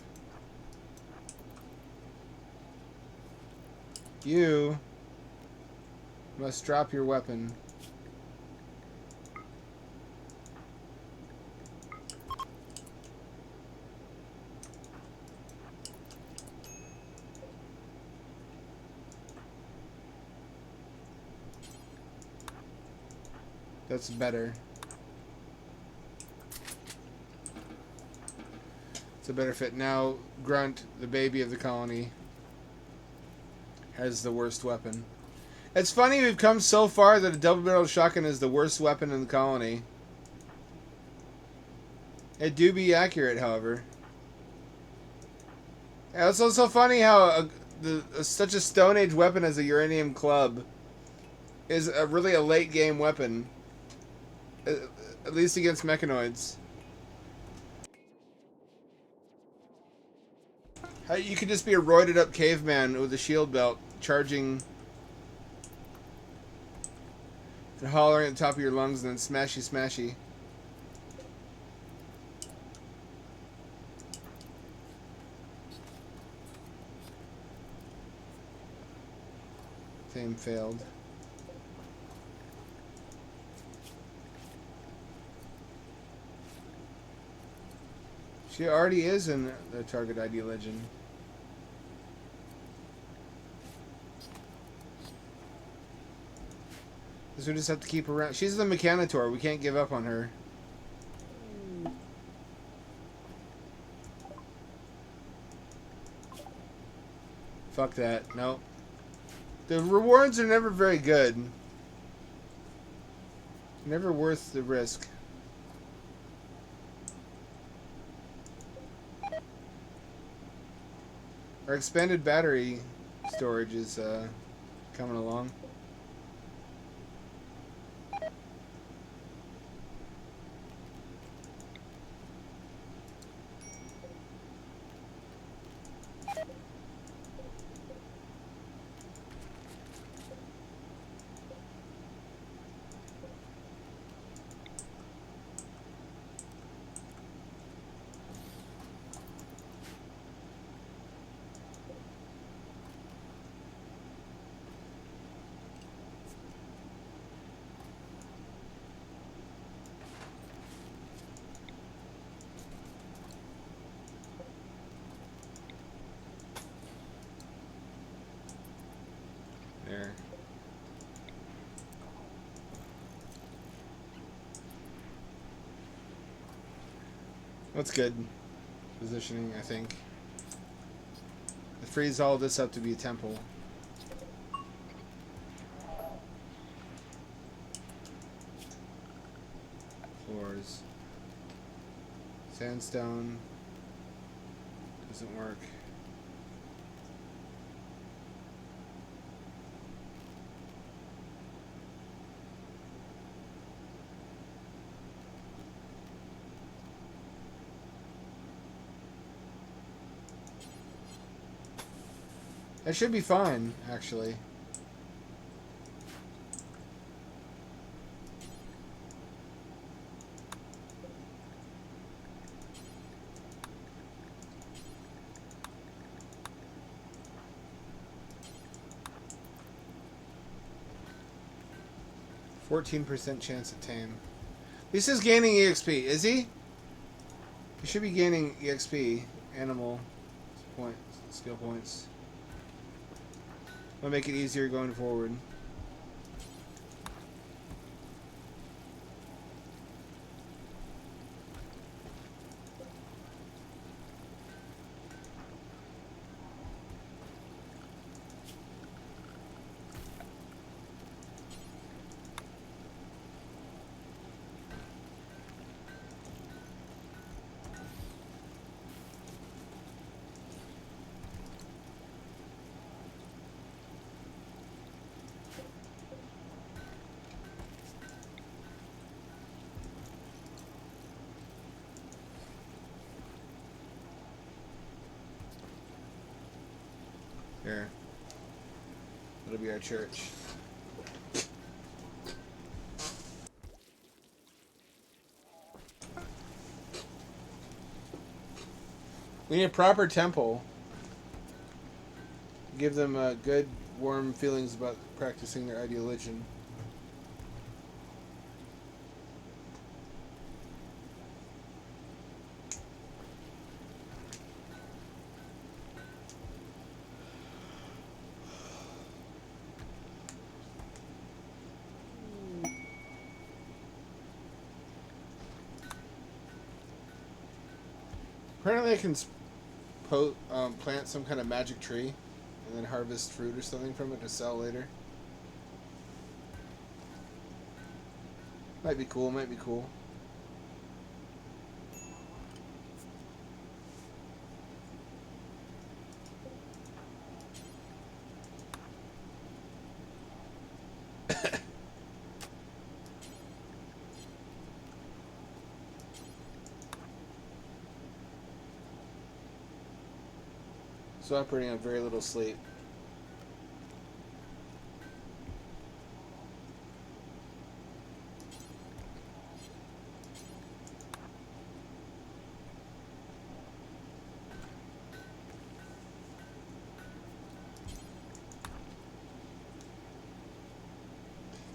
You must drop your weapon. That's better. It's a better fit. Now, Grunt, the baby of the colony, has the worst weapon. It's funny we've come so far that a double-barreled shotgun is the worst weapon in the colony. It do be accurate, however. And it's also funny how such a Stone Age weapon as a uranium club is really a late-game weapon. At least against mechanoids. You could just be a roided up caveman with a shield belt, charging and hollering at the top of your lungs and then smashy smashy. Same failed. She already is in the target ID legend. Because we just have to keep her around. She's the Mechanitor. We can't give up on her. Fuck that. Nope. The rewards are never very good. Never worth the risk. Our expanded battery storage is coming along. There. That's good positioning, I think. It frees all this up to be a temple. Floors. Sandstone. Doesn't work. That should be fine, actually. %14 chance at tame. This is gaining EXP, is he? He should be gaining EXP, animal points, skill points. Will make it easier going forward. Here. It'll be our church. We need a proper temple. Give them good, warm feelings about practicing their ideology. Apparently I can plant some kind of magic tree and then harvest fruit or something from it to sell later. Might be cool, might be cool. So operating on very little sleep.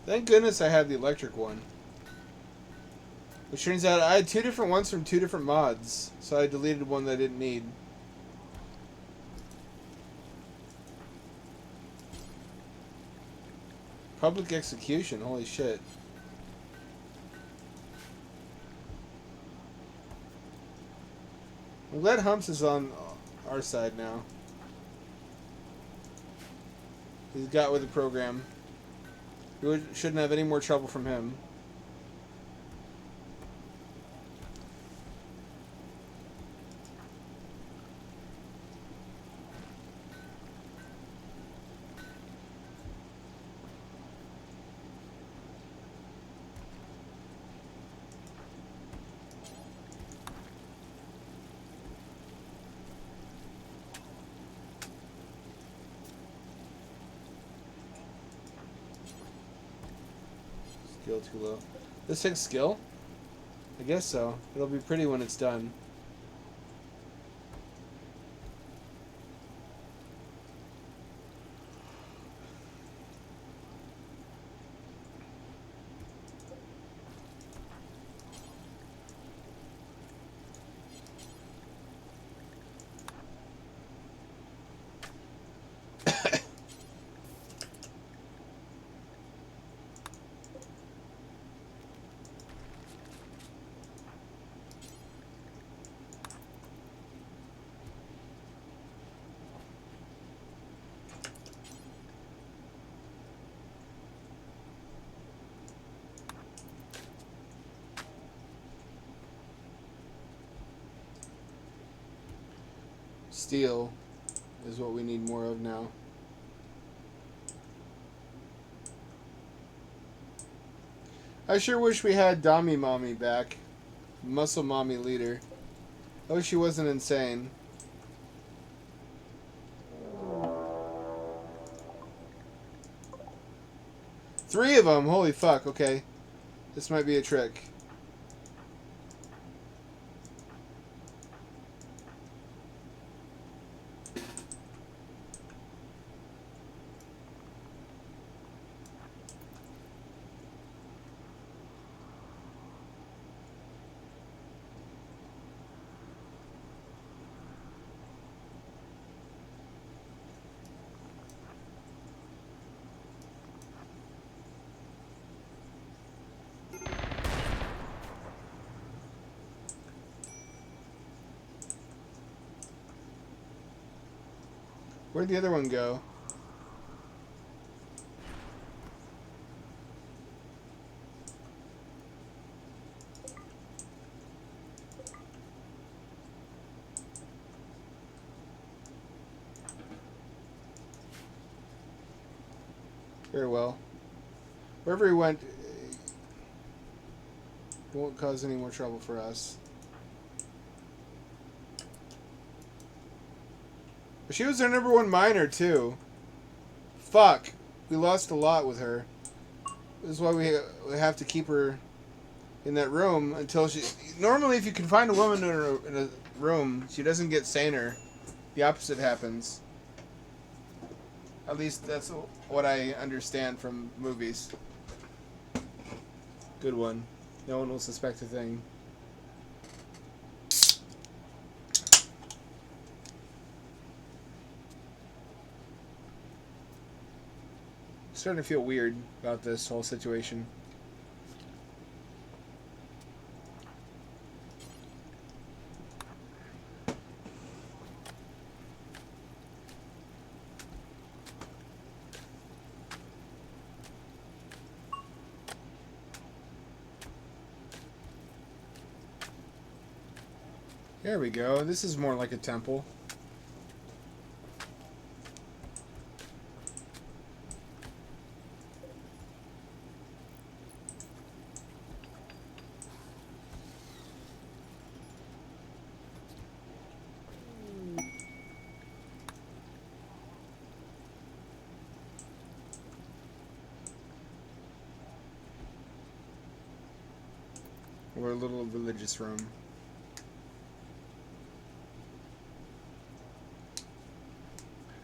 Thank goodness I had the electric one. Which turns out I had two different ones from two different mods, so I deleted one that I didn't need. Public execution, holy shit. I'm glad Humps is on our side now. He's got with the program. We shouldn't have any more trouble from him. Skill too low. This takes skill? I guess so. It'll be pretty when it's done. Steel is what we need more of now. I sure wish we had Dami Mommy back. Muscle Mommy leader. I wish she wasn't insane. Three of them! Holy fuck, okay. This might be a trick. Where'd the other one go? Very well. Wherever he went, won't cause any more trouble for us. She was our #1 miner, too. Fuck. We lost a lot with her. This is why we have to keep her in that room until she... Normally, if you can find a woman in a room, she doesn't get saner. The opposite happens. At least that's what I understand from movies. Good one. No one will suspect a thing. Starting to feel weird about this whole situation. There we go. This is more like a temple. Or a little religious room.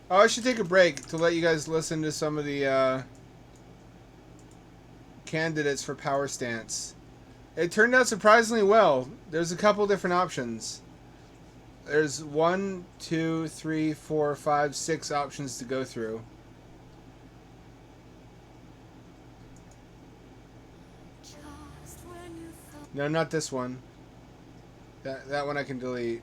Oh, I should take a break to let you guys listen to some of the candidates for Power Stance. It turned out surprisingly well. There's a couple different options. There's 1, 2, 3, 4, 5, 6 options to go through. No, not this one. That one I can delete.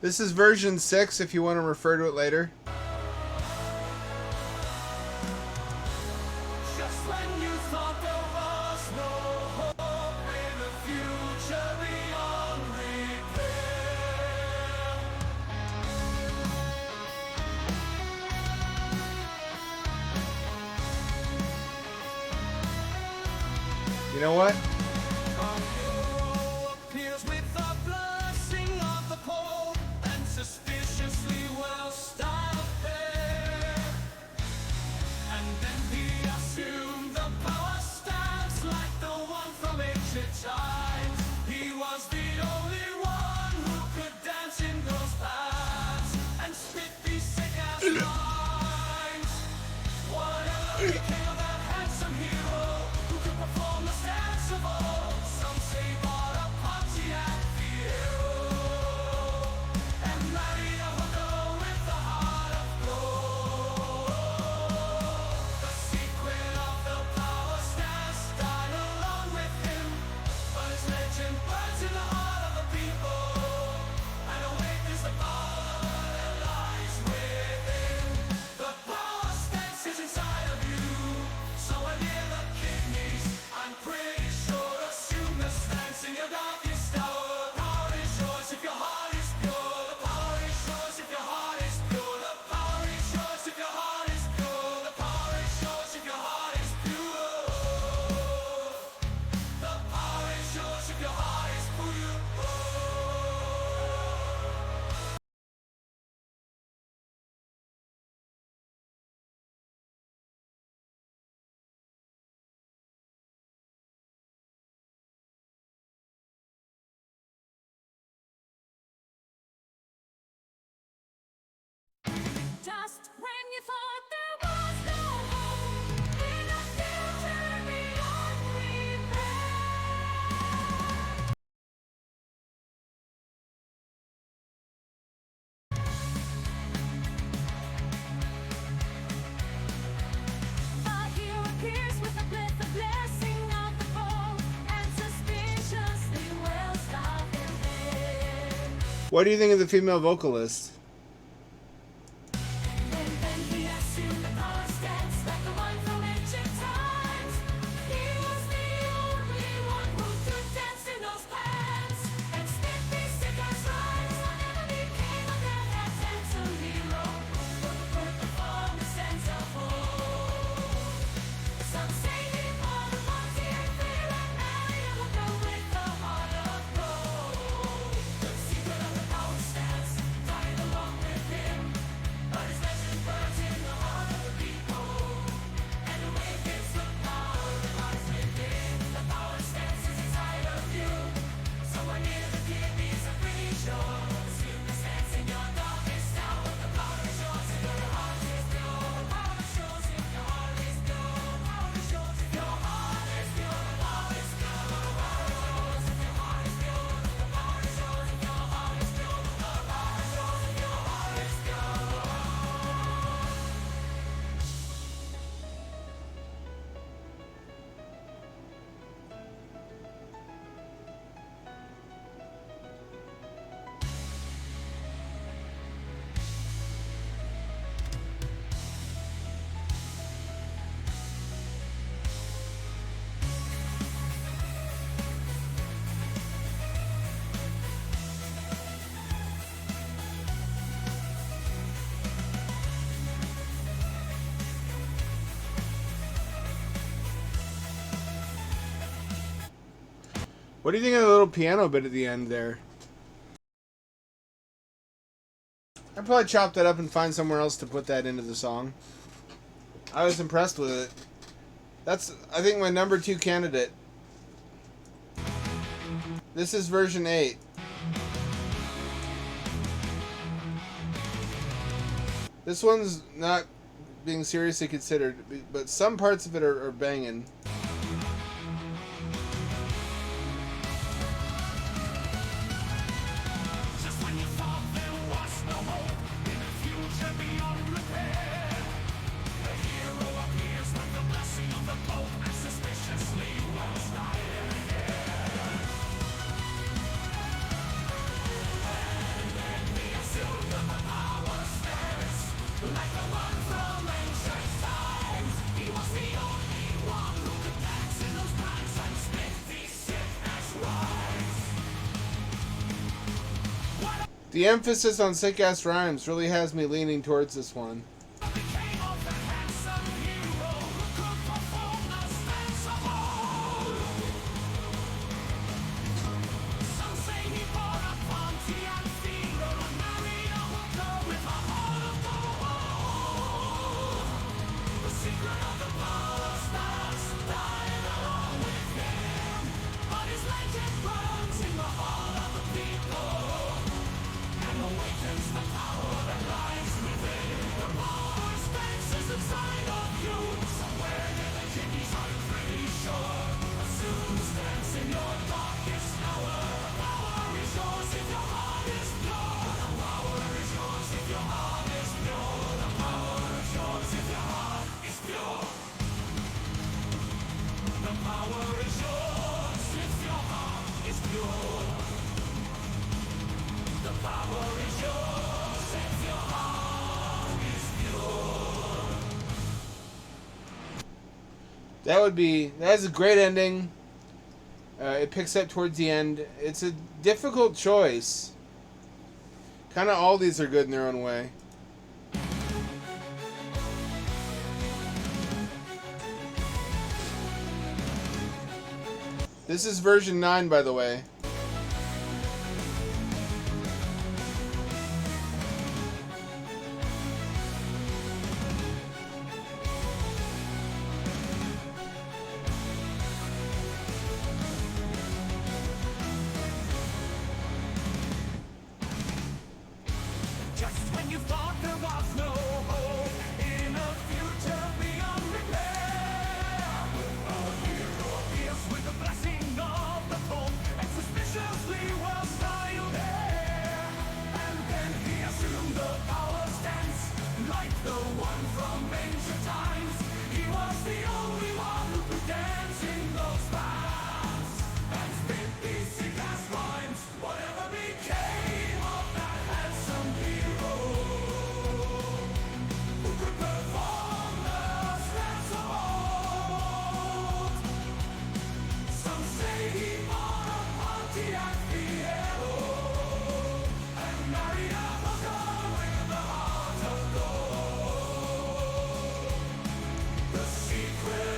This is version 6 if you want to refer to it later. You know what?
Just when you thought there was no hope in a future beyond repair. A hero appears with the blessing of the foe, and suspiciously will stop him there.
What do you think of the female vocalist? What do you think of the little piano bit at the end there? I'd probably chop that up and find somewhere else to put that into the song. I was impressed with it. That's, I think, my number 2 candidate. This is version 8. This one's not being seriously considered, but some parts of it are banging. The emphasis on sick-ass rhymes really has me leaning towards this one. That's a great ending. It picks up towards the end. It's a difficult choice. Kind of all these are good in their own way. This is version 9, by the way.
Secret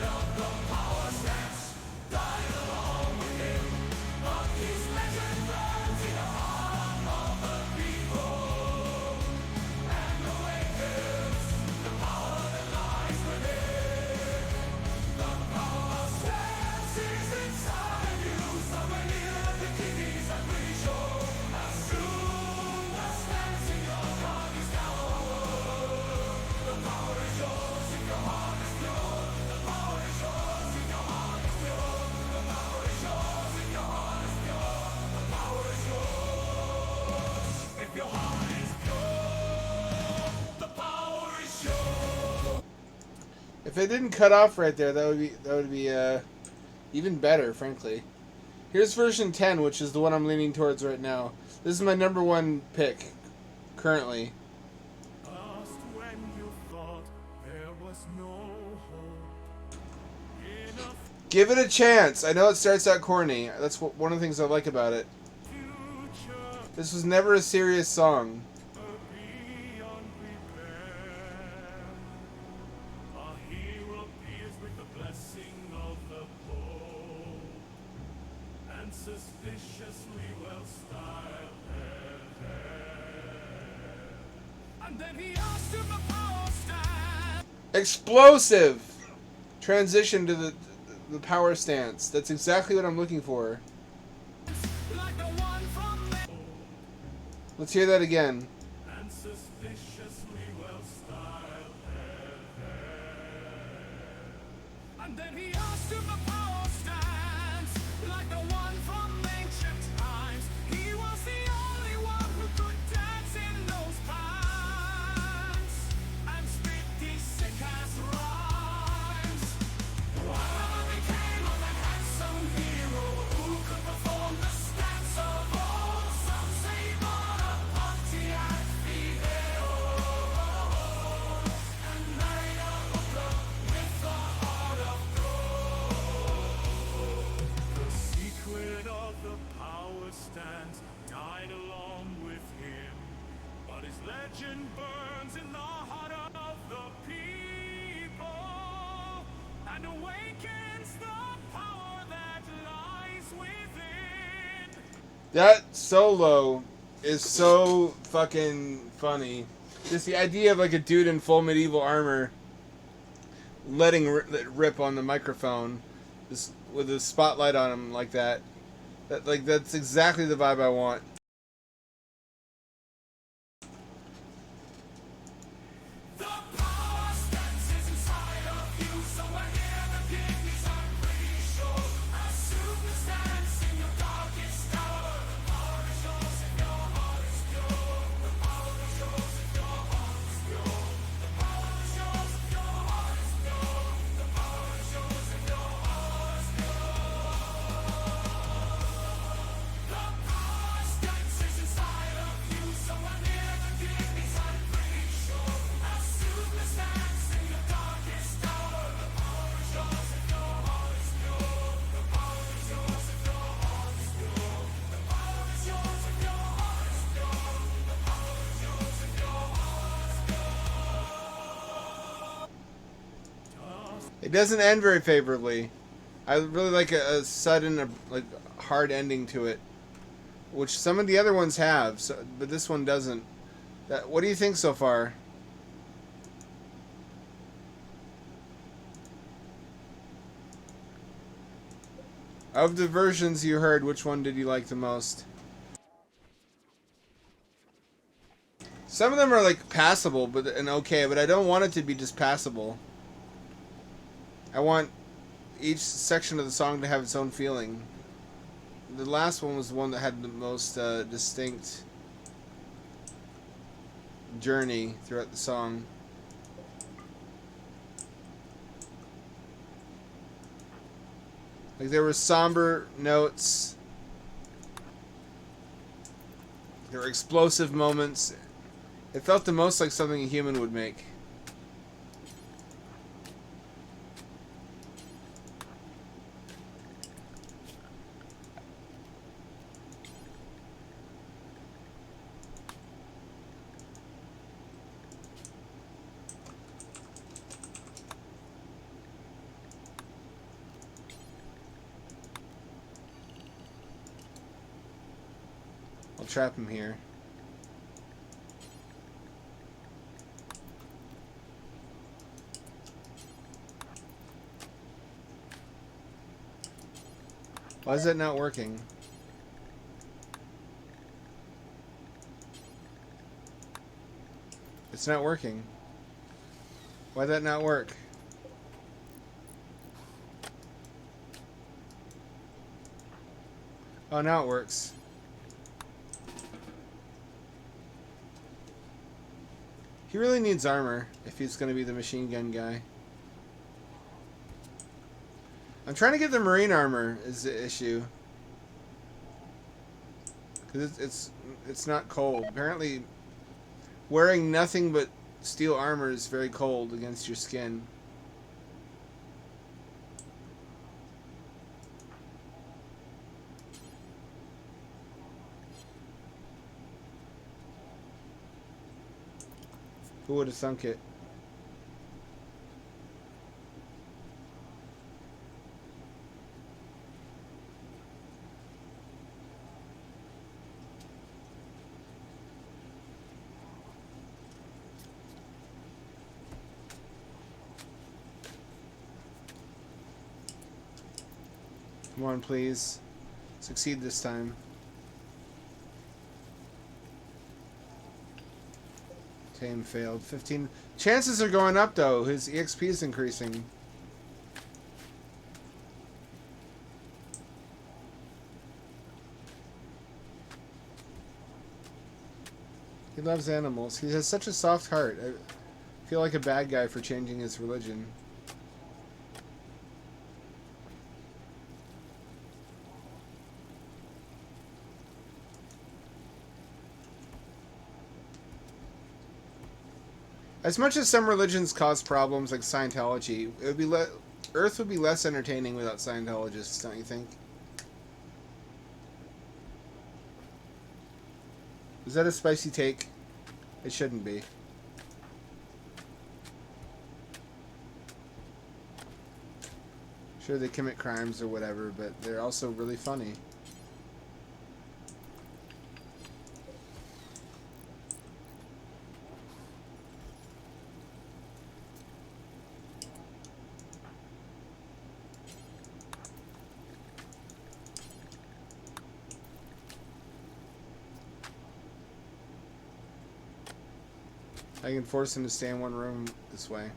If it didn't cut off right there, that would be even better, frankly. Here's version 10, which is the one I'm leaning towards right now. This is my number one pick currently.
Just when you thought there was no hope, enough
Give it a chance. I know it starts out corny. That's one of the things I like about it.
future
This was never a serious song.
beyond repair. A hero appears with the blessing of the Pope, and suspiciously well styled hair. And then he asked him the power stand.
Explosive transition to the power stance. That's exactly what I'm looking for.
Like the one from the
Let's hear that again.
and suspiciously well styled hair. And then he asked him the power stance, like the one from ancient times. He was the only one who could dance in those pants and spit these sick ass rhymes. Whatever became of that handsome hero who could perform the stance of old? Some say Bonaparte Fideo, and married a hooker with a heart of gold. The secret of the power stance died along with him, but his legend burns in the heart of the people and awakens the power that lies within.
That solo is so fucking funny. Just the idea of like a dude in full medieval armor letting it rip on the microphone, just with a spotlight on him like that. That's exactly the vibe I want.
The power stance is inside of you, so I hear the kidneys, I'm pretty sure. Assume the stance in your darkest hour. The power is yours if your heart is pure. The power is yours if your heart is pure. The power is yours if your heart is pure. The power is yours if your heart is pure. The power stance is inside of you, so I hear the kidneys, I'm pretty sure. Assume the stance in your darkest hour. The power is yours if your heart is pure. The power is yours if your heart is pure. The power is yours if your heart is pure. The power is yours if your heart is pure.
It doesn't end very favorably. I really like a sudden, like hard ending to it, which some of the other ones have, but this one doesn't. What do you think so far? Of the versions you heard, which one did you like the most? Some of them are like passable, and okay, but I don't want it to be just passable. I want each section of the song to have its own feeling. The last one was the one that had the most distinct journey throughout the song. Like there were somber notes, there were explosive moments. It felt the most like something a human would make. I'll trap him here. Why is that not working? It's not working. Why'd that not work? Oh, now it works. He really needs armor if he's going to be the machine gun guy. I'm trying to get the marine armor is the issue. Because it's not cold. Apparently, wearing nothing but steel armor is very cold against your skin. Who would have thunk it? Come on, please. Succeed this time. Tame failed. 15. Chances are going up, though. His EXP is increasing. He loves animals. He has such a soft heart. I feel like a bad guy for changing his religion. As much as some religions cause problems like Scientology, it would be Earth would be less entertaining without Scientologists, don't you think? Is that a spicy take? It shouldn't be. Sure, they commit crimes or whatever, but they're also really funny. I can force him to stay in one room this way.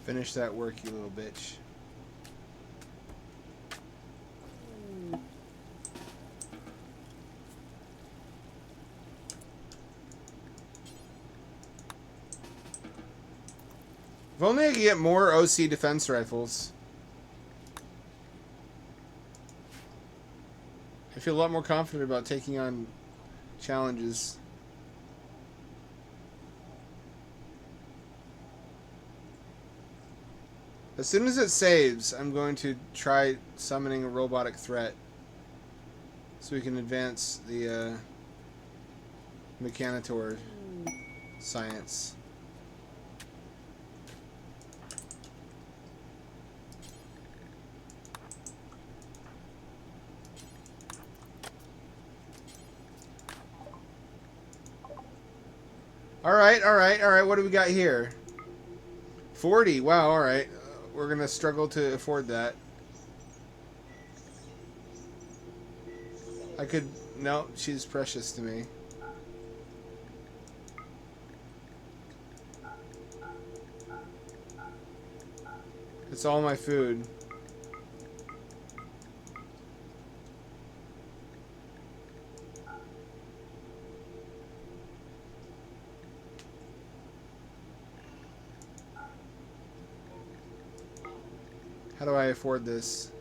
Finish that work, you little bitch. If only I could get more OC defense rifles. I feel a lot more confident about taking on challenges. As soon as it saves, I'm going to try summoning a robotic threat so we can advance the Mechanitor science. Alright, what do we got here? 40, wow, alright. We're gonna struggle to afford that. I could... No, she's precious to me. It's all my food. How do I afford this?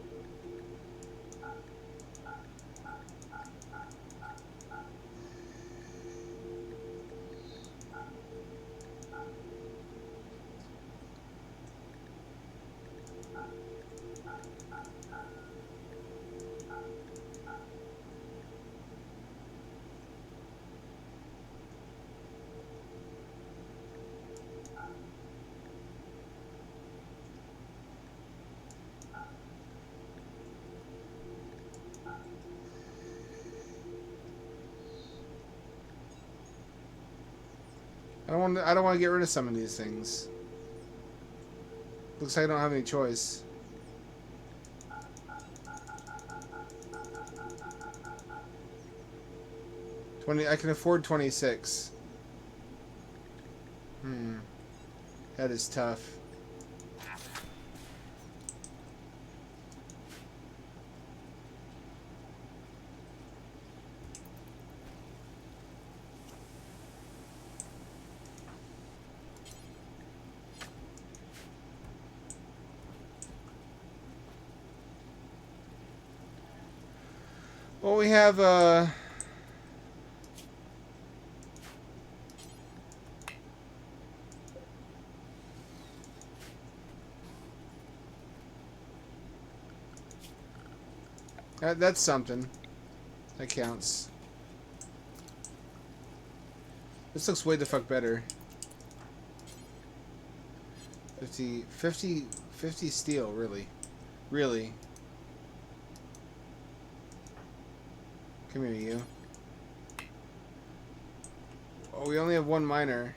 I don't want to get rid of some of these things. Looks like I don't have any choice. I can afford 26. That is tough. Well, we have that's something. That counts. This looks way the fuck better. 50 steel, really. Really. Come here, you. Oh, we only have one miner.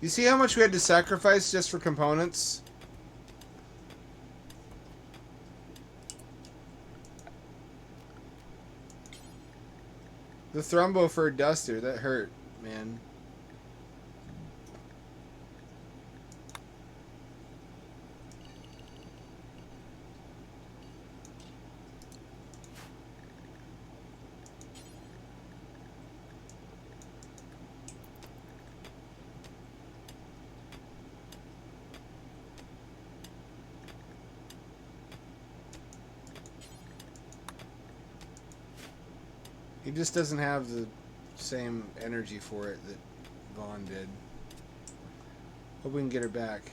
You see how much we had to sacrifice just for components? The thrombo for a duster, that hurt, man. He just doesn't have the same energy for it that Vaughn did. Hope we can get her back.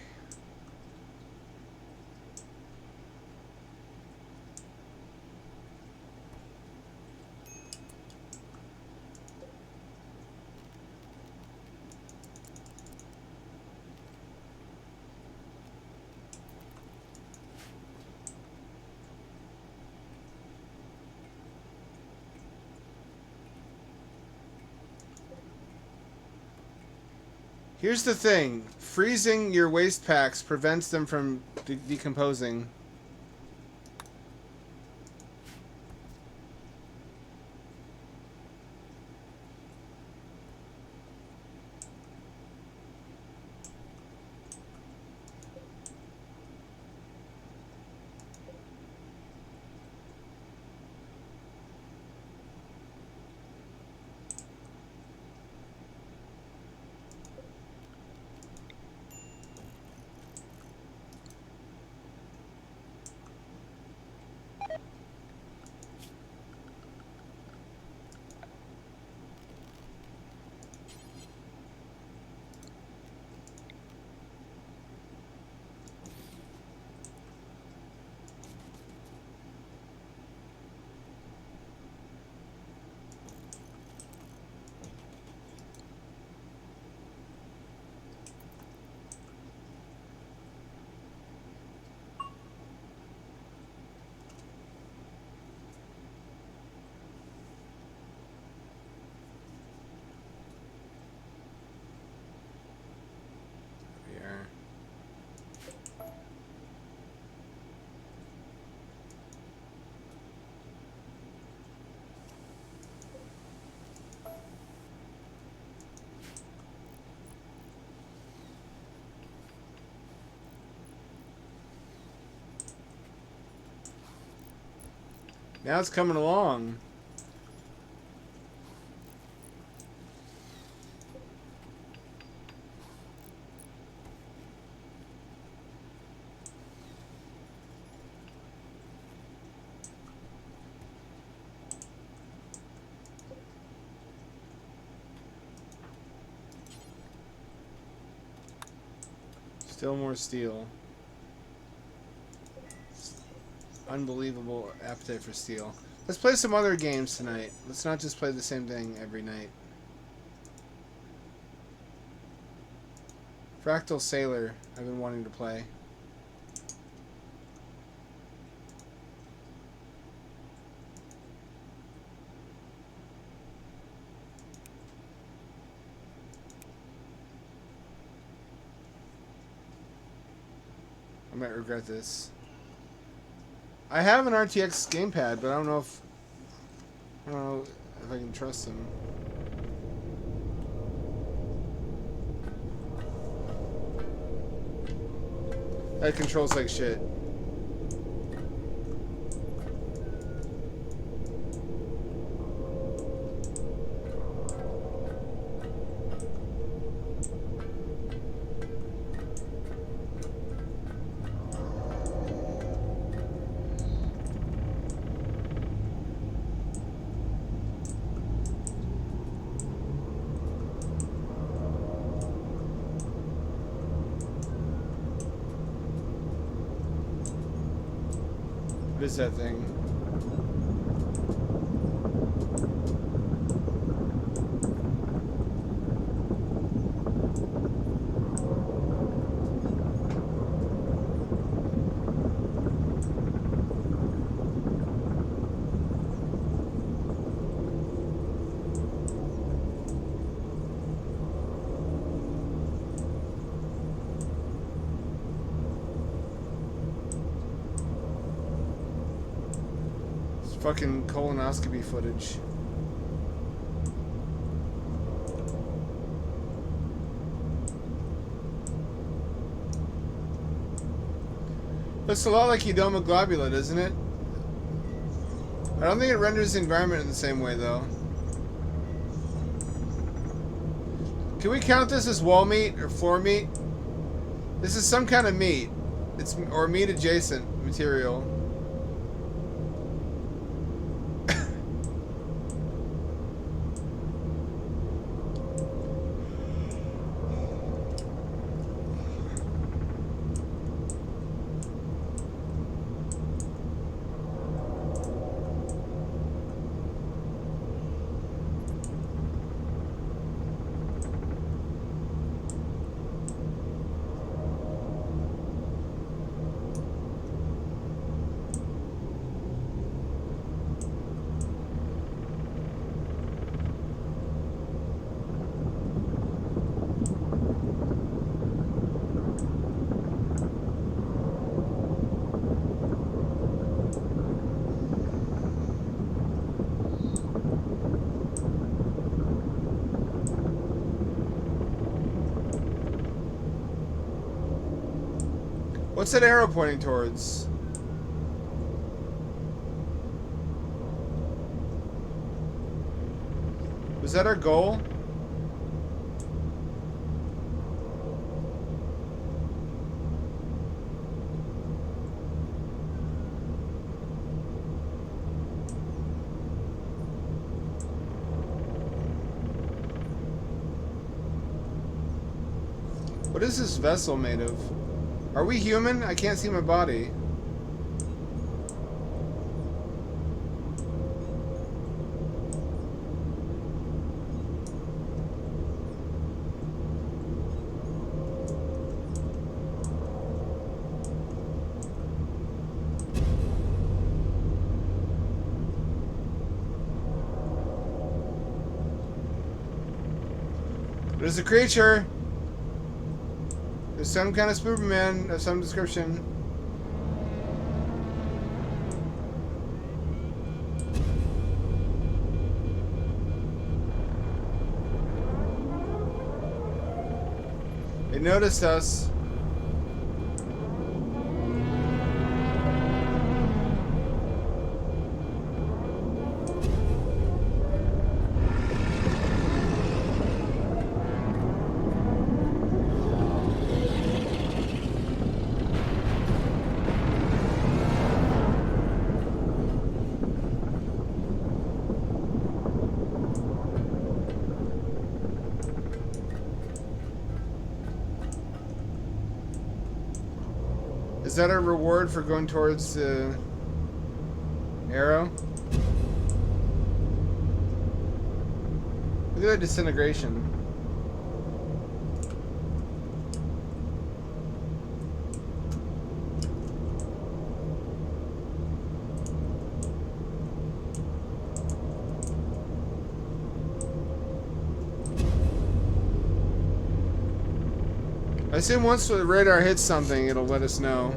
Here's the thing. Freezing your waste packs prevents them from decomposing. Here. Now it's coming along. Still more steel. Unbelievable appetite for steel. Let's play some other games tonight. Let's not just play the same thing every night. Fractal Sailor, I've been wanting to play. I might regret this. I have an RTX gamepad, but I don't know if I can trust him. That controls like shit. What is that thing? Fucking colonoscopy footage. Looks a lot like Eudoma globula, doesn't it? I don't think it renders the environment in the same way, though. Can we count this as wall meat or floor meat? This is some kind of meat. It's or meat adjacent material. What's that arrow pointing towards? Was that our goal? What is this vessel made of? Are we human? I can't see my body. There's a creature. There's some kind of Superman of some description. They noticed us. Is that our reward for going towards the arrow? Look at that disintegration. I assume once the radar hits something, it'll let us know.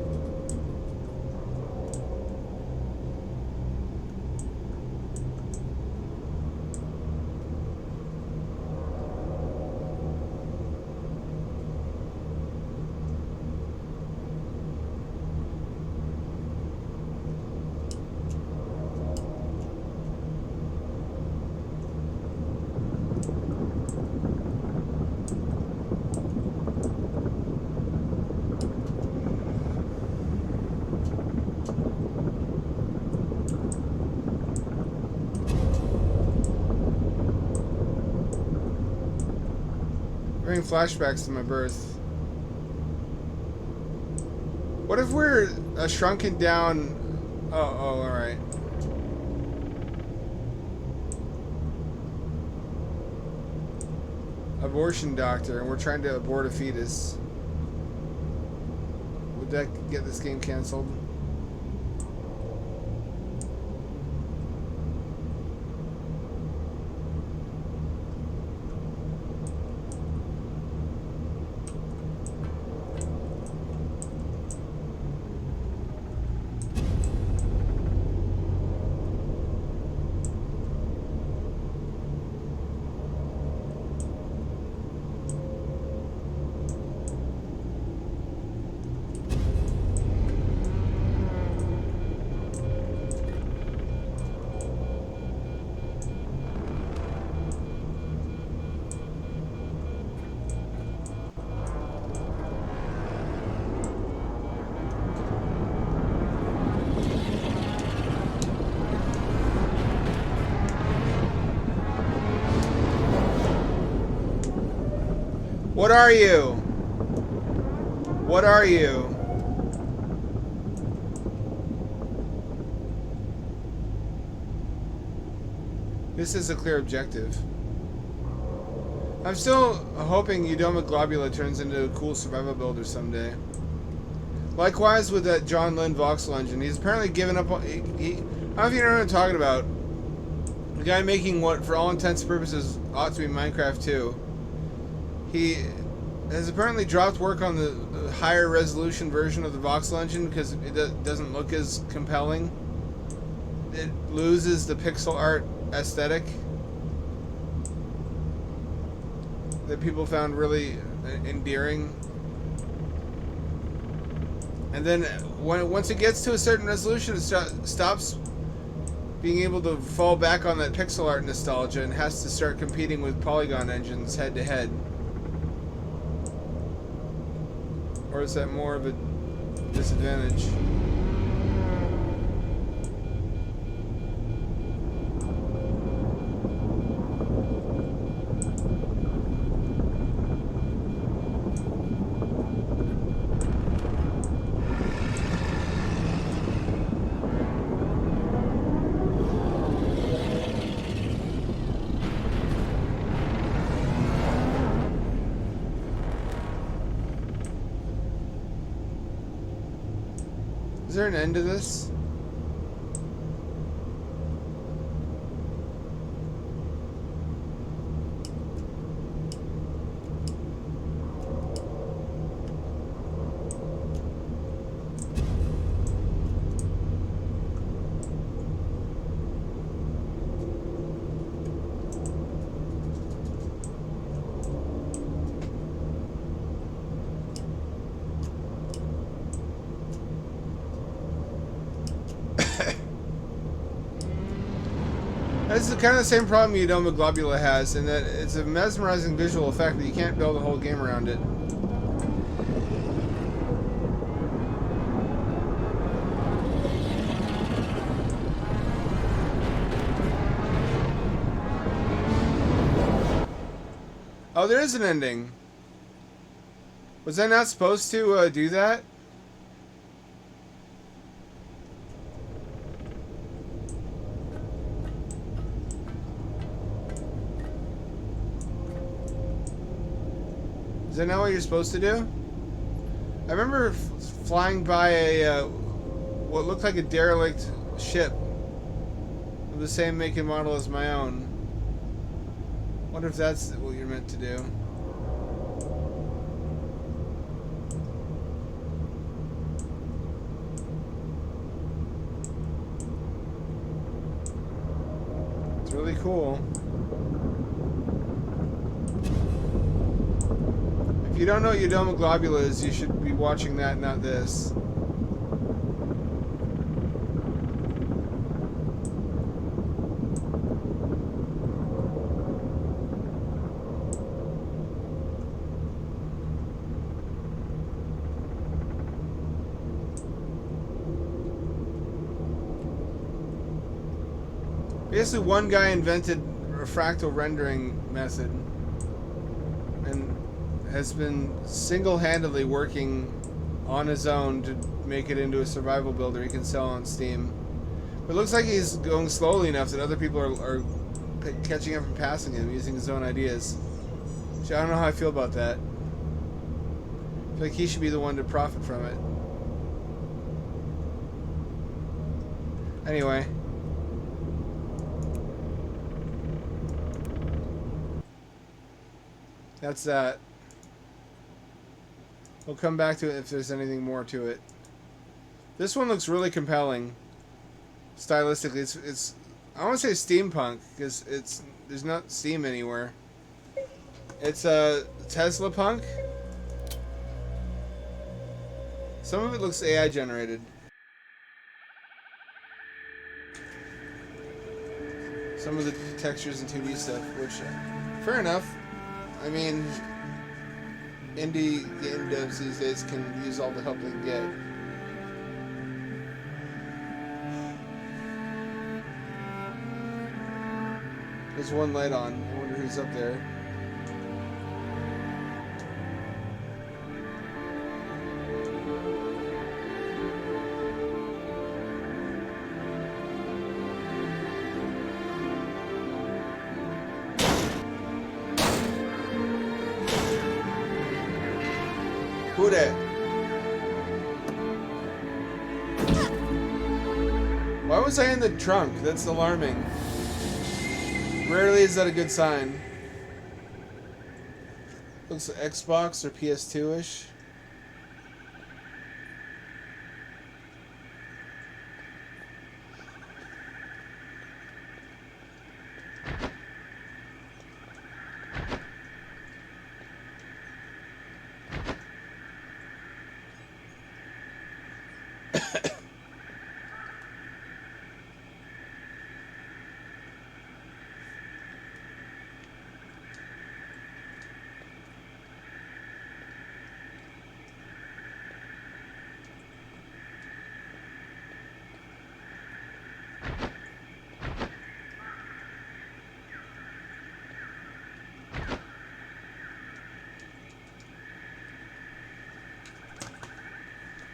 Bring flashbacks to my birth. What if we're a shrunken down... Oh, alright. Abortion doctor, and we're trying to abort a fetus. Would that get this game canceled? What are you? What are you? This is a clear objective. I'm still hoping Udoma Globula turns into a cool survival builder someday. Likewise with that John Lynn voxel engine. He's apparently given up on... I don't know if you know what I'm talking about. The guy making what, for all intents and purposes, ought to be Minecraft 2. He has apparently dropped work on the higher resolution version of the voxel engine because it doesn't look as compelling. It loses the pixel art aesthetic that people found really endearing. And then once it gets to a certain resolution, it stops being able to fall back on that pixel art nostalgia and has to start competing with polygon engines head to head. Or is that more of a disadvantage? Is there an end to this? This is kind of the same problem Udoma Globula has, in that it's a mesmerizing visual effect, but you can't build a whole game around it. Oh, there is an ending. Was I not supposed to do that? Is that not what you're supposed to do? I remember flying by a what looked like a derelict ship of the same make and model as my own. Wonder if that's what you're meant to do. really cool. If you don't know what Eudoma globula is, you should be watching that, not this. Basically, one guy invented a fractal rendering method and has been single-handedly working on his own to make it into a survival builder he can sell on Steam. But it looks like he's going slowly enough that other people are catching up and passing him using his own ideas. So I don't know how I feel about that. I feel like he should be the one to profit from it. Anyway. That's that. We'll come back to it if there's anything more to it. This one looks really compelling. Stylistically, it's I want to say steampunk because there's not steam anywhere. It's a Tesla punk. Some of it looks AI generated. Some of the textures and 2D stuff, which fair enough. I mean, indie game devs these days can use all the help they can get. There's one light on. I wonder who's up there. Who that? Why was I in the trunk? That's alarming. Rarely is that a good sign. Looks like Xbox or PS2-ish.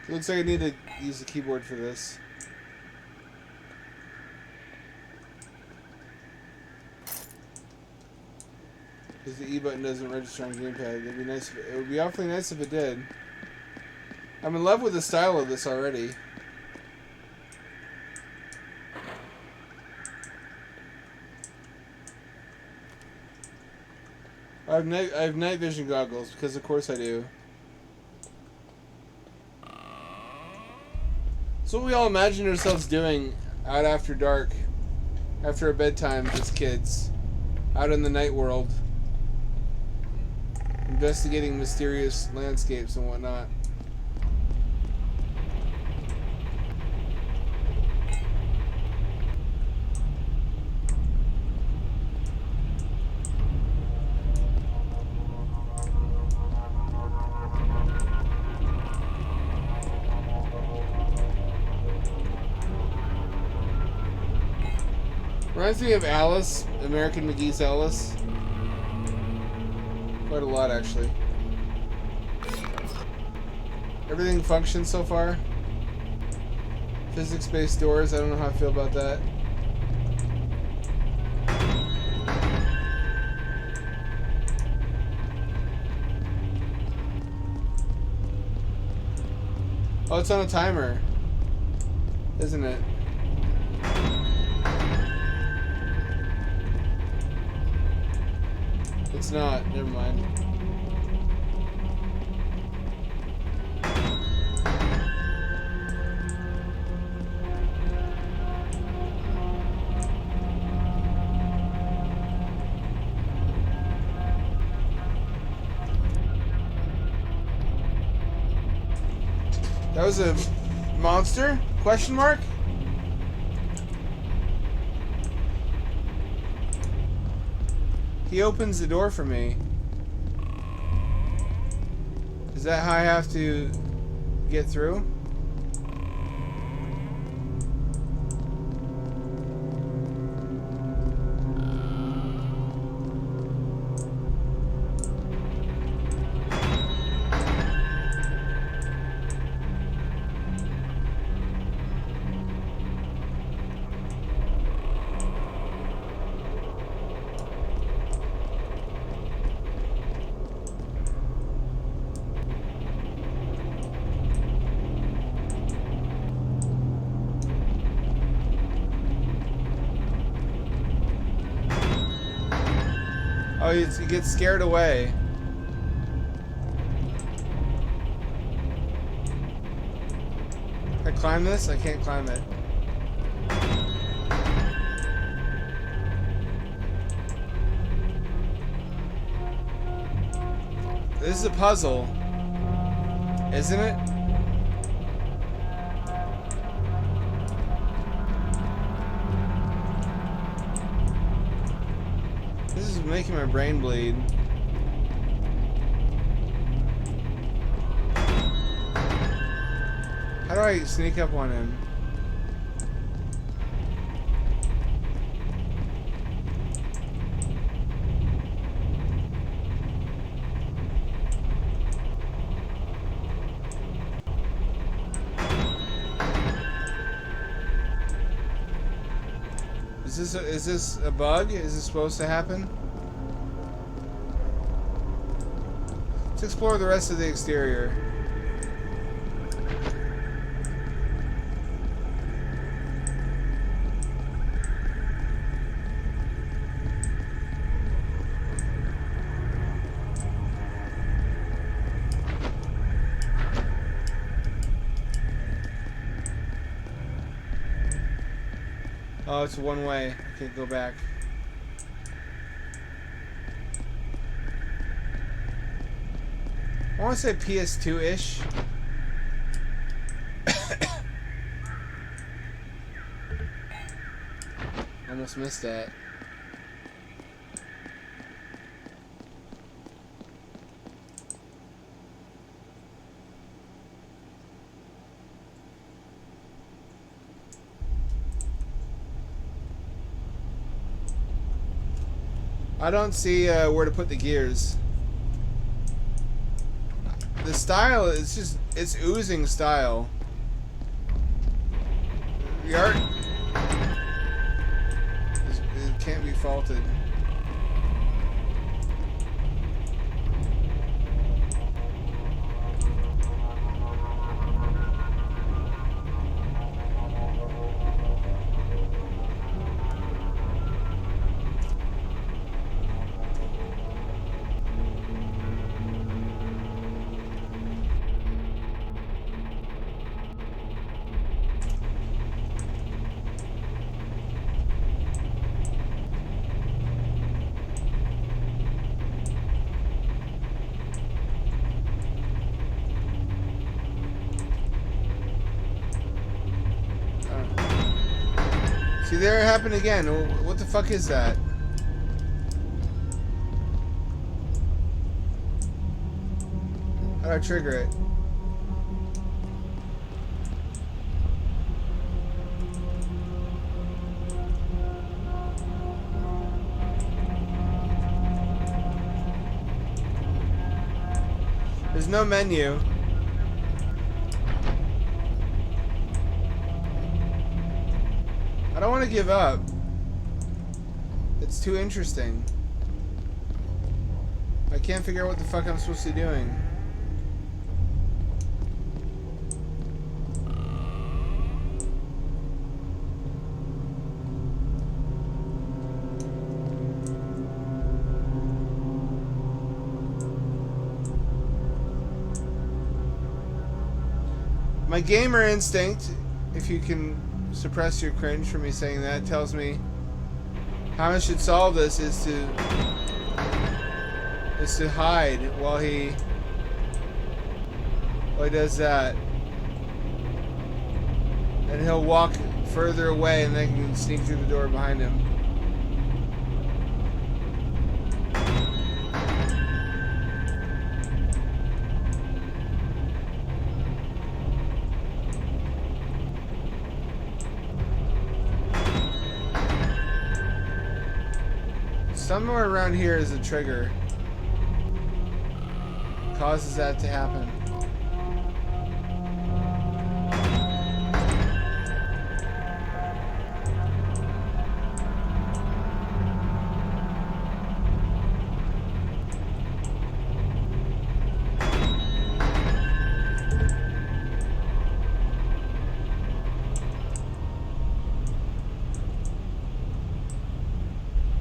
Looks like I need to use the keyboard for this. Because the E button doesn't register on gamepad. It'd be nice. It would be awfully nice if it did. I'm in love with the style of this already. I have night vision goggles because of course I do. It's what we all imagine ourselves doing out after dark, after a bedtime as kids, out in the night world, investigating mysterious landscapes and whatnot. Reminds me of Alice, American McGee's Alice. Quite a lot, actually. Everything functions so far. Physics-based doors, I don't know how I feel about that. Oh, it's on a timer, isn't it? It's not. Never mind. That was a monster? Question mark? He opens the door for me. Is that how I have to get through? Oh, he gets scared away. Can I climb this? I can't climb it. This is a puzzle, isn't it? This is making my brain bleed. How do I sneak up on him? Is this a bug? Is this supposed to happen? Let's explore the rest of the exterior. Oh, it's one way. I can't go back. I want to say PS2-ish. Almost missed that. I don't see where to put the gears. The style is just, it's oozing style. The art, it can't be faulted. See, there it happened again. What the fuck is that? How do I trigger it? There's no menu. I don't want to give up. It's too interesting. I can't figure out what the fuck I'm supposed to be doing. My gamer instinct, if you can suppress your cringe for me saying that, tells me how I should solve this is to hide while he does that. And he'll walk further away and then can sneak through the door behind him. Somewhere around here is a trigger. Causes that to happen.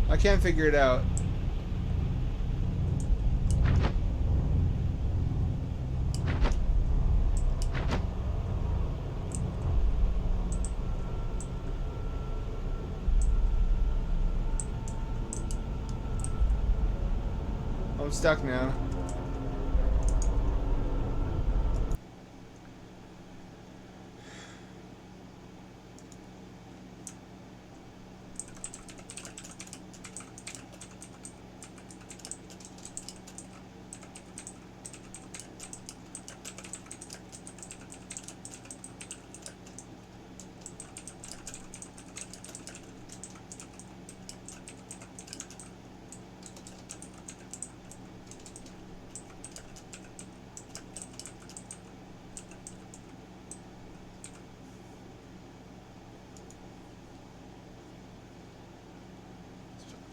I can't figure it out. I'm stuck now.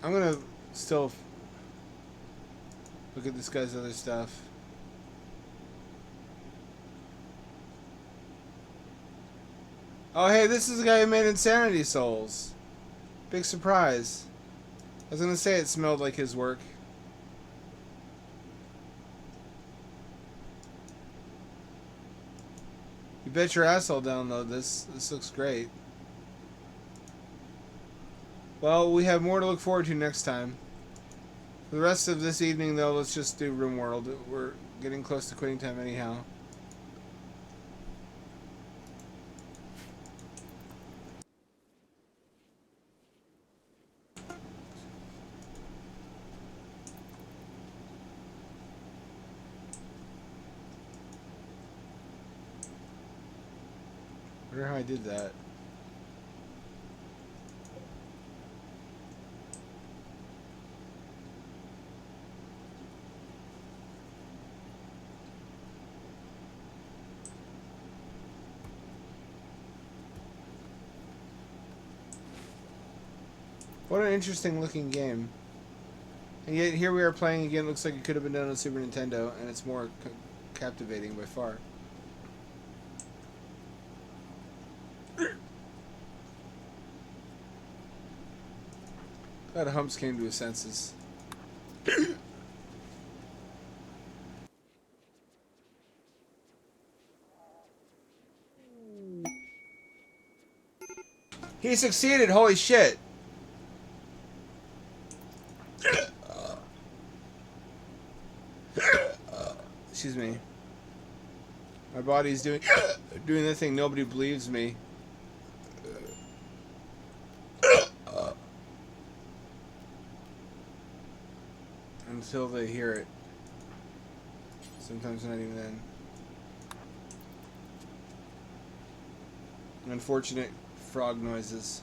I'm gonna still look at this guy's other stuff. Oh, hey, this is the guy who made Insanity Souls. Big surprise. I was gonna say it smelled like his work. You bet your ass I'll download this. This looks great. Well, we have more to look forward to next time. For the rest of this evening, though, let's just do Rimworld. We're getting close to quitting time anyhow. I wonder how I did that. What an interesting looking game. And yet here we are playing again. Looks like it could have been done on Super Nintendo, and it's more captivating by far. Glad Humps came to his senses. He succeeded! Holy shit! Excuse me. My body's doing the thing. Nobody believes me. Until they hear it. Sometimes not even then. Unfortunate frog noises.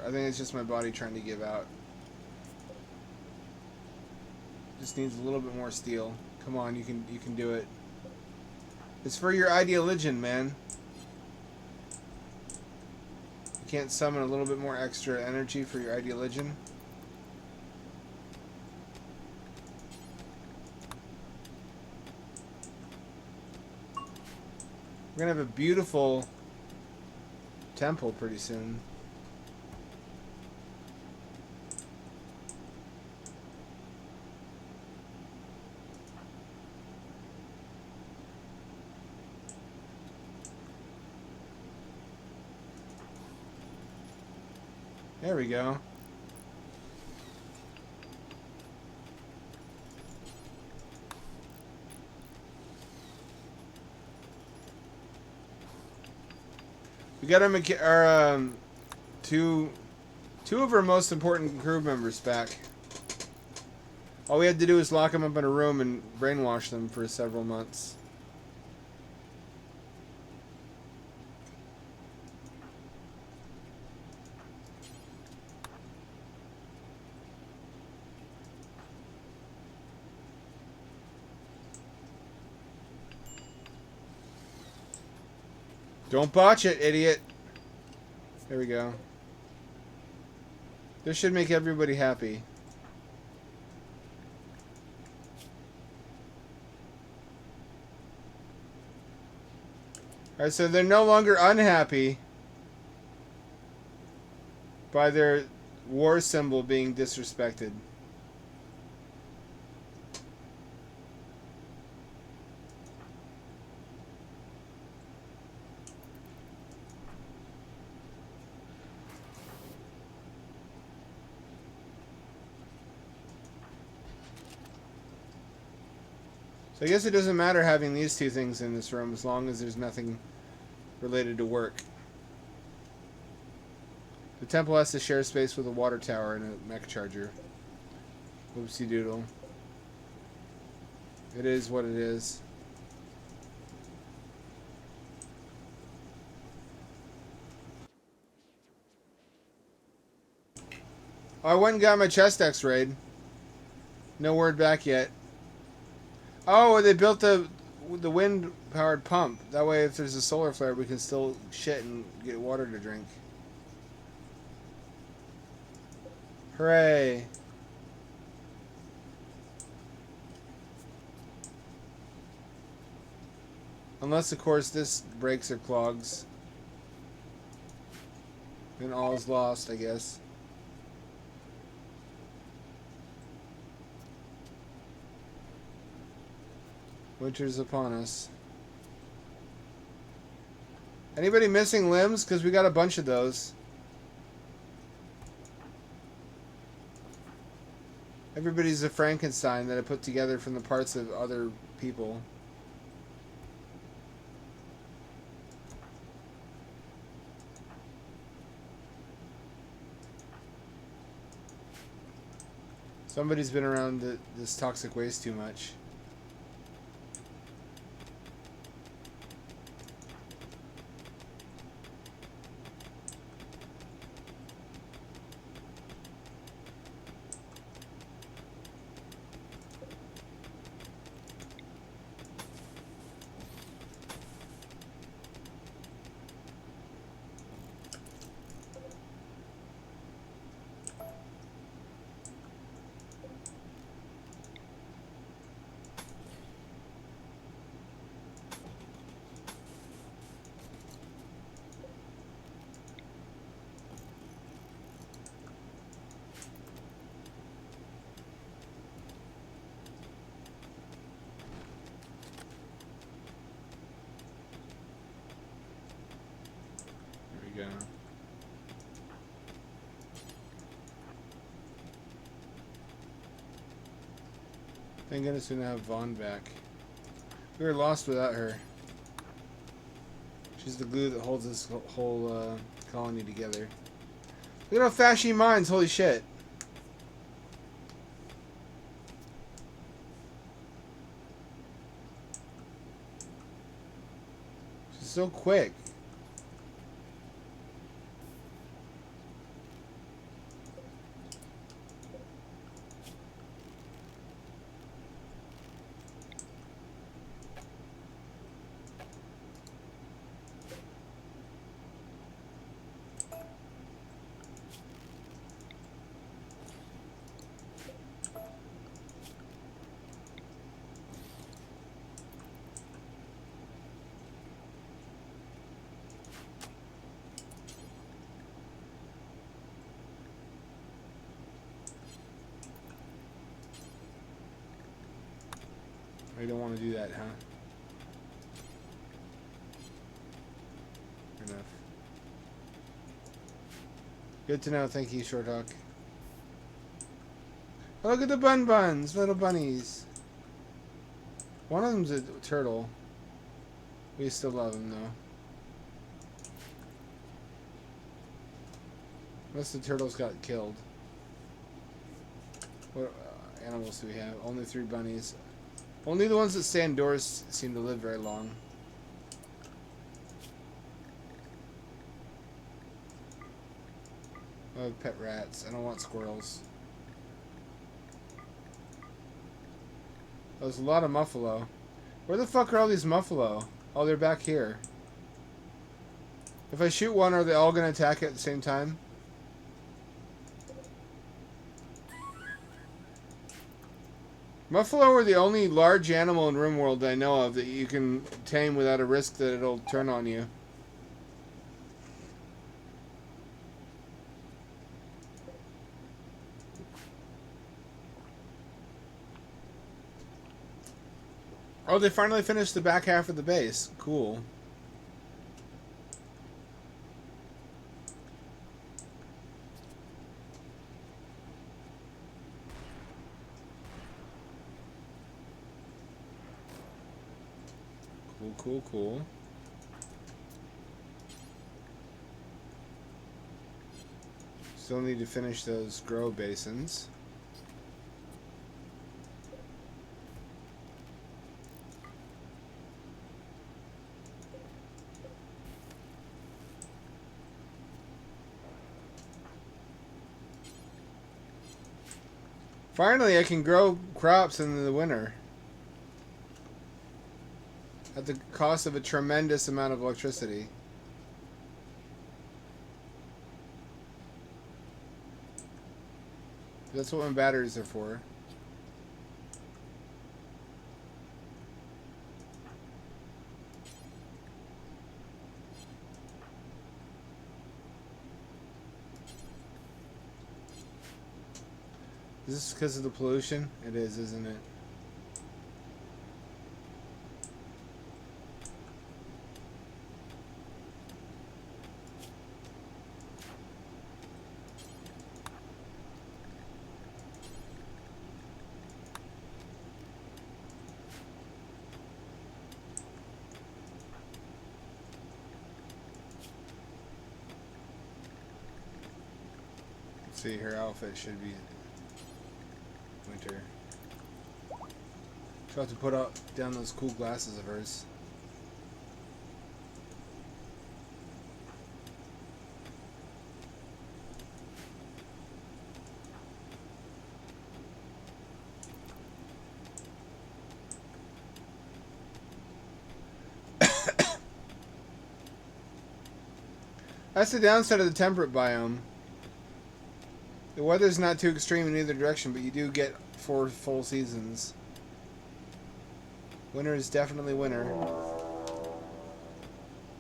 I think it's just my body trying to give out. Just needs a little bit more steel. Come on, you can do it. It's for your ideologion, man. You can't summon a little bit more extra energy for your ideologion? We're gonna have a beautiful temple pretty soon. There we go. We got our two of our most important crew members back. All we had to do was lock them up in a room and brainwash them for several months. Don't botch it, idiot. There we go. This should make everybody happy. Alright, so they're no longer unhappy by their war symbol being disrespected. So I guess it doesn't matter having these two things in this room as long as there's nothing related to work. The temple has to share space with a water tower and a mech charger. Oopsie doodle. It is what it is. Oh, I went and got my chest x-rayed. No word back yet. Oh, they built the wind-powered pump. That way, if there's a solar flare, we can still shit and get water to drink. Hooray. Unless, of course, this breaks or clogs. Then all is lost, I guess. Winter's upon us. Anybody missing limbs? Because we got a bunch of those. Everybody's a Frankenstein that I put together from the parts of other people. Somebody's been around this toxic waste too much. Go. Thank goodness we now have Vaughn back. We were lost without her. She's the glue that holds this whole colony together. Look at how fast she mines, holy shit. She's so quick. You don't want to do that, huh? Fair enough. Good to know. Thank you, Short Hawk. Oh, look at the buns, little bunnies. One of them's a turtle. We still love him, though. Unless the turtles got killed. What animals do we have? Only 3 bunnies. Only the ones that stay indoors seem to live very long. I have pet rats. I don't want squirrels. There's a lot of muffalo. Where the fuck are all these muffalo? Oh, they're back here. If I shoot one, are they all going to attack at the same time? Muffalo are the only large animal in Rimworld that I know of that you can tame without a risk that it'll turn on you. Oh, they finally finished the back half of the base. Cool. Cool. Still need to finish those grow basins. Finally, I can grow crops in the winter. At the cost of a tremendous amount of electricity. That's what my batteries are for. Is this because of the pollution? It is, isn't it? Let's see, her outfit should be winter. She'll have to put down those cool glasses of hers. That's the downside of the temperate biome. The weather's not too extreme in either direction, but you do get 4 full seasons. Winter is definitely winter.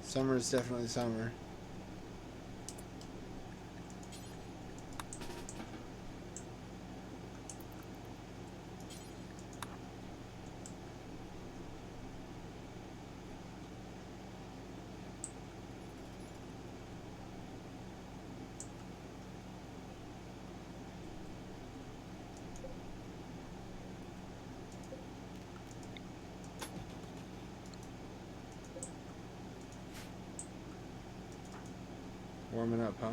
Summer is definitely summer. Warming up, huh?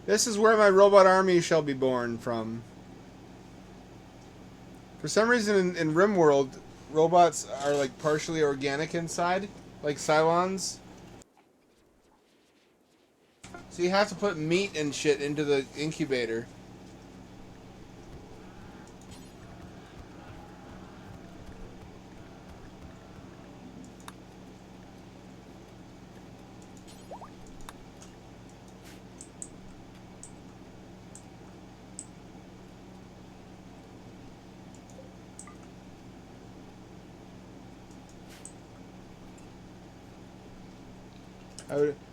This is where my robot army shall be born from. For some reason in Rimworld, robots are like partially organic inside, like Cylons. So you have to put meat and shit into the incubator.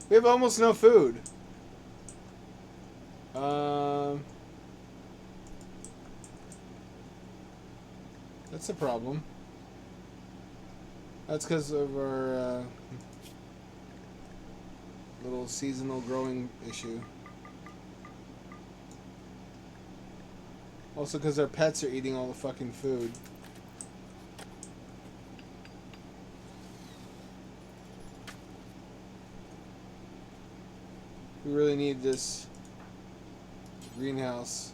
We have almost no food. That's a problem. That's because of our little seasonal growing issue. Also because our pets are eating all the fucking food. We really need this greenhouse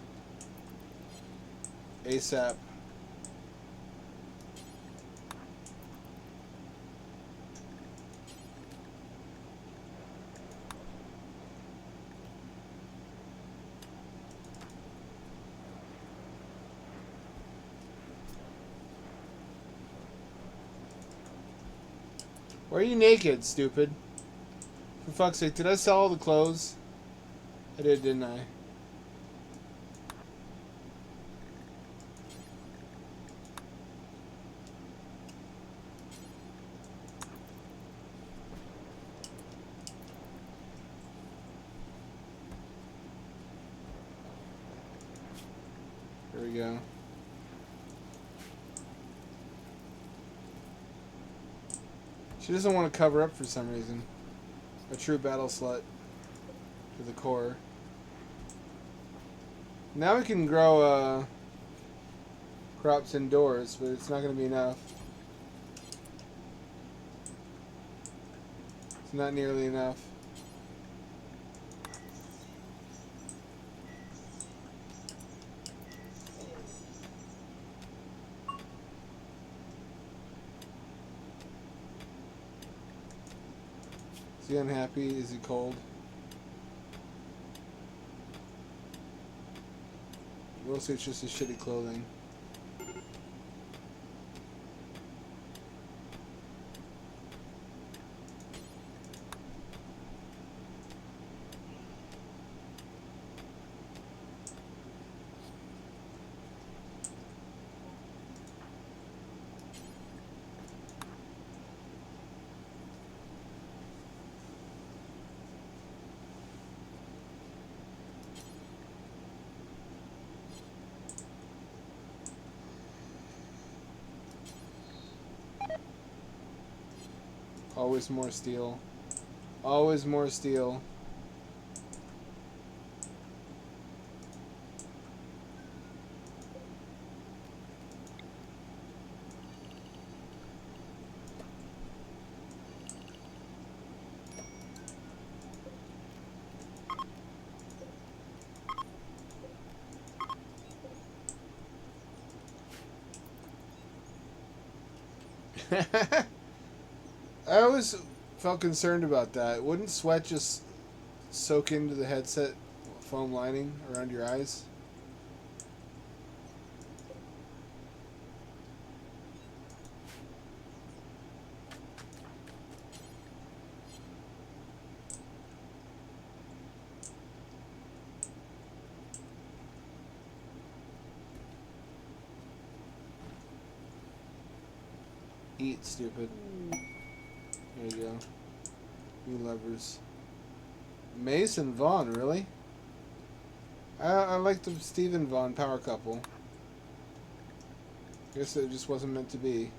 ASAP. Why are you naked, stupid? For fuck's sake, did I sell all the clothes? I did, didn't I? There we go. She doesn't want to cover up for some reason. A true battle slut to the core. Now we can grow crops indoors, but it's not going to be enough. It's not nearly enough. Is he unhappy? Is he cold? Mostly it's just his shitty clothing. Always more steel. Always more steel. I always felt concerned about that. Wouldn't sweat just soak into the headset foam lining around your eyes? Eat, stupid. There you go. New levers. Mason Vaughn, really? I like the Stephen Vaughn power couple. Guess it just wasn't meant to be.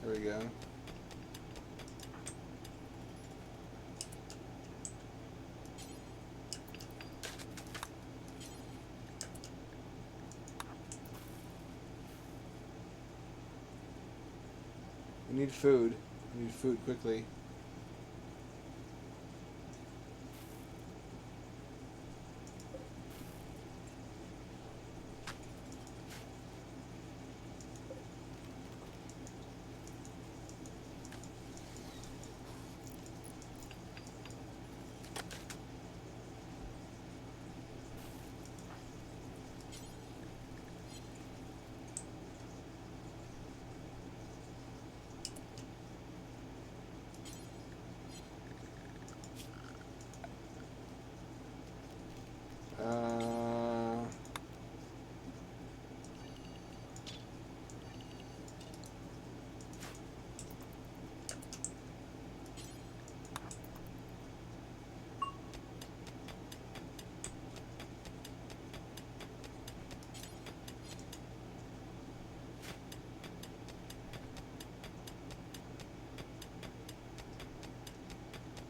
There we go. We need food. We need food quickly.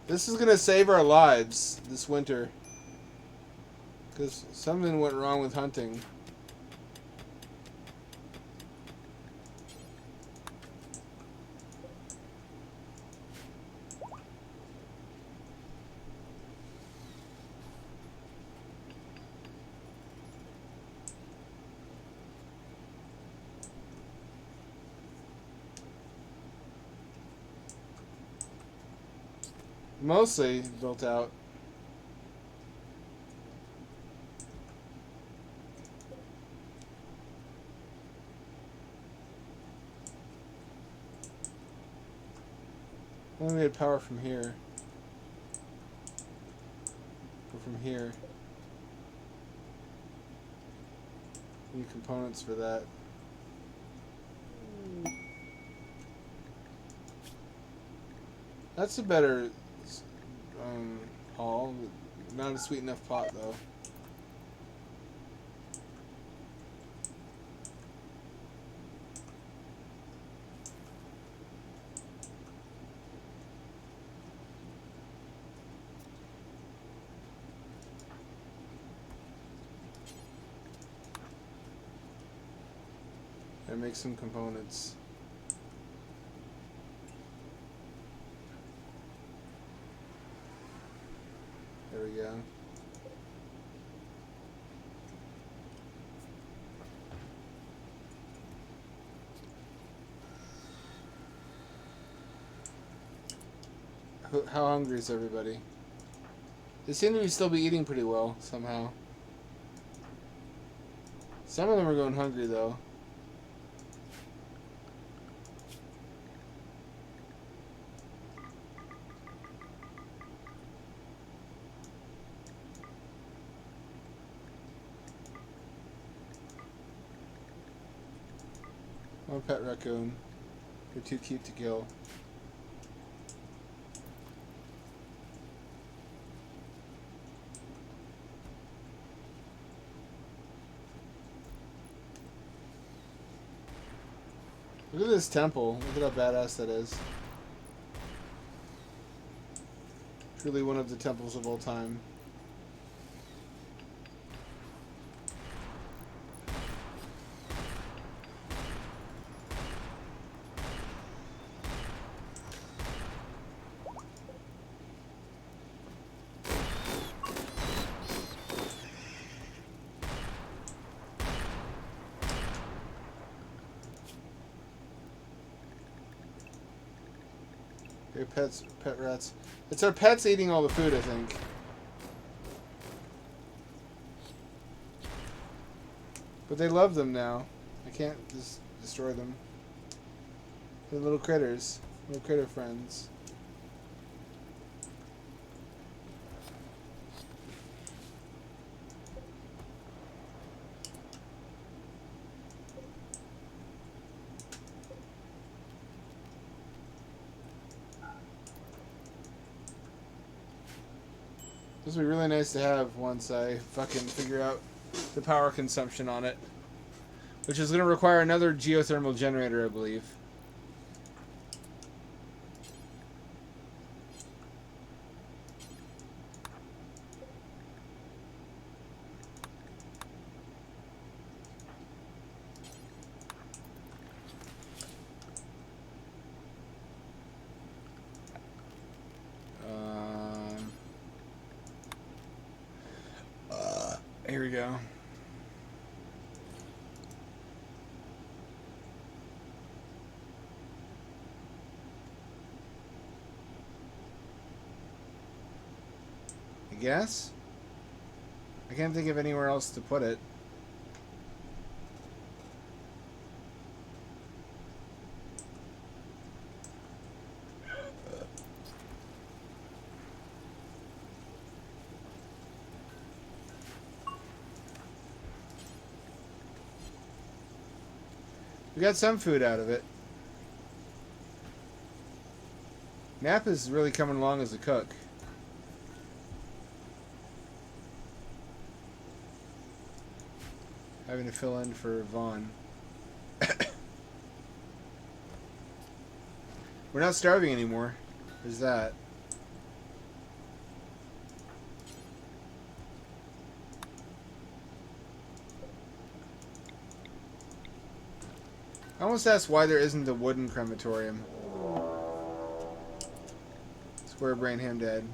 This is gonna save our lives this winter. Because something went wrong with hunting. Mostly built out. Only we had power from here. Or from here. Need components for that. That's a better haul. Not a sweet enough pot though. And make some components. There we go. How hungry is everybody? They seem to still be eating pretty well, somehow. Some of them are going hungry, though. One pet raccoon. They're too cute to kill. Look at this temple. Look at how badass that is. Truly one of the temples of all time. Pet rats. It's our pets eating all the food, I think. But they love them now. I can't just destroy them. They're little critters. Little critter friends. This would be really nice to have once I fucking figure out the power consumption on it. Which is going to require another geothermal generator, I believe. Here we go. I guess? I can't think of anywhere else to put it. We got some food out of it. Nap is really coming along as a cook. Having to fill in for Vaughn. We're not starving anymore. There's that. I almost asked why there isn't a wooden crematorium. Square brain, him dead.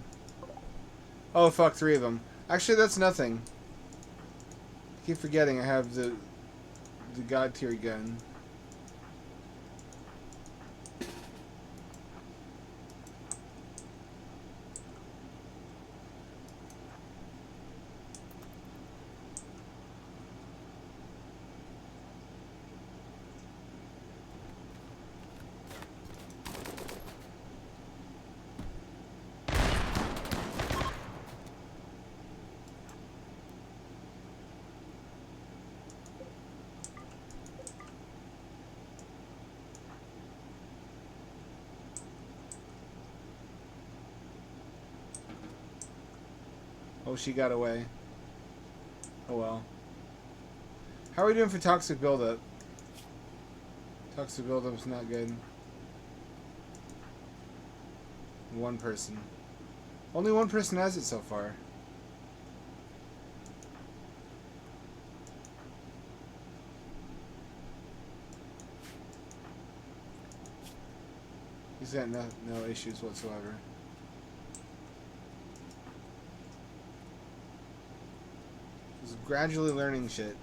Oh fuck, 3 of them. Actually, that's nothing. I keep forgetting I have the god tier gun. Oh, she got away. Oh well. How are we doing for toxic buildup? Toxic buildup's not good. 1 person. Only 1 person has it so far. He's got no issues whatsoever. He's gradually learning shit.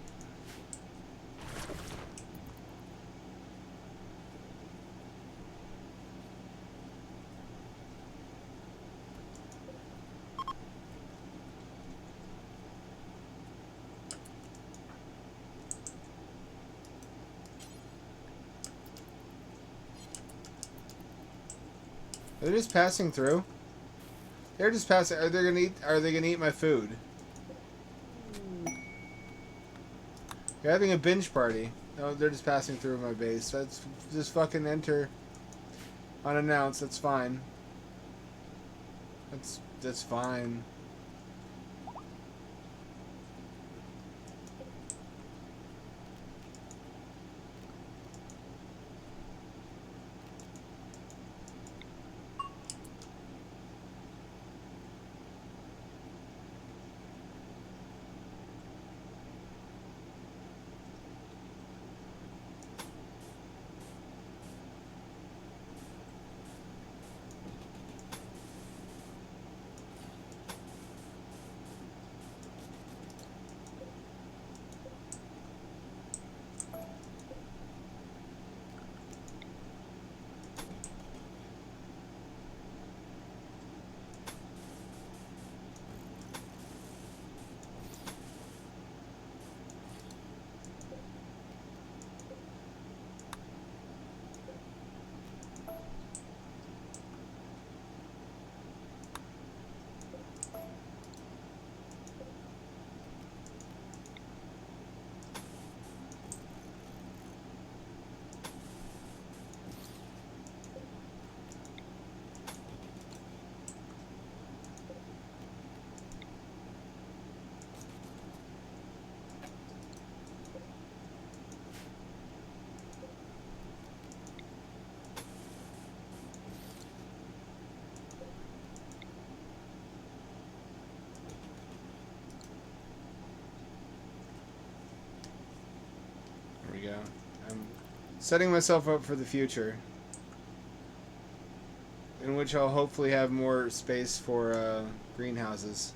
Are they just passing through? They're just passing. Are they gonna eat my food? You're having a binge party. No, they're just passing through my base. That's just fucking enter unannounced. That's fine. That's fine. There we go. I'm setting myself up for the future, in which I'll hopefully have more space for greenhouses.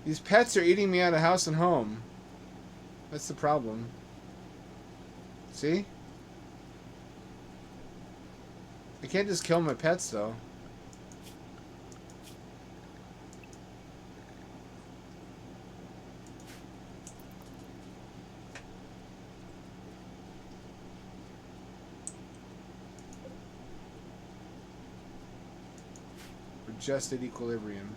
These pets are eating me out of house and home. That's the problem. See? I can't just kill my pets, though. We're just at equilibrium.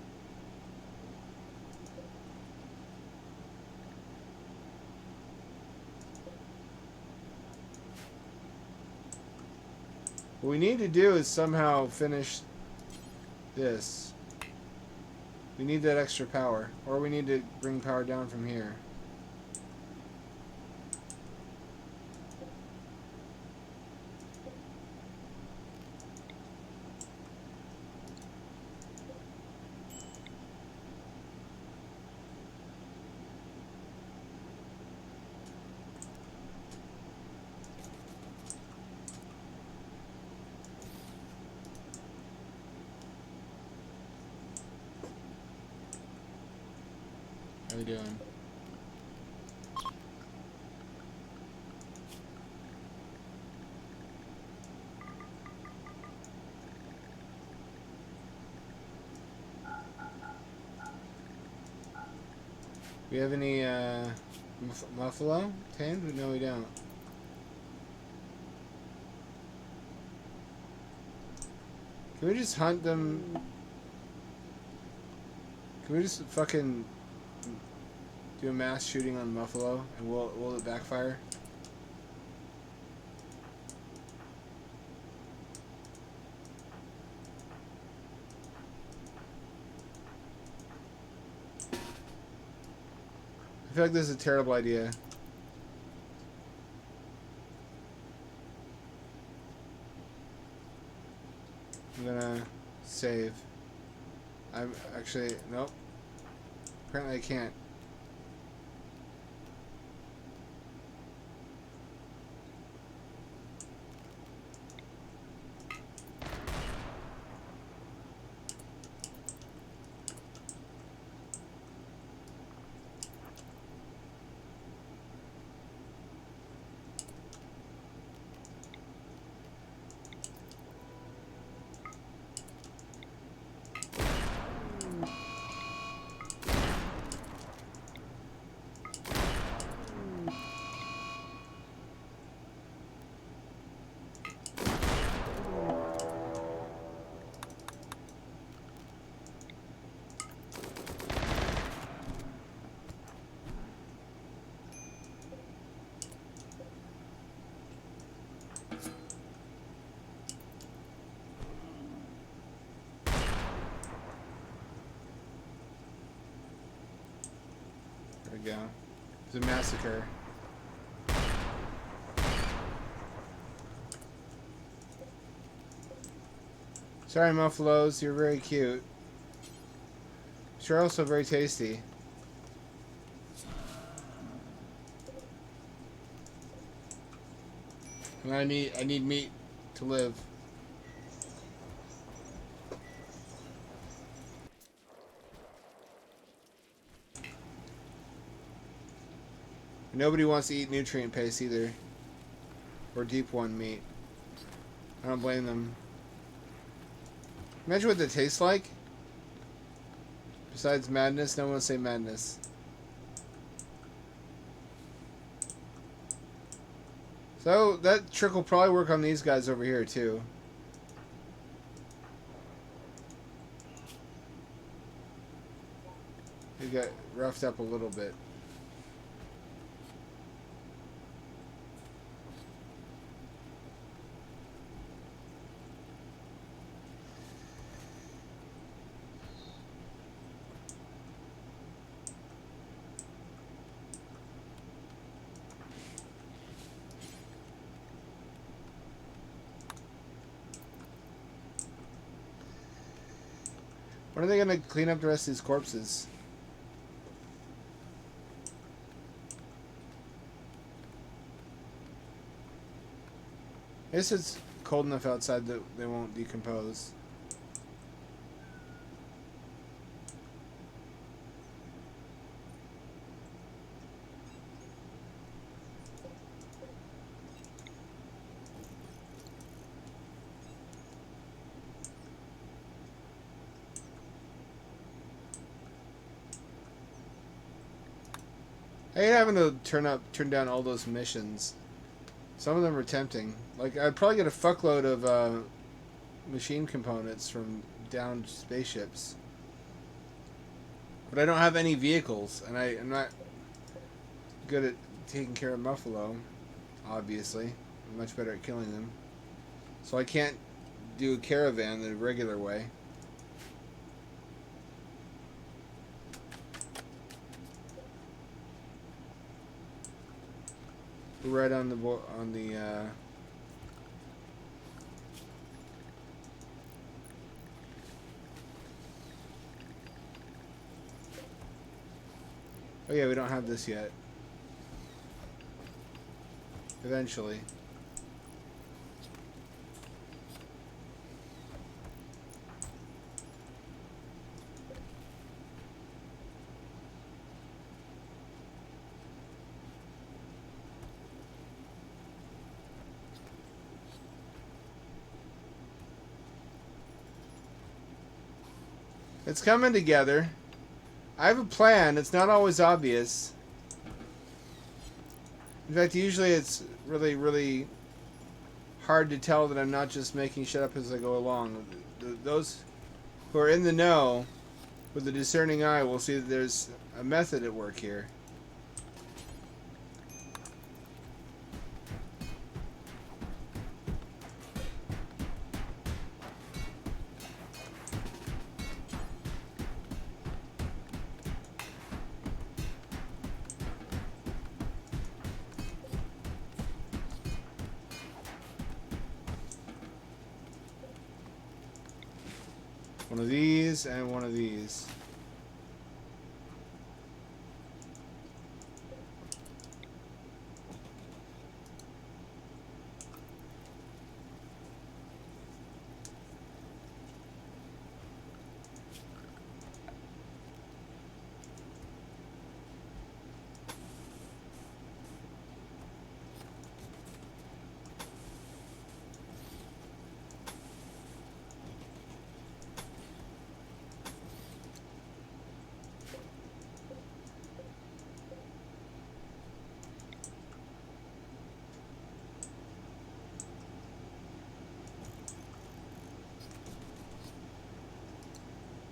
What we need to do is somehow finish this. We need that extra power. Or we need to bring power down from here. How are we doing? We have any buffalo tamed? No, we don't. Can we just hunt them? Can we just fucking do a mass shooting on buffalo and will it backfire? I feel like this is a terrible idea. I'm gonna save. I'm actually nope. Apparently I can't. There we go. It's a massacre. Sorry, Muffalos, you're very cute. But you're also very tasty. And I need meat to live. Nobody wants to eat nutrient paste either. Or deep one meat. I don't blame them. Imagine what that tastes like. Besides madness, no one will say madness. So that trick will probably work on these guys over here too. They got roughed up a little bit. When are they going to clean up the rest of these corpses? I guess it's cold enough outside that they won't decompose. I hate having to turn down all those missions. Some of them are tempting. Like, I'd probably get a fuckload of machine components from downed spaceships. But I don't have any vehicles, and I'm not good at taking care of Buffalo, obviously. I'm much better at killing them. So I can't do a caravan the regular way. We're right on the on the. Oh yeah, we don't have this yet. Eventually. It's coming together. I have a plan. It's not always obvious. In fact, usually it's really, really hard to tell that I'm not just making shit up as I go along. Those who are in the know with a discerning eye will see that there's a method at work here. One of these and one of these.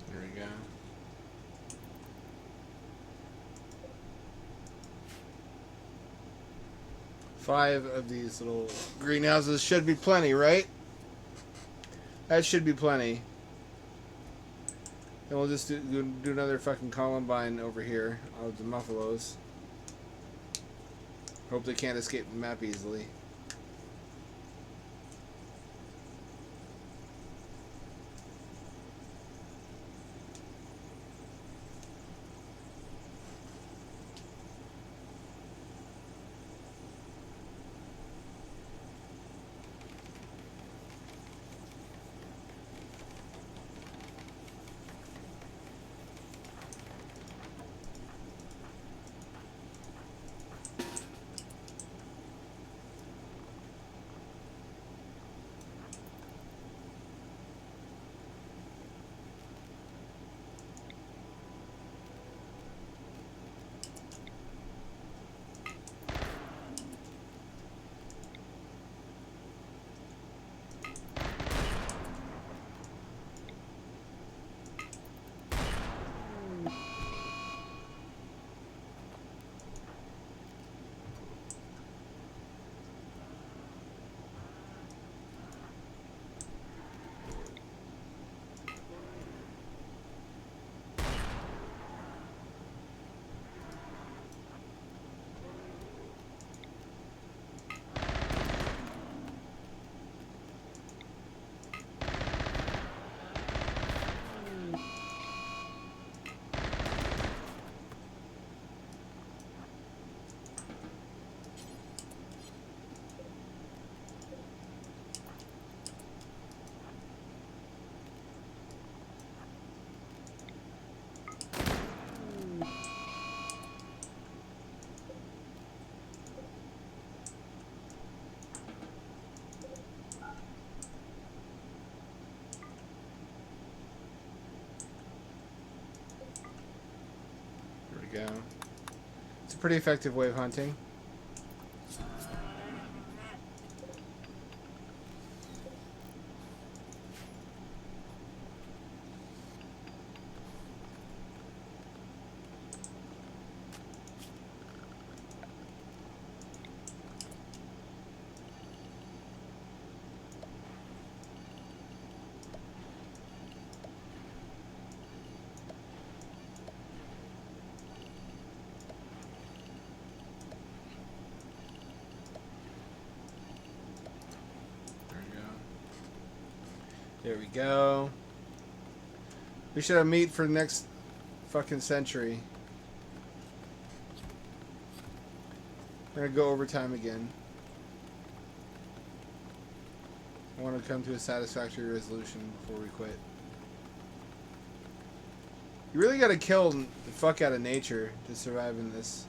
There we go. Five of these little greenhouses should be plenty, right? That should be plenty. And we'll just do another fucking Columbine over here of the Muffalos. Hope they can't escape the map easily. There we go. It's a pretty effective way of hunting. There we go. We should have meat for the next fucking century. We're gonna go overtime again. I want to come to a satisfactory resolution before we quit. You really gotta kill the fuck out of nature to survive in this.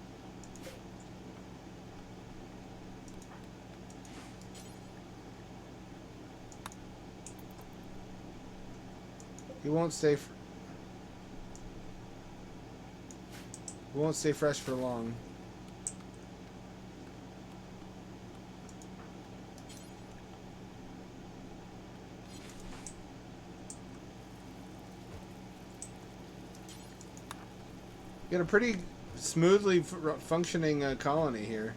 He won't stay. He won't stay fresh for long. Got a pretty smoothly functioning colony here.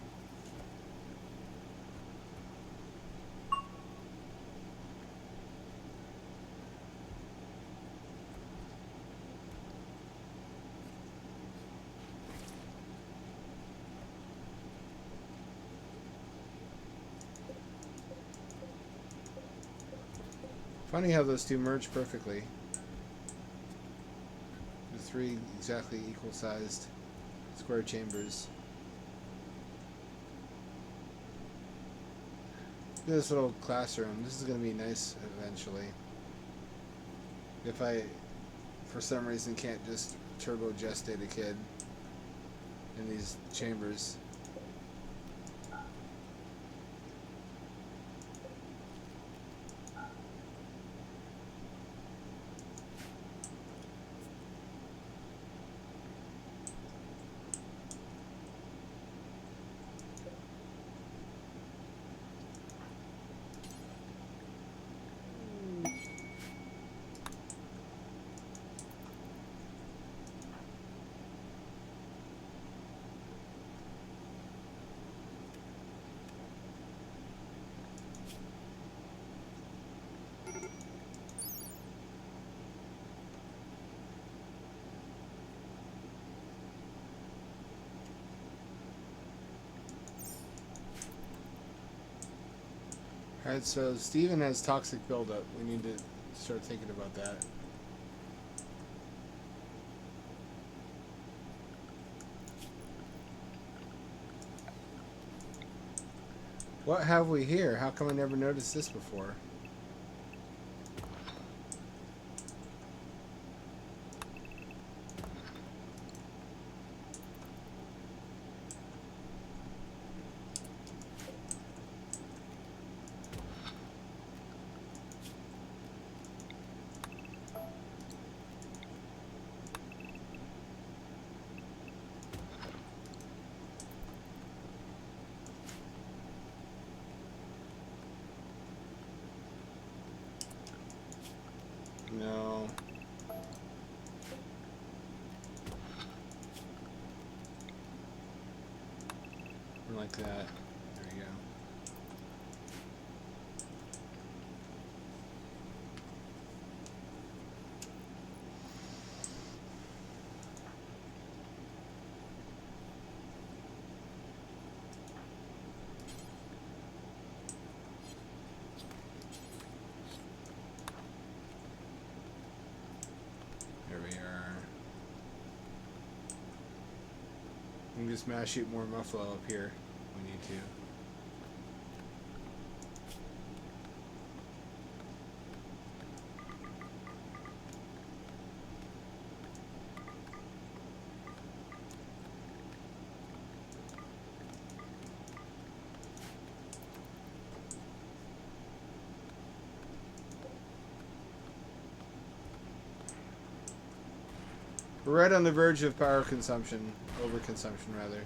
Funny how those two merge perfectly. The three exactly equal sized square chambers. Look at this little classroom. This is going to be nice eventually. If I, for some reason, can't just turbo gestate a kid in these chambers. Alright, so Steven has toxic buildup. We need to start thinking about that. What have we here? How come I never noticed this before? No. Like that. There we go. There we are. We can just mass shoot more muffalo up here. We need to. We're right on the verge of power consumption, overconsumption rather.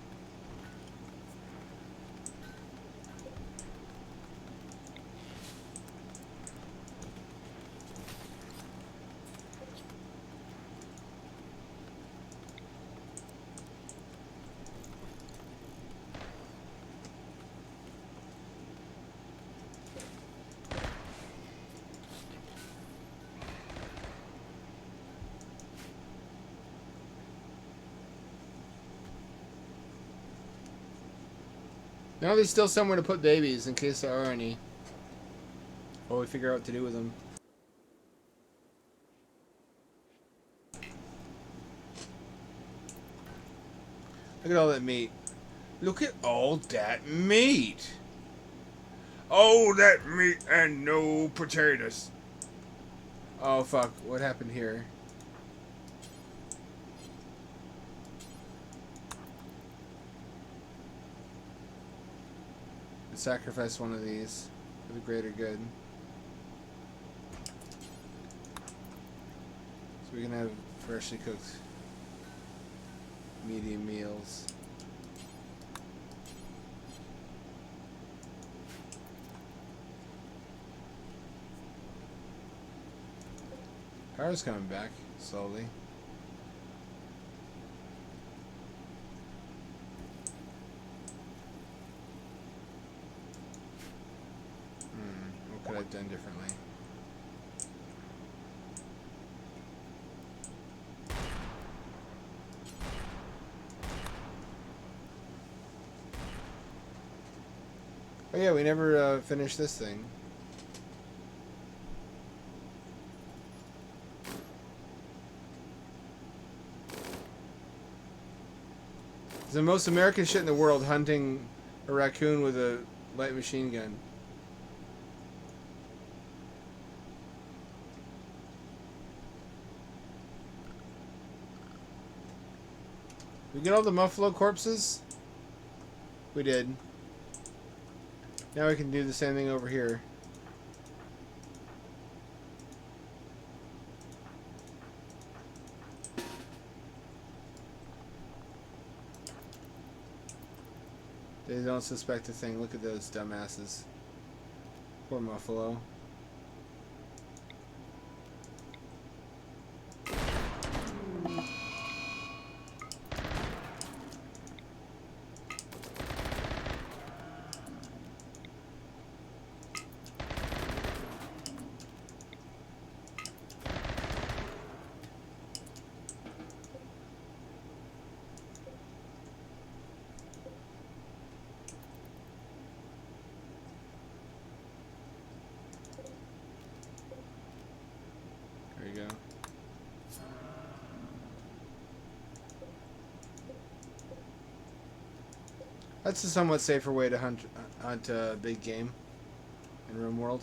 Now there's still somewhere to put babies in case there are any. While we figure out what to do with them. Look at all that meat. Look at all that meat. Oh, that meat and no potatoes. Oh, fuck. What happened here? I sacrificed one of these for the greater good. So we can have freshly cooked medium meals. Power's coming back slowly. What could I have done differently? Oh yeah, we never finished this thing. It's the most American shit in the world, hunting a raccoon with a light machine gun. We get all the Muffalo corpses? We did. Now we can do the same thing over here. They don't suspect a thing. Look at those dumbasses. Poor Muffalo. There you go. That's a somewhat safer way to hunt big game in Rimworld.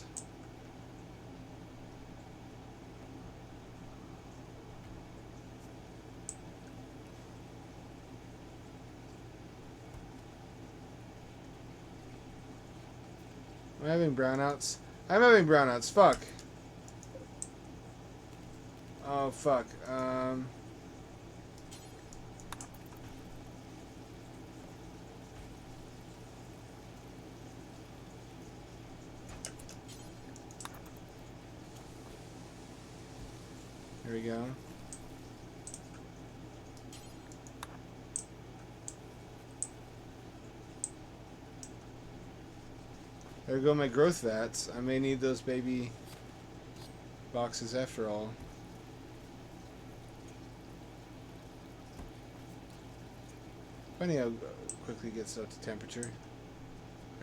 Am I having brownouts? I'm having brownouts. Fuck. Oh, fuck. Here we go. There go my growth vats. I may need those baby boxes after all. Funny how quickly it gets up to temperature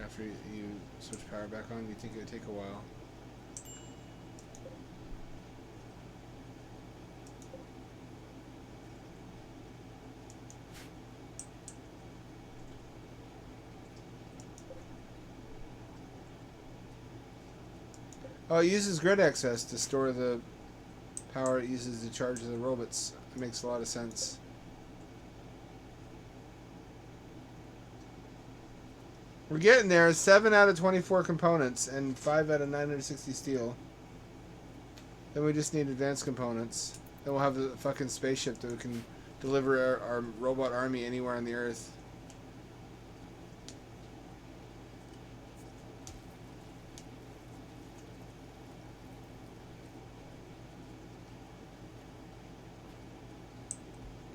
after you switch power back on. You think it would take a while. Oh, it uses grid access to store the power it uses to charge the robots. It makes a lot of sense. We're getting there. 7 out of 24 components and 5 out of 960 steel. Then we just need advanced components. Then we'll have the fucking spaceship that we can deliver our robot army anywhere on the Earth.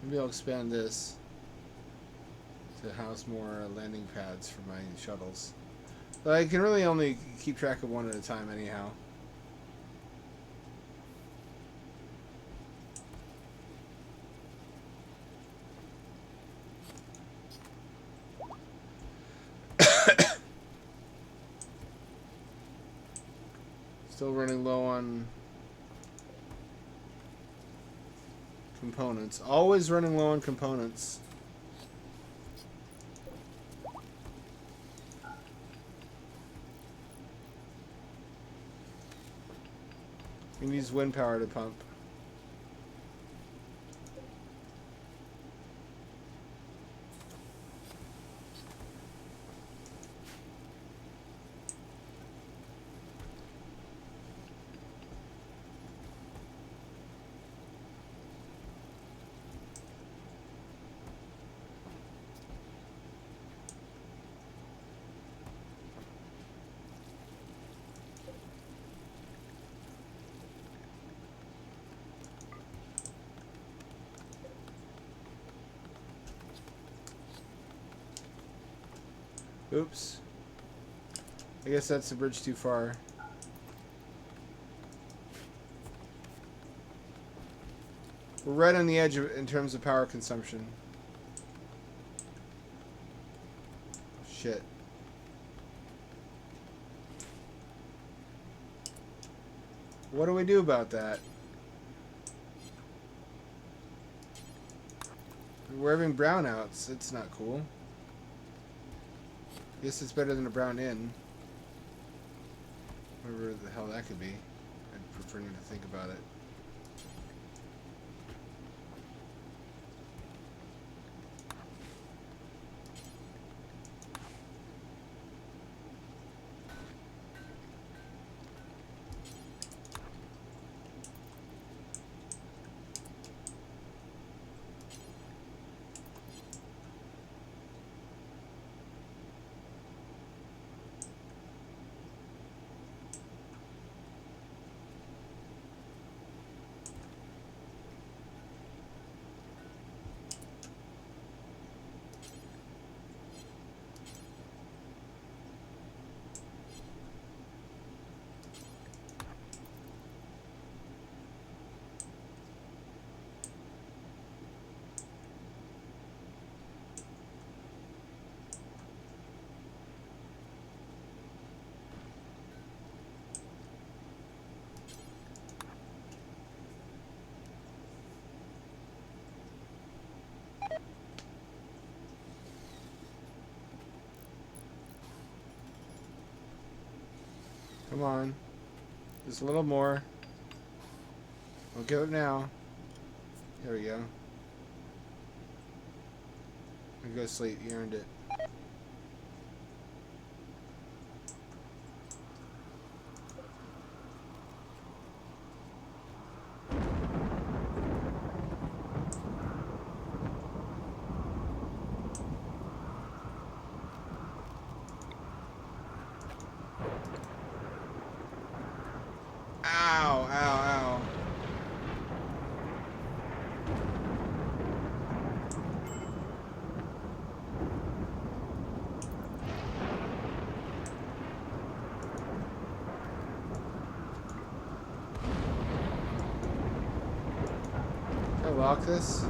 Maybe I'll expand this to house more landing pads for my shuttles. But I can really only keep track of one at a time anyhow. Still running low on components. Always running low on components. We can use wind power to pump. Oops. I guess that's the bridge too far. We're right on the edge in terms of power consumption. Shit. What do we do about that? We're having brownouts. It's not cool. Guess it's better than a brown in. Whatever the hell that could be. I'd prefer not to think about it. Come on. Just a little more. We'll give it now. There we go. Go to sleep. You earned it. Ow, ow, ow. Can I lock this?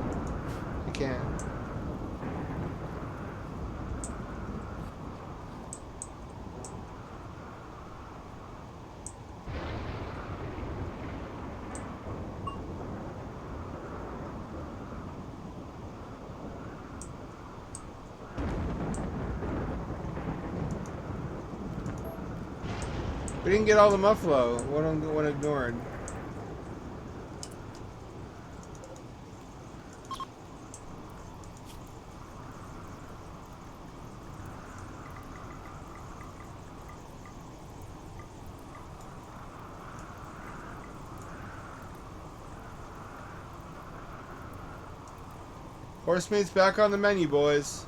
I can't. We didn't get all the muffalo. One ignored. Horse meat's back on the menu, boys.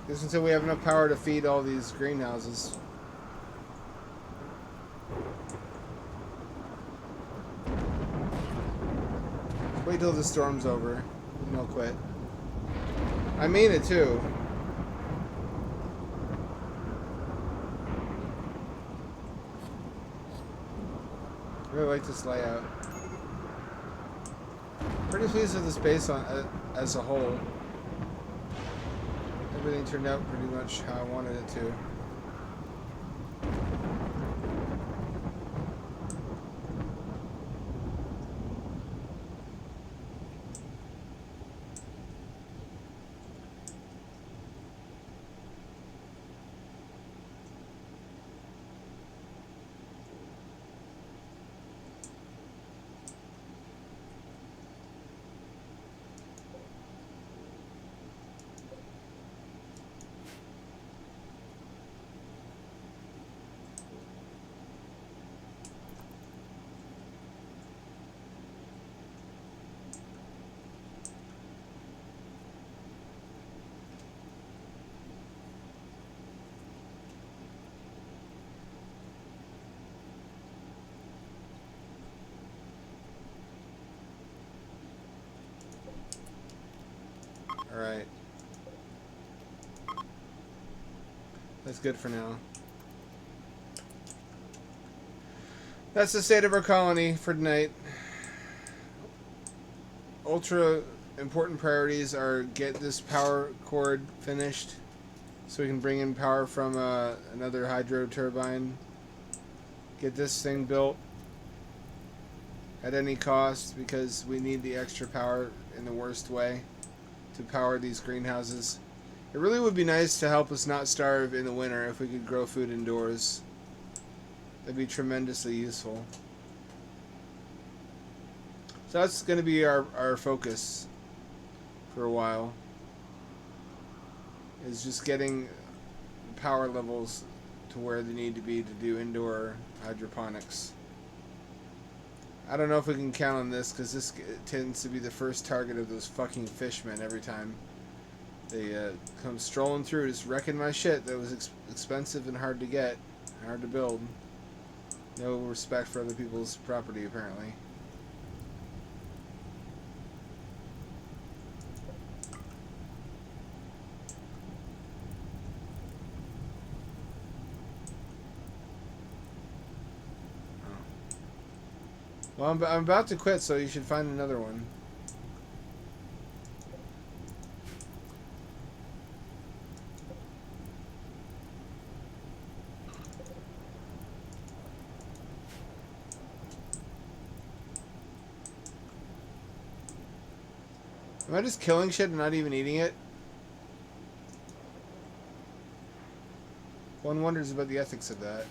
Just until we have enough power to feed all these greenhouses. Wait till the storm's over, and I'll quit. I mean it too. I really like this layout. Pretty pleased with the space as a whole. Everything turned out pretty much how I wanted it to. Alright. That's good for now. That's the state of our colony for tonight. Ultra important priorities are get this power cord finished so we can bring in power from another hydro turbine. Get this thing built at any cost because we need the extra power in the worst way to power these greenhouses. It really would be nice to help us not starve in the winter if we could grow food indoors. That'd be tremendously useful. So that's going to be our focus for a while. Is just getting power levels to where they need to be to do indoor hydroponics. I don't know if we can count on this because this tends to be the first target of those fucking fishmen every time. They come strolling through just wrecking my shit that was expensive and hard to get, hard to build. No respect for other people's property, apparently. Well, I'm about to quit, so you should find another one. Am I just killing shit and not even eating it? One wonders about the ethics of that.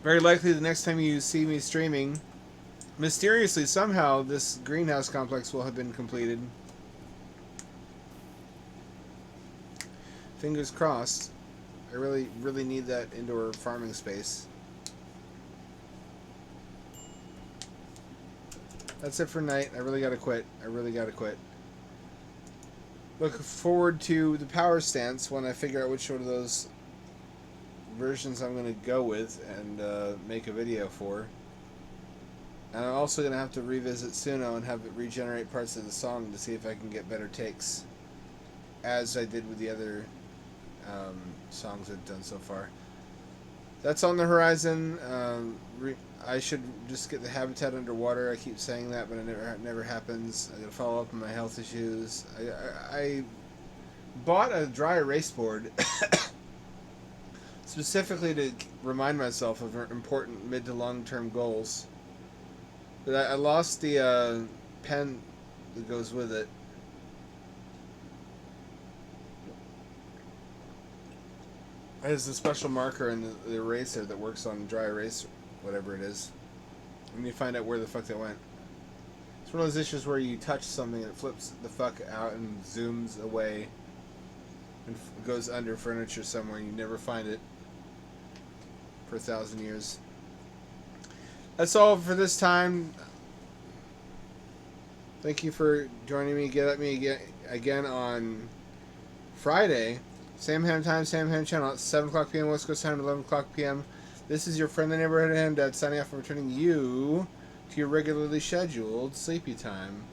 Very likely the next time you see me streaming, mysteriously somehow this greenhouse complex will have been completed. Fingers crossed. I really need that indoor farming space. That's it for tonight. I really gotta quit. Look forward to the power stance when I figure out which one of those versions I'm going to go with and make a video for. And I'm also going to have to revisit Suno and have it regenerate parts of the song to see if I can get better takes, as I did with the other songs I've done so far. That's on the horizon. I should just get the habitat underwater. I keep saying that, but it never happens. I got to follow up on my health issues. I bought a dry erase board specifically to remind myself of important mid to long term goals. But I lost the pen that goes with it. There's a special marker in the eraser that works on dry erase, whatever it is. And you find out where the fuck that went. It's one of those issues where you touch something and it flips the fuck out and zooms away and goes under furniture somewhere and you never find it for 1,000 years. That's all for this time. Thank you for joining me. Get at me again on Friday. Same ham time, same ham channel at 7 o'clock p.m. West Coast time, 11 o'clock p.m. This is your friendly neighborhood ham dad signing off and returning you to your regularly scheduled sleepy time.